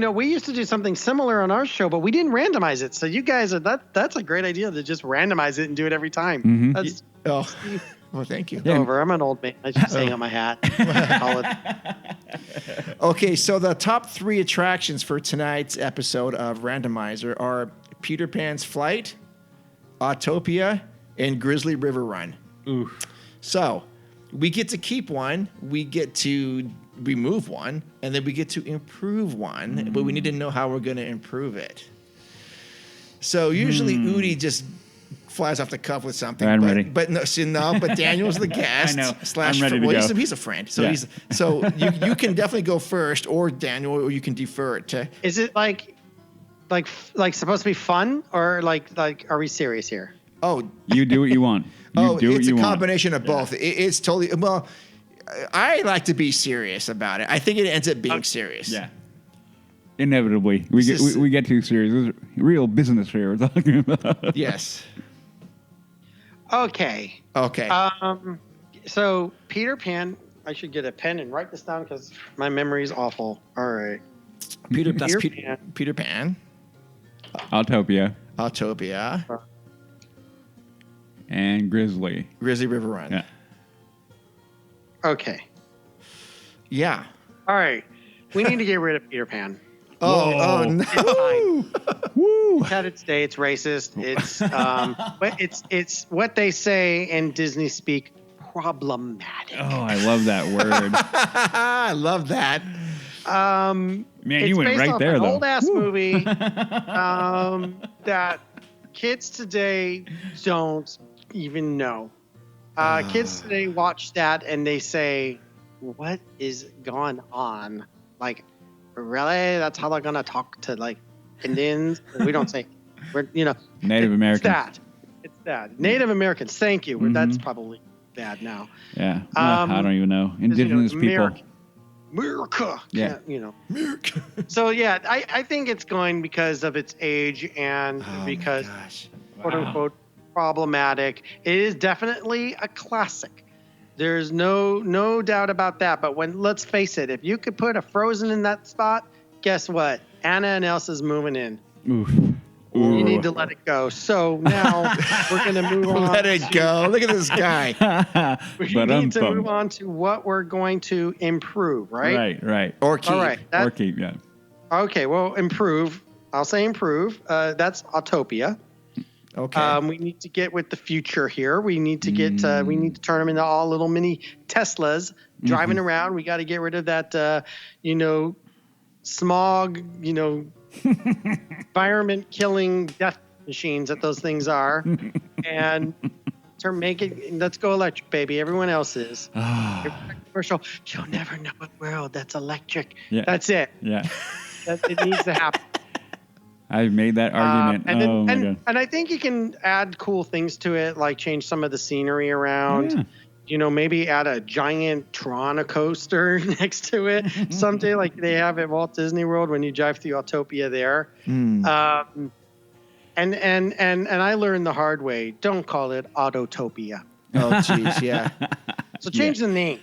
H: we used to do something similar on our show, but we didn't randomize it. So you guys, that's a great idea to just randomize it and do it every time.
F: Mm-hmm.
C: Well, thank you.
H: Over. I'm an old man. I just hang on my hat.
C: Okay, so the top 3 attractions for tonight's episode of Randomizer are Peter Pan's Flight, Autopia, and Grizzly River Run.
F: Ooh.
C: So we get to keep one, we get to remove one, and then we get to improve one, but we need to know how we're going to improve it. So usually Udi just flies off the cuff with something.
F: I'm ready.
C: But Daniel's the guest.
F: I know.
C: I'm ready to go. He's a friend. So you can definitely go first, or Daniel, or you can defer it to.
H: Is it like supposed to be fun, or like are we serious here?
C: Oh,
F: you do what you want.
C: It's a combination of both. It's totally I like to be serious about it. I think it ends up being serious.
F: Yeah. Inevitably, we get too serious. This is real business here we're talking about.
C: Yes.
H: Okay.
C: So
H: Peter Pan. I should get a pen and write this down because my memory is awful. All right.
C: Peter Pan.
F: Autopia. and Grizzly.
C: Grizzly River Run.
F: Yeah.
H: Okay.
C: Yeah.
H: All right. We need to get rid of Peter Pan.
C: Oh no.
H: It's time.
F: Woo!
H: It's had its day. It's racist. It's but it's what they say in Disney speak, problematic.
F: Oh, I love that word.
C: I love that.
F: Man,
H: it's
F: you went
H: based
F: right
H: off
F: there,
H: an
F: though.
H: old ass movie that kids today don't even know. Kids today watch that and they say, "What is going on?" Like, really? That's how they're gonna talk to like Indians? We don't say. We're
F: Native Americans.
H: It's that. Native Americans. Thank you. That's probably bad now.
F: Yeah. I don't even know. Indigenous people.
H: America.
F: Yeah.
C: America.
H: So yeah, I think it's going because of its age and because quote unquote problematic. It is definitely a classic. There's no doubt about that. But let's face it, if you could put a Frozen in that spot, guess what? Anna and Elsa's moving in.
F: Oof.
H: You need to let it go. So now we're going to move on.
C: Let it go. Look at this guy.
H: We need to move on to what we're going to improve, right?
F: Right.
C: Or keep.
H: All right.
F: Or keep, yeah.
H: Okay, well, improve. I'll say improve. That's Autopia.
C: Okay.
H: We need to get with the future here. We need to get. We need to turn them into all little mini Teslas driving around. We got to get rid of that. Smog. Environment killing death machines that those things are, and let's go electric, baby. Everyone else is. Commercial. You'll never know a world that's electric.
F: Yeah.
H: That's it.
F: Yeah.
H: It needs to happen.
F: I've made that argument.
H: And I think you can add cool things to it, like change some of the scenery around. Yeah. Maybe add a giant Toronto coaster next to it someday, like they have at Walt Disney World when you drive through Autopia there. And I learned the hard way. Don't call it Autotopia.
C: Oh, jeez, yeah.
H: So change the name.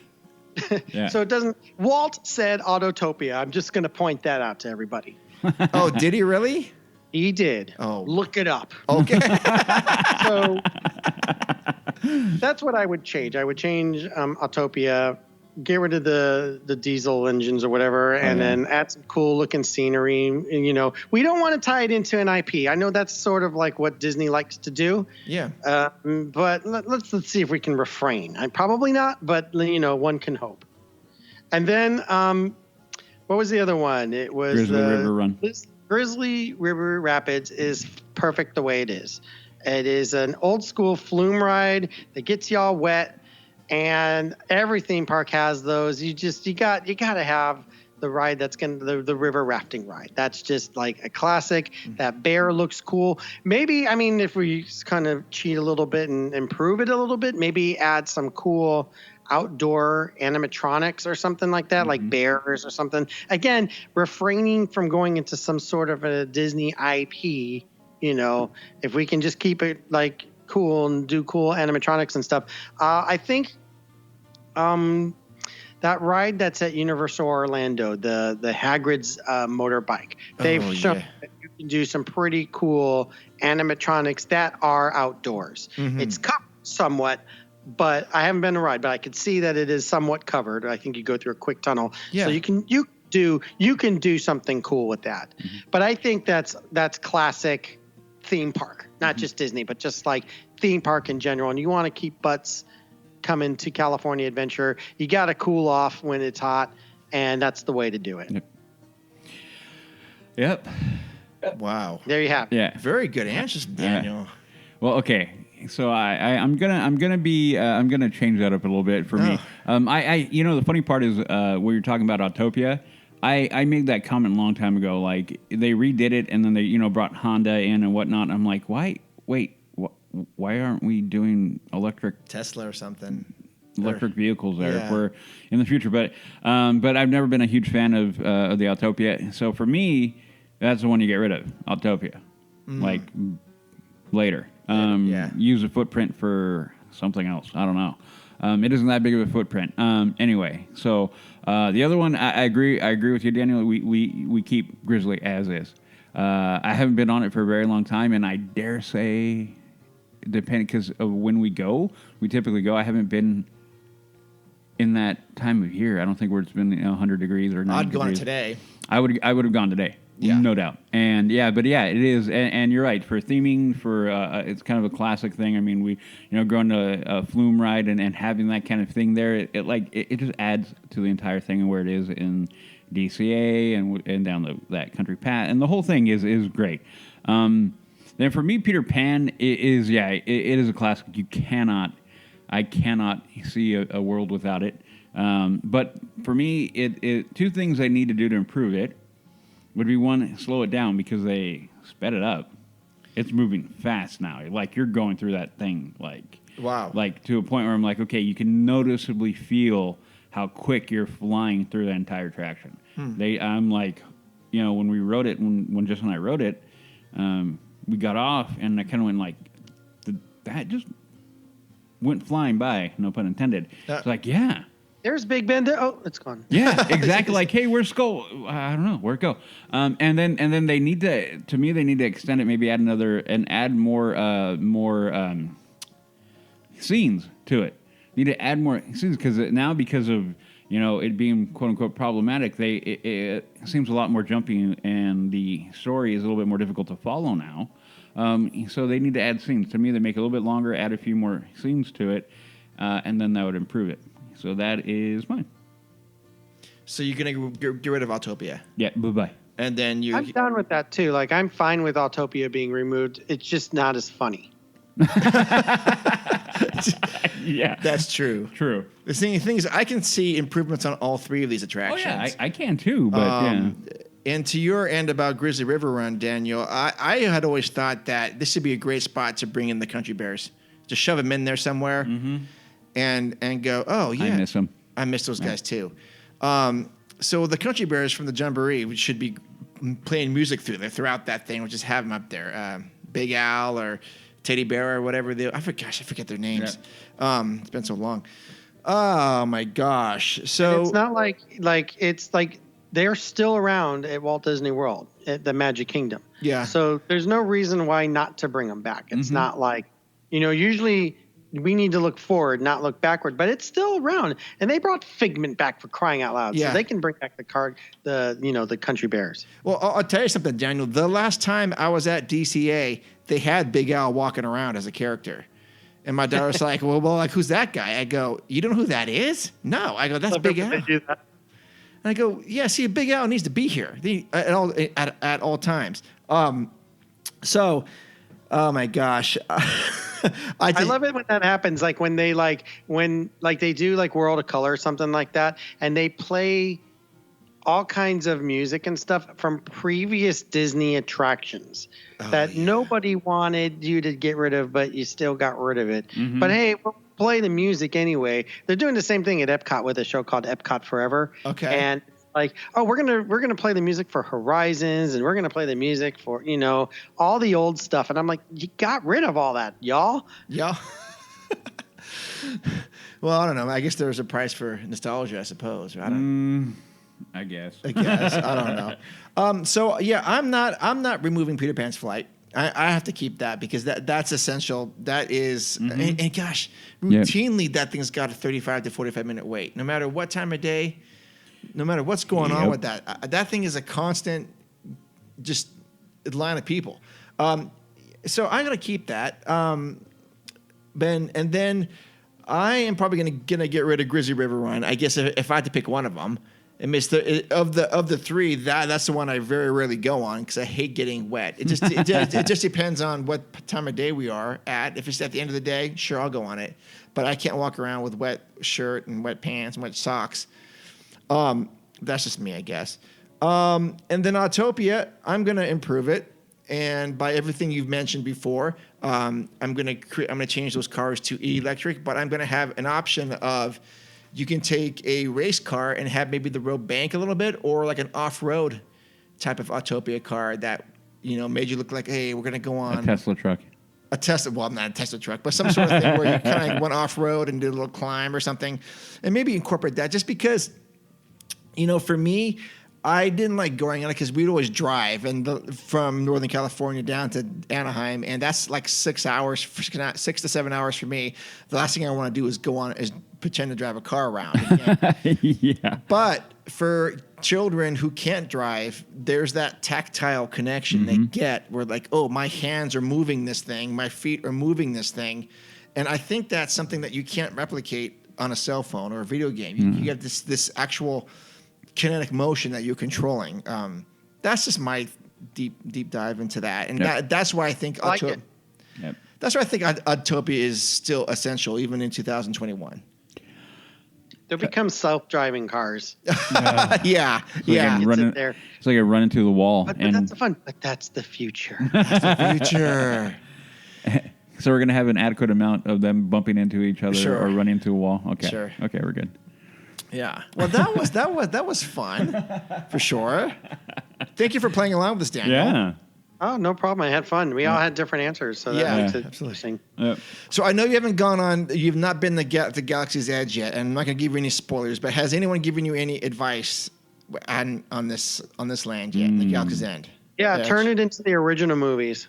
F: Yeah.
H: So it doesn't. Walt said Autotopia. I'm just going to point that out to everybody.
C: Oh, did he really?
H: He did.
C: Oh.
H: Look it up.
C: Okay.
H: So that's what I would change. I would change Autopia, get rid of the diesel engines or whatever, and then add some cool looking scenery. And, we don't want to tie it into an IP. I know that's sort of like what Disney likes to do.
C: Yeah.
H: But let's see if we can refrain. Probably not, but one can hope. And then what was the other one? It was
F: Grizzly River Run.
H: Grizzly River Rapids is perfect the way it is. It is an old school flume ride that gets you all wet, and every theme park has those. You got to have the ride that's the river rafting ride. That's just like a classic. That bear looks cool. Maybe, if we kind of cheat a little bit and improve it a little bit, maybe add some cool outdoor animatronics or something like that, like bears or something. Again, refraining from going into some sort of a Disney IP. If we can just keep it like cool and do cool animatronics and stuff. I think that ride that's at Universal Orlando, the Hagrid's motorbike, they've shown that you can do some pretty cool animatronics that are outdoors. It's covered somewhat, but I haven't been to ride, but I could see that it is somewhat covered. I think you go through a quick tunnel. Yeah. So you can do something cool with that. But I think that's classic theme park, not just Disney, but just like theme park in general. And you want to keep butts coming to California Adventure. You got to cool off when it's hot, and that's the way to do it.
F: Yep.
C: Wow.
H: There you have it.
F: Yeah.
C: Very good answers, Daniel.
F: Well, okay. So I'm gonna change that up a little bit for me. The funny part is when you're talking about Autopia, I made that comment a long time ago. Like they redid it and then they brought Honda in and whatnot. I'm like, why aren't we doing electric
C: Tesla or something?
F: Electric vehicles there if we're in the future. But I've never been a huge fan of the Autopia. So for me, that's the one you get rid of, Autopia. Like later. Use a footprint for something else. I don't know. It isn't that big of a footprint. Anyway, so the other one, I agree with you, Daniel. We keep Grizzly as is. I haven't been on it for a very long time, and I dare say depending, because when we typically go. I haven't been in that time of year. I don't think where it's been 100 degrees or 90
C: I'd go on
F: degrees.
C: Today.
F: I would have gone today.
C: Yeah.
F: No doubt. And it is. And you're right. For theming, it's kind of a classic thing. I mean, we, going to a flume ride and having that kind of thing there, it just adds to the entire thing and where it is in DCA and down that country path. And the whole thing is great. Then for me, Peter Pan it is a classic. I cannot see a world without it. But for me, two things I need to do to improve it would be, one, slow it down because they sped it up. It's moving fast now. Like, you're going through that thing,
C: wow.
F: Like, to a point where I'm like, okay, you can noticeably feel how quick you're flying through the entire attraction. I'm like, when we rode it, when Justin and I rode it, we got off, and I kind of went like, that just went flying by, no pun intended. It's like, yeah.
H: There's Big Ben there. Oh, it's gone.
F: Yeah, exactly. Like, hey, where's Skull? I don't know. Where'd it go? And then they need to extend it, maybe add more scenes to it. Need to add more scenes because of it being quote unquote problematic, it seems a lot more jumpy and the story is a little bit more difficult to follow now. So they need to add scenes. To me, they make it a little bit longer, add a few more scenes to it, and then that would improve it. So that is mine.
C: So you're going to get rid of Autopia?
F: Yeah, bye-bye.
C: And then
H: I'm down with that, too. Like, I'm fine with Autopia being removed. It's just not as funny.
C: Yeah. That's true.
F: True.
C: The thing is, I can see improvements on all three of these attractions.
F: Oh, yeah, I can, too, but
C: And to your end about Grizzly River Run, Daniel, I had always thought that this would be a great spot to bring in the Country Bears. Just shove them in there somewhere. Mm-hmm. And go, oh, yeah.
F: I miss them.
C: I miss those guys, too. So the Country Bears from the Jamboree should be playing music throughout that thing. We'll just have them up there. Big Al or Teddy Bear or whatever. I forget their names. Yeah. It's been so long. Oh, my gosh. So
H: and it's not like they're still around at Walt Disney World, at the Magic Kingdom.
C: Yeah.
H: So there's no reason why not to bring them back. It's not like, usually we need to look forward, not look backward, but it's still around. And they brought Figment back, for crying out loud. Yeah. So they can bring back the Country Bears.
C: Well, I'll tell you something, Daniel. The last time I was at DCA, they had Big Al walking around as a character. And my daughter was like, well, who's that guy? I go, you don't know who that is? No. I go, that's Big Al. And I go, yeah, see, Big Al needs to be here at all times. So, oh my gosh. I
H: love it when that happens. Like when they they do like World of Color or something like that, and they play all kinds of music and stuff from previous Disney attractions that nobody wanted you to get rid of, but you still got rid of it. Mm-hmm. But hey, we'll play the music anyway. They're doing the same thing at Epcot with a show called Epcot Forever.
C: Okay. And
H: like, oh, we're gonna play the music for Horizons, and we're gonna play the music for all the old stuff. And I'm like, you got rid of all that, y'all.
C: Yeah. Well, I don't know. I guess there's a price for nostalgia, I suppose. I don't.
F: I guess.
C: I don't know. So yeah, I'm not removing Peter Pan's flight. I have to keep that because that's essential. That is, and gosh, routinely that thing's got a 35 to 45 minute wait, no matter what time of day. No matter what's going on with that thing is a constant, just line of people. So I'm gonna keep that, Ben, and then I am probably gonna get rid of Grizzly River Run. I guess if I had to pick one of them, of the three, that's the one I very rarely go on because I hate getting wet. It just depends on what time of day we are at. If it's at the end of the day, sure I'll go on it, but I can't walk around with wet shirt and wet pants and wet socks. That's just me, I guess. And then Autopia, I'm going to improve it. And by everything you've mentioned before, I'm going to change those cars to electric, but I'm going to have an option of you can take a race car and have maybe the road bank a little bit, or like an off-road type of Autopia car that, made you look like, hey, we're going to go on.
F: A Tesla truck.
C: A Tesla, well, not a Tesla truck, but some sort of thing where you kind of went off-road and did a little climb or something. And maybe incorporate that just because, for me, I didn't like going on it because we'd always drive from Northern California down to Anaheim, and that's like 6 to 7 hours for me. The last thing I want to do is pretend to drive a car around.
F: Yeah.
C: But for children who can't drive, there's that tactile connection they get where like, oh, my hands are moving this thing, my feet are moving this thing. And I think that's something that you can't replicate on a cell phone or a video game. You get this actual kinetic motion that you're controlling. That's just my deep dive into that, and that's why I think that's why I think Autopia is still essential even in 2021.
H: They'll become self-driving cars.
C: Yeah.
F: It's like a run into the wall.
H: But that's the fun. But that's the future.
F: So we're gonna have an adequate amount of them bumping into each other or running into a wall. Okay.
C: Sure.
F: Okay, we're good.
C: Yeah. Well, that was fun for sure. Thank you for playing along with us, Daniel.
F: Yeah.
H: Oh, no problem. I had fun. We all had different answers, so that makes it interesting.
F: Yep.
C: So I know you've not been to Galaxy's Edge yet, and I'm not going to give you any spoilers. But has anyone given you any advice on this land yet? The Galaxy's End.
H: Yeah, turn it into the original movies.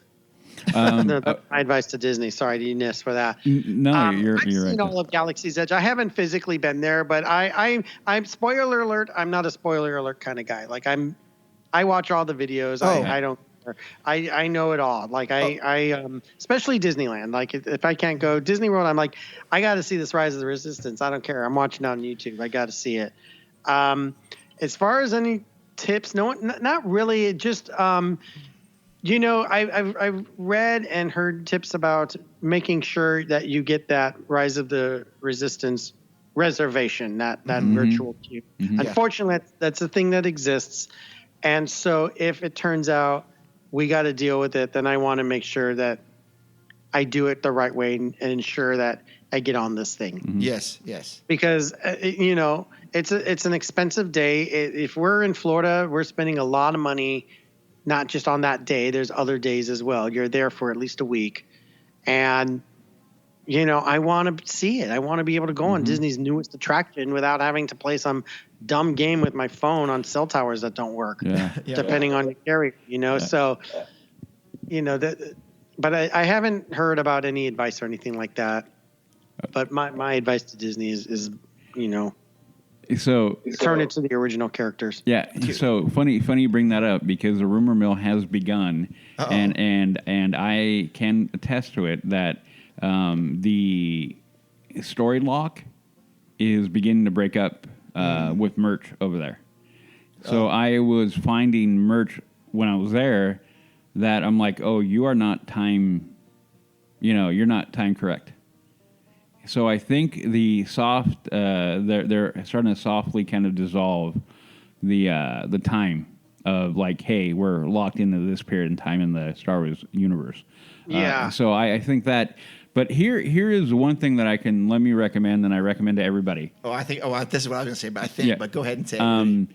H: My advice to Disney. Sorry to Ines for that.
F: No, you're
H: I've seen
F: right.
H: all of Galaxy's Edge. I haven't physically been there, but I'm spoiler alert. I'm not a spoiler alert kind of guy. Like I watch all the videos. I don't. I know it all. Like I especially Disneyland. Like if I can't go Disney World, I'm like I got to see this Rise of the Resistance. I don't care. I'm watching it on YouTube. I got to see it. As far as any tips, no, not really. It just I've read and heard tips about making sure that you get that Rise of the Resistance reservation, that virtual queue. Unfortunately, that's a thing that exists. And so if it turns out we got to deal with it, then I want to make sure that I do it the right way and ensure that I get on this thing.
C: Yes.
H: Because, it's an expensive day. If we're in Florida, we're spending a lot of money, not just on that day. There's other days as well. You're there for at least a week. And, I want to see it. I want to be able to go on Disney's newest attraction without having to play some dumb game with my phone on cell towers that don't work, depending on the carrier, So, but I haven't heard about any advice or anything like that. But my advice to Disney is
F: so
H: turn it to the original characters.
F: Yeah. So funny you bring that up because the rumor mill has begun, and I can attest to it that the story lock is beginning to break up with merch over there. So I was finding merch when I was there that I'm like, oh, you are not time, you're not time correct. So I think the soft, they're starting to softly kind of dissolve the time of like, hey, we're locked into this period in time in the Star Wars universe.
H: Yeah.
F: So I think that, but here is one thing that let me recommend, and I recommend to everybody.
C: This is what I was going to say, but but go ahead and say it.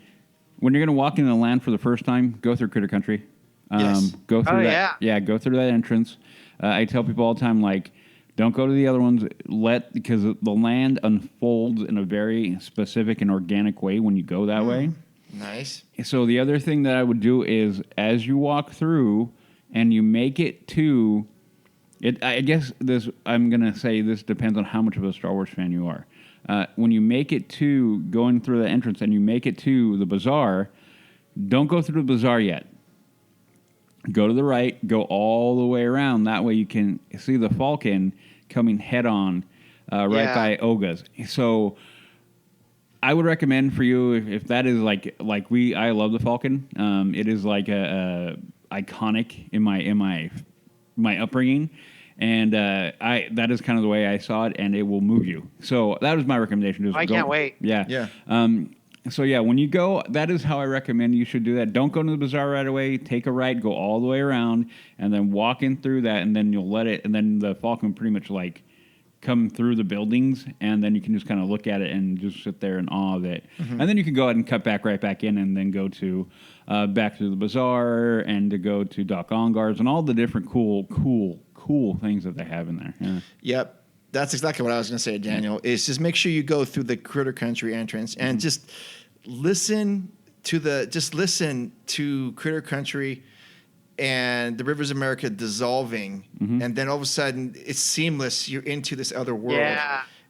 F: When you're going to walk into the land for the first time, go through Critter Country. Go through that. Yeah, go through that entrance. I tell people all the time, like, don't go to the other ones. Because the land unfolds in a very specific and organic way when you go that way.
C: Nice.
F: So the other thing that I would do is, as you walk through and you make it to it, I guess I'm going to say this depends on how much of a Star Wars fan you are. When you make it to going through the entrance and you make it to the bazaar, don't go through the bazaar yet. Go to the right, go all the way around. That way you can see the Falcon coming head on right by Oga's. So I would recommend for you if that is I love the Falcon. It is like a iconic in my upbringing, and that is kind of the way I saw it, and it will move you. So that was my recommendation.
H: I can't wait.
F: Yeah. So yeah, when you go, that is how I recommend you should do that. Don't go to the bazaar right away. Take a right, go all the way around, and then walk in through that, and then you'll let it, and then the Falcon pretty much like come through the buildings, and then you can just kind of look at it and just sit there in awe of it. And then you can go ahead and cut right back in, and then go to back to the bazaar and to go to Doc Ongar's and all the different cool things that they have in there. Yeah.
C: Yep. That's exactly what I was going to say, Daniel, is just make sure you go through the Critter Country entrance and just listen just listen to Critter Country and the Rivers of America dissolving, and then all of a sudden it's seamless. You're into this other world,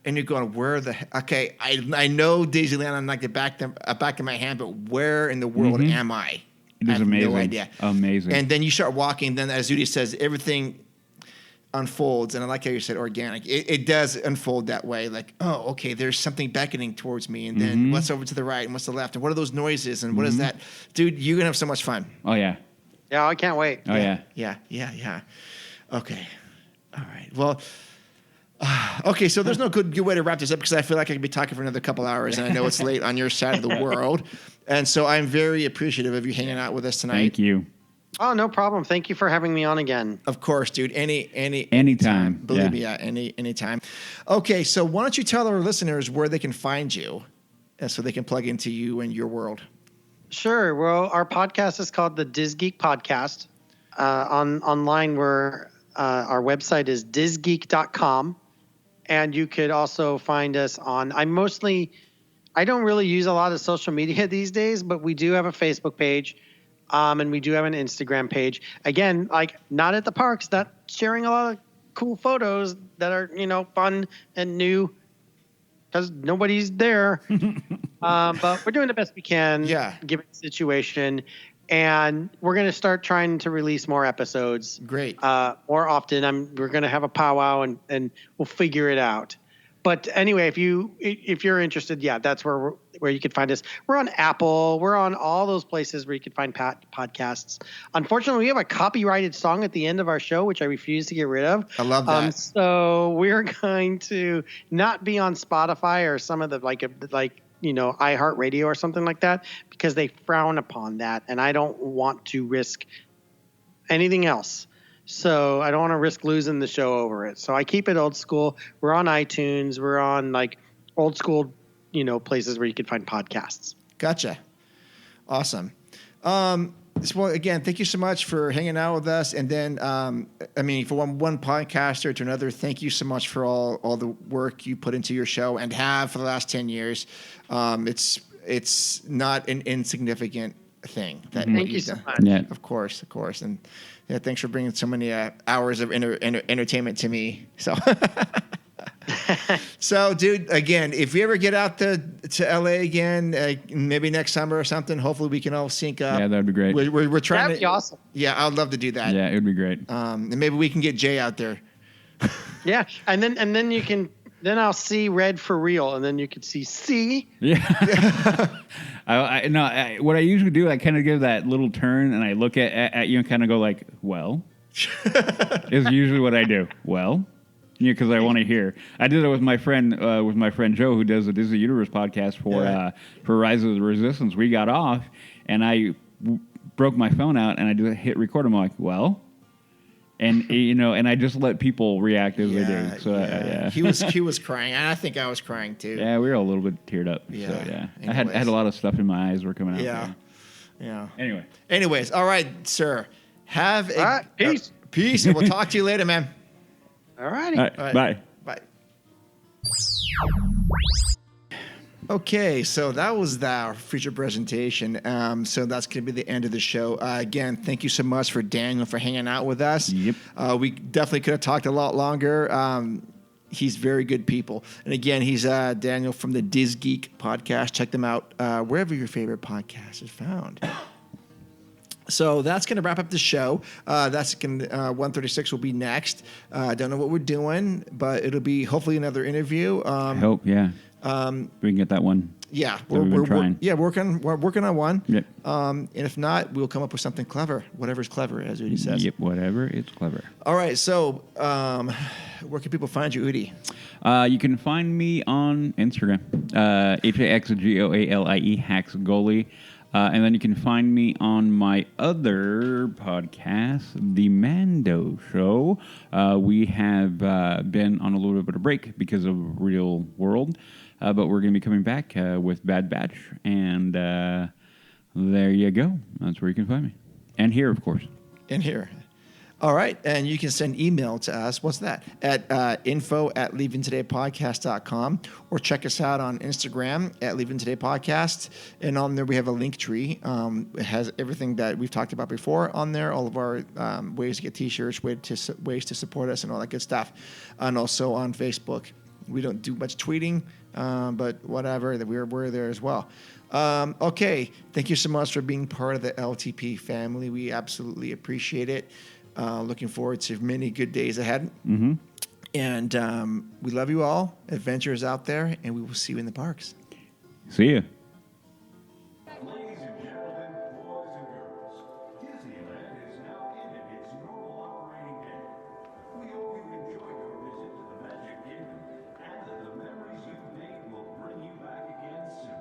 C: and you're going, where the okay? I know Daisyland. I'm like the back of my hand, but where in the world am I?
F: It is amazing.
C: No idea.
F: Amazing.
C: And then you start walking. Then, as Udi says, everything unfolds, and I like how you said organic. It does unfold that way. Like, oh, okay, there's something beckoning towards me, and then what's over to the right, and what's to the left, and what are those noises, and what is that, dude? You're gonna have so much fun.
F: Oh yeah.
H: Yeah, I can't wait.
F: Oh yeah.
C: Yeah. Okay. All right. Well. Okay, so there's no good way to wrap this up because I feel like I could be talking for another couple hours, and I know it's late on your side of the world, and so I'm very appreciative of you hanging out with us tonight.
F: Thank you.
H: Oh, no problem. Thank you for having me on again.
C: Of course, dude.
F: Anytime.
C: Believe me, anytime. Okay, so why don't you tell our listeners where they can find you, so they can plug into you and your world?
H: Sure. Well, our podcast is called the theDisGeek Podcast. Online, our website is DisGeek.com. And you could also find us on, I don't really use a lot of social media these days, but we do have a Facebook page, and we do have an Instagram page. Again, like not at the parks, not sharing a lot of cool photos that are, fun and new because nobody's there. But we're doing the best we can, given the situation. And we're going to start trying to release more episodes.
C: Great.
H: More often. We're going to have a powwow and we'll figure it out. But anyway, if you're interested, that's where you can find us. We're on Apple. We're on all those places where you can find podcasts. Unfortunately, we have a copyrighted song at the end of our show, which I refuse to get rid of.
C: I love that.
H: So we're going to not be on Spotify or some of the iHeartRadio or something like that because they frown upon that, and I don't want to risk anything else. So I don't want to risk losing the show over it. So I keep it old school. We're on iTunes. We're on old school, places where you can find podcasts.
C: Gotcha. Awesome. Well, again, thank you so much for hanging out with us. And then, from one podcaster to another, thank you so much for all the work you put into your show and have for the last 10 years. It's not an insignificant thing.
H: Thank you so much.
C: Yeah, of course. And thanks for bringing so many hours of entertainment to me. So, dude, again, if we ever get out to LA again, maybe next summer or something, hopefully we can all sync up.
F: Yeah, that'd be great.
C: We're trying
H: That'd be awesome.
C: Yeah, I'd love to do that.
F: Yeah, it would be great.
C: And maybe we can get Jay out there.
H: Yeah, and then you can. Then I'll see red for real, and then you can see C.
F: Yeah. What I usually do, I kind of give that little turn, and I look at you and kind of go like, well, is usually what I do. Well, because I want to hear. I did it with my friend Joe, who does the Disney Universe podcast for Rise of the Resistance. We got off, and I broke my phone out, and I just hit record. I'm like, well. And and I just let people react as they do. So
C: he was crying, and I think I was crying too.
F: Yeah, we were a little bit teared up. Yeah, so, yeah. I had a lot of stuff in my eyes were coming out.
C: Yeah, yeah.
F: Anyways,
C: all right, sir. Have
H: peace,
C: peace, and we'll talk to you later, man.
H: All righty.
F: All right. Bye.
C: Bye. Okay, so that was our feature presentation. So that's going to be the end of the show. Again, thank you so much for Daniel for hanging out with us.
F: Yep.
C: We definitely could have talked a lot longer. He's very good people. And again, he's Daniel from the theDisGeek podcast. Check them out wherever your favorite podcast is found. So that's going to wrap up the show. 136 will be next. I don't know what we're doing, but it'll be hopefully another interview.
F: I hope, yeah. We can get that one.
C: Yeah,
F: we're trying.
C: We're working on one.
F: Yep.
C: And if not, we'll come up with something clever. Whatever's clever, as Udi says.
F: Yep, whatever it's clever.
C: All right. So, where can people find you, Udi?
F: You can find me on Instagram, HAXGOALIE Haxgoalie. And then you can find me on my other podcast, The Mando Show. We have been on a little bit of a break because of Real World, but we're going to be coming back with Bad Batch. And there you go. That's where you can find me. And here, of course.
C: And here. All right. And you can send email to us. What's that? At info@leavingtodaypodcast.com, or check us out on Instagram at Leaving Today Podcast. And on there, we have a link tree. It has everything that we've talked about before on there, all of our ways to get T-shirts, ways to support us, and all that good stuff. And also on Facebook. We don't do much tweeting, but whatever, we're there as well. Okay. Thank you so much for being part of the LTP family. We absolutely appreciate it. Looking forward to many good days ahead.
F: Mm-hmm.
C: And we love you all. Adventure is out there, and we will see you in the parks.
F: See ya.
I: Ladies and gentlemen, boys and girls, Disneyland is now ended its normal operating day. We hope you enjoyed your visit to the Magic Kingdom, and that the memories you've made will bring you back again soon.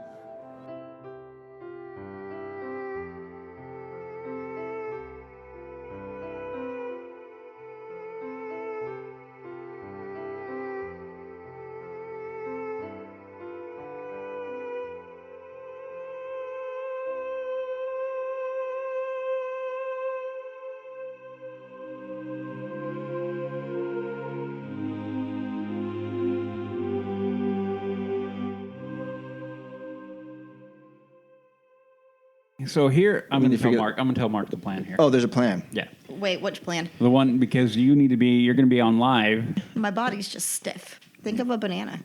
F: So here, I'm
C: We
F: going
C: need
F: to
C: to
F: tell
C: figure-
F: Mark. I'm going to tell Mark the plan here.
C: Oh, there's a plan.
F: Yeah.
J: Wait, which plan?
F: The one, because you're going to be on live.
J: My body's just stiff. Think of a banana.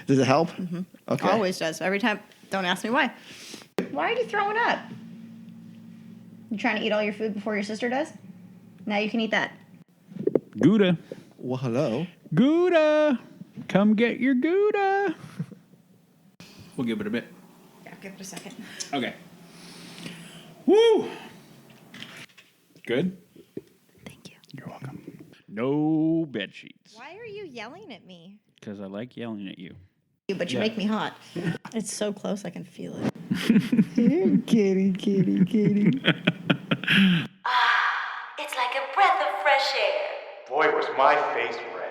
C: Does it help? Mm-hmm. Okay.
J: Always does. Every time. Don't ask me why. Why are you throwing up? You trying to eat all your food before your sister does? Now you can eat that.
F: Gouda.
C: Well, hello.
F: Gouda. Come get your Gouda. We'll give it a bit.
J: Yeah, give it a second.
F: Okay. Woo! Good?
J: Thank you.
F: You're welcome. No bed sheets.
E: Why are you yelling at me?
F: Because I like yelling at you.
J: But you
F: Yeah.
J: make me hot. It's so close, I can feel it.
C: Kitty.
E: It's like a breath of fresh air.
K: Boy, was my face red.